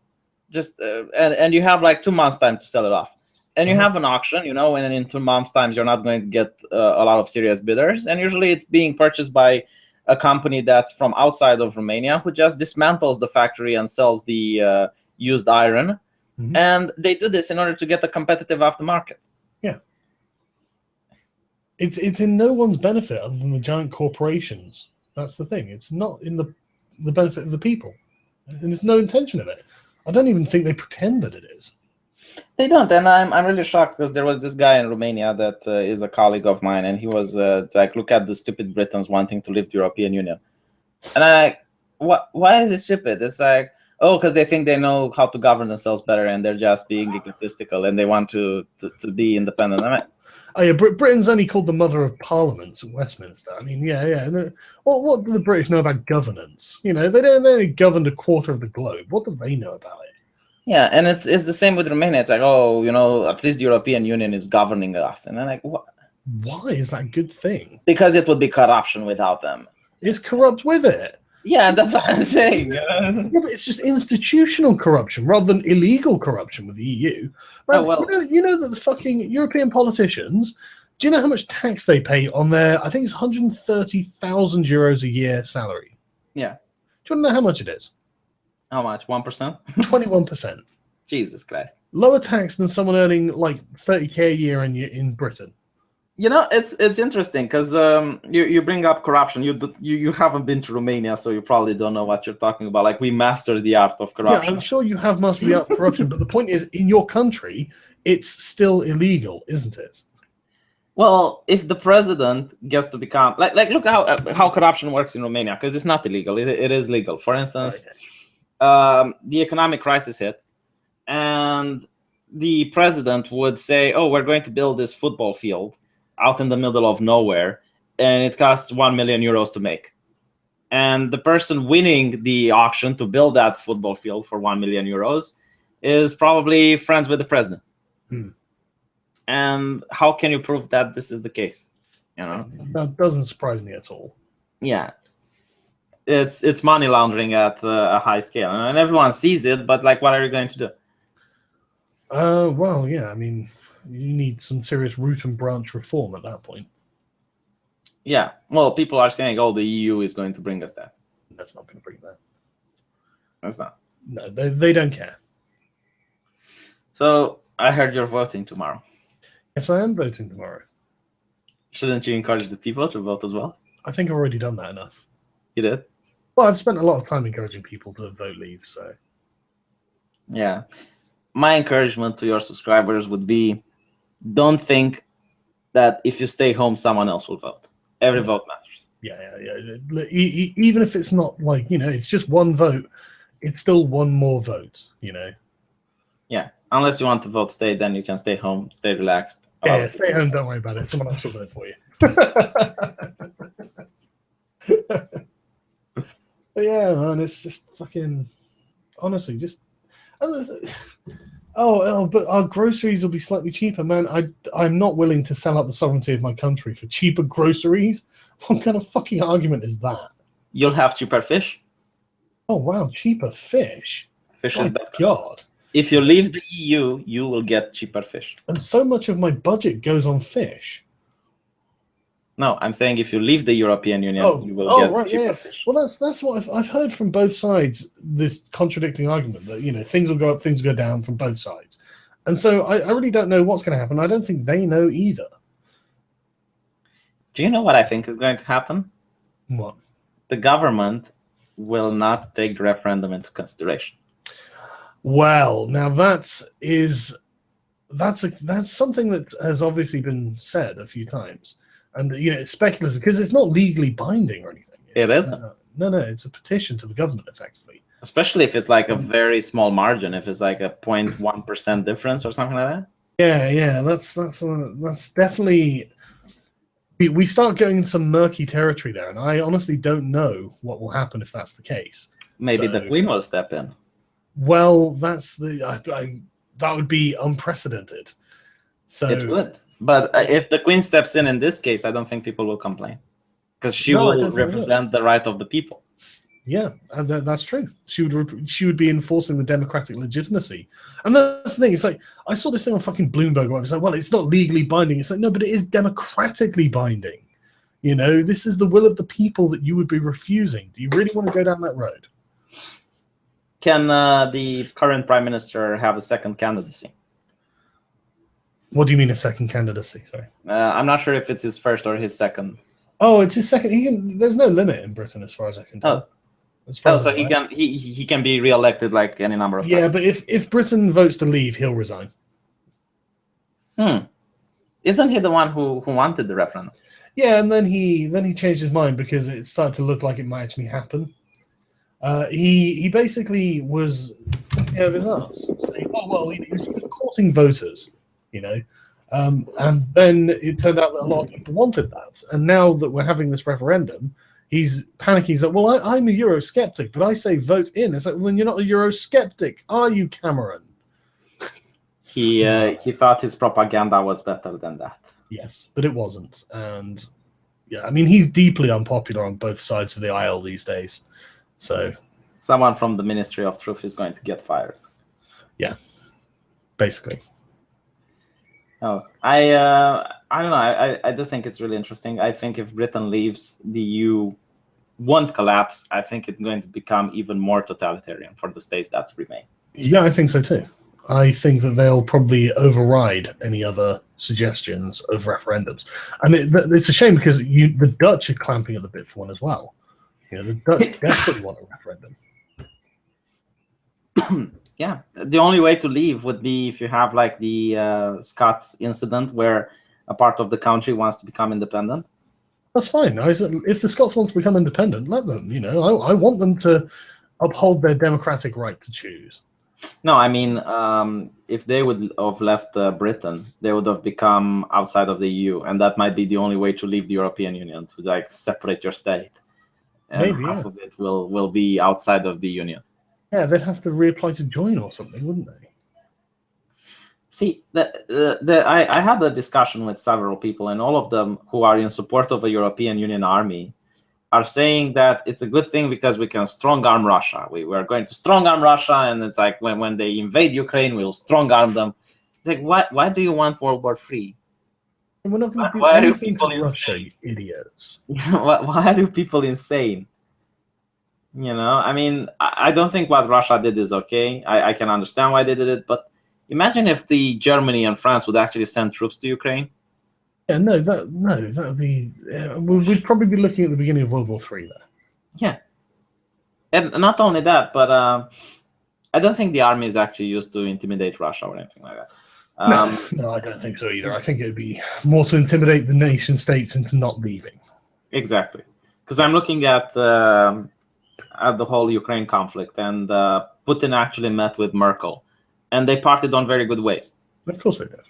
just and you have like 2 months time to sell it off, and you have an auction, you know, and in 2 months times you're not going to get a lot of serious bidders, and usually it's being purchased by a company that's from outside of Romania who just dismantles the factory and sells the used iron, and they do this in order to get a competitive aftermarket. Yeah, it's in no one's benefit other than the giant corporations. That's the thing. It's not in the benefit of the people, and there's no intention of it. I don't even think they pretend that it is. They don't, and I'm really shocked because there was this guy in Romania that is a colleague of mine, and he was like, look at the stupid Britons wanting to leave the European Union, and I'm like, what? Why is it stupid? It's like, oh, because they think they know how to govern themselves better, and they're just being egotistical, and they want to be independent. I'm like, oh yeah, Britain's only called the mother of parliaments at Westminster. I mean, yeah. What do the British know about governance? You know, they only governed a quarter of the globe. What do they know about it? Yeah, and it's the same with Romania. It's like, oh, you know, at least the European Union is governing us. And I'm like, what? Why is that a good thing? Because it would be corruption without them. It's corrupt with it. Yeah, that's what I'm saying. Yeah, but it's just institutional corruption rather than illegal corruption with the EU. Right? Oh, well. You know that the fucking European politicians, do you know how much tax they pay on their, I think it's 130,000 euros a year salary? Yeah. Do you want to know how much it is? How much? 1%? 21%. Jesus Christ. Lower tax than someone earning like 30k a year in Britain. You know, it's interesting because you bring up corruption. You haven't been to Romania, so you probably don't know what you're talking about. Like, we mastered the art of corruption. Yeah, I'm sure you have mastered the art of corruption, but the point is, in your country, it's still illegal, isn't it? Well, if the president gets to become like look how corruption works in Romania, because it's not illegal. It is legal. For instance. Okay. The economic crisis hit, and the president would say, oh, we're going to build this football field out in the middle of nowhere, and it costs 1 million euros to make. And the person winning the auction to build that football field for 1 million euros is probably friends with the president. And how can you prove that this is the case? You know, that doesn't surprise me at all. Yeah. It's money laundering at a high scale, and everyone sees it. But like, what are you going to do? Well, yeah. I mean, you need some serious root and branch reform at that point. Yeah. Well, people are saying, "Oh, the EU is going to bring us that." That's not going to bring that. That's not. No, they don't care. So I heard you're voting tomorrow. Yes, I am voting tomorrow. Shouldn't you encourage the people to vote as well? I think I've already done that enough. You did? Well, I've spent a lot of time encouraging people to vote leave, so. Yeah. My encouragement to your subscribers would be, don't think that if you stay home, someone else will vote. Every vote matters. Yeah. Even if it's not like, you know, it's just one vote, it's still one more vote, you know. Yeah. Unless you want to vote stay, then you can stay home, stay relaxed. Yeah, stay home, don't worry about it. Someone else will vote for you. But yeah, man, it's just fucking, honestly, just, oh, but our groceries will be slightly cheaper, man. I'm not willing to sell out the sovereignty of my country for cheaper groceries. What kind of fucking argument is that? You'll have cheaper fish. Oh, wow, cheaper fish? Fish is better. God. If you leave the EU, you will get cheaper fish. And so much of my budget goes on fish. No, I'm saying if you leave the European Union, you will get cheaper fish. Well, that's what I've heard from both sides, this contradicting argument that, you know, things will go up, things go down from both sides. And so I really don't know what's going to happen. I don't think they know either. Do you know what I think is going to happen? What? The government will not take the referendum into consideration. Well, now that's something that has obviously been said a few times. And, you know, it's speculative because it's not legally binding or anything. It isn't. No, it's a petition to the government, effectively. Especially if it's like a very small margin, if it's like a 0.1% difference or something like that. Yeah, that's definitely. We start going in some murky territory there, and I honestly don't know what will happen if that's the case. Maybe the Queen will step in. Well, that's that would be unprecedented. So it would. But if the Queen steps in this case, I don't think people will complain, because she will represent the right of the people. Yeah, and that's true. She would be enforcing the democratic legitimacy, and that's the thing. It's like I saw this thing on fucking Bloomberg where it's like, well, it's not legally binding. It's like, no, but it is democratically binding. You know, this is the will of the people that you would be refusing. Do you really want to go down that road? Can the current prime minister have a second candidacy? What do you mean a second candidacy? Sorry, I'm not sure if it's his first or his second. Oh, it's his second. There's no limit in Britain, as far as I can tell. So he can be re-elected like any number of times. Yeah, but if Britain votes to leave, he'll resign. Isn't he the one who wanted the referendum? Yeah, and then he changed his mind because it started to look like it might actually happen. He basically was thinking of his ass, saying, "Oh well, he was courting voters," you know. And then it turned out that a lot of people wanted that, and now that we're having this referendum, he's panicking. He's like, "Well, I'm a Eurosceptic, but I say vote in." It's like, well, then you're not a Eurosceptic, are you, Cameron? He thought his propaganda was better than that. Yes, but it wasn't. And yeah, I mean, he's deeply unpopular on both sides of the aisle these days. So someone from the Ministry of Truth is going to get fired. Yeah, basically. Oh, I don't know. I do think it's really interesting. I think if Britain leaves, the EU won't collapse. I think it's going to become even more totalitarian for the states that remain. Yeah, I think so too. I think that they'll probably override any other suggestions of referendums. And it's a shame because the Dutch are clamping at the bit for one as well. You know, the Dutch desperately want a referendum. Yeah, the only way to leave would be if you have like the Scots incident where a part of the country wants to become independent. That's fine. If the Scots want to become independent, let them. You know, I want them to uphold their democratic right to choose. No, I mean, if they would have left Britain, they would have become outside of the EU, and that might be the only way to leave the European Union, to like separate your state. And maybe half of it will be outside of the Union. Yeah, they'd have to reapply to join or something, wouldn't they? See, I had a discussion with several people, and all of them who are in support of a European Union army are saying that it's a good thing because we can strong-arm Russia. We're going to strong-arm Russia, and it's like when they invade Ukraine, we'll strong-arm them. It's like, why do you want World War III? We're not going to do anything to Russia, you idiots. Why are you people insane? You know, I mean, I don't think what Russia did is okay. I can understand why they did it, but imagine if Germany and France would actually send troops to Ukraine. Yeah, that would be. We'd probably be looking at the beginning of World War III there. Yeah, and not only that, but I don't think the army is actually used to intimidate Russia or anything like that. No, I don't think so either. I think it would be more to intimidate the nation states into not leaving. Exactly, because I'm looking at the whole Ukraine conflict, and Putin actually met with Merkel, and they parted on very good ways. Of course they did.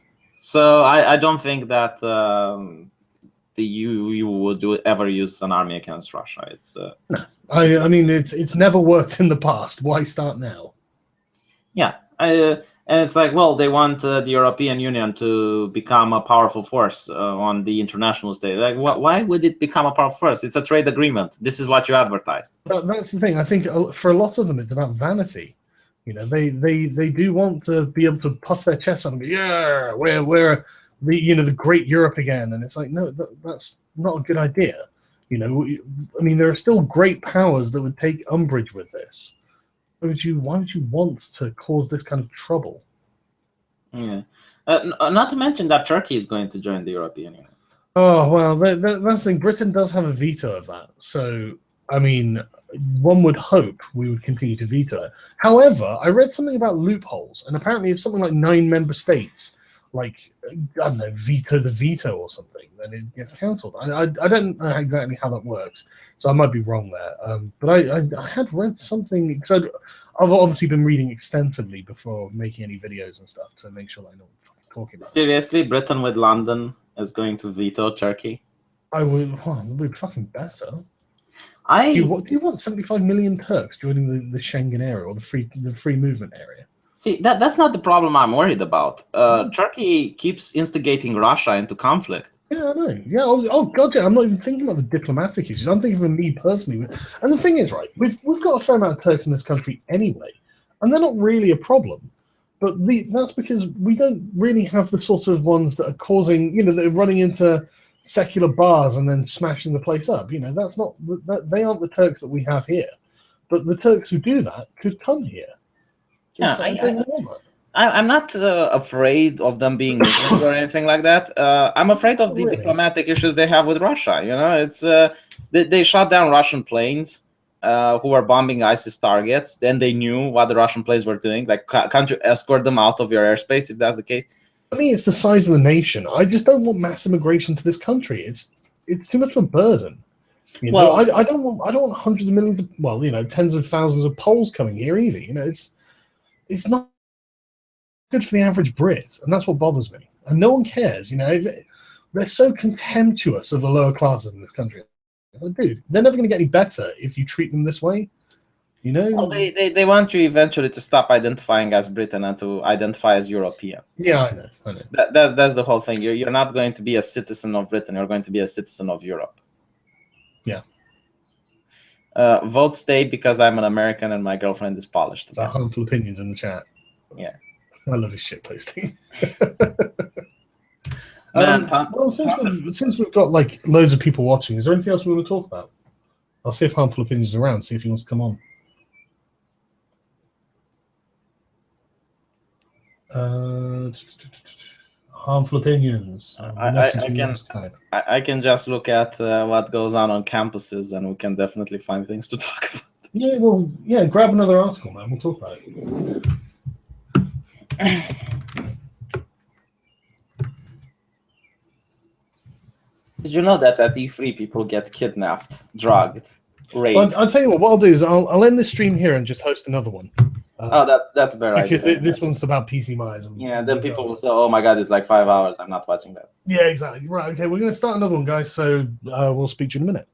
So I don't think that the EU would ever use an army against Russia. It's no. I mean it's never worked in the past. Why start now? Yeah, and it's like, well, they want the European Union to become a powerful force on the international stage. Like, why would it become a powerful force? It's a trade agreement. This is what you advertised. That's the thing. I think for a lot of them, it's about vanity. You know, they do want to be able to puff their chest up and go, yeah, we're the great Europe again. And it's like, no, that's not a good idea. You know, I mean, there are still great powers that would take umbrage with this. Why would you want to cause this kind of trouble? Yeah. Not to mention that Turkey is going to join the European Union. Oh, well, that's the thing. Britain does have a veto of that. So, I mean, one would hope we would continue to veto it. However, I read something about loopholes, and apparently if something like 9 member states, like, I don't know, veto the veto or something, then it gets cancelled. I don't know exactly how that works, so I might be wrong there. But I had read something, because I've obviously been reading extensively before making any videos and stuff to make sure that I know what I'm talking about. Seriously, Britain with London is going to veto Turkey? It would be fucking better. Do you want 75 million Turks joining the Schengen area or the free movement area? See, that's not the problem I'm worried about. Turkey keeps instigating Russia into conflict. Yeah, I know. Yeah, oh god, yeah, I'm not even thinking about the diplomatic issues. I'm thinking of me personally. And the thing is, right, we've got a fair amount of Turks in this country anyway, and they're not really a problem. But that's because we don't really have the sort of ones that are causing, that are running into secular bars and then smashing the place up. That's not they aren't the Turks that we have here. But the Turks who do that could come here. Yeah, I'm not afraid of them being Muslims or anything like that. I'm afraid of the diplomatic issues they have with Russia. It's they shot down Russian planes who were bombing ISIS targets. Then they knew what the Russian planes were doing. Like, can't you escort them out of your airspace if that's the case? I mean, it's the size of the nation. I just don't want mass immigration to this country. It's too much of a burden. I don't want hundreds of millions of, tens of thousands of Poles coming here either. It's not good for the average Brit, and that's what bothers me. And no one cares. They're so contemptuous of the lower classes in this country. Dude, they're never going to get any better if you treat them this way. Well, they want you eventually to stop identifying as Britain and to identify as European. Yeah, I know. That's the whole thing. You're not going to be a citizen of Britain. You're going to be a citizen of Europe. Yeah. Vote stay because I'm an American and my girlfriend is Polish. There are harmful opinions in the chat. Yeah. I love his shit posting. Since we've got loads of people watching, is there anything else we want to talk about? I'll see if Harmful Opinions is around, see if he wants to come on. Harmful Opinions. I can just look at what goes on campuses, and we can definitely find things to talk about. Yeah, grab another article, man. We'll talk about it. Did you know that at E3 people get kidnapped, drugged, raped? Well, I'll tell you what I'll do is I'll end this stream here and just host another one. That's a better idea. Because this one's about PC Myers. Then people will say, "Oh my god, it's like 5 hours. I'm not watching that." Yeah, exactly. Right. Okay, we're going to start another one, guys. So we'll speak to you in a minute.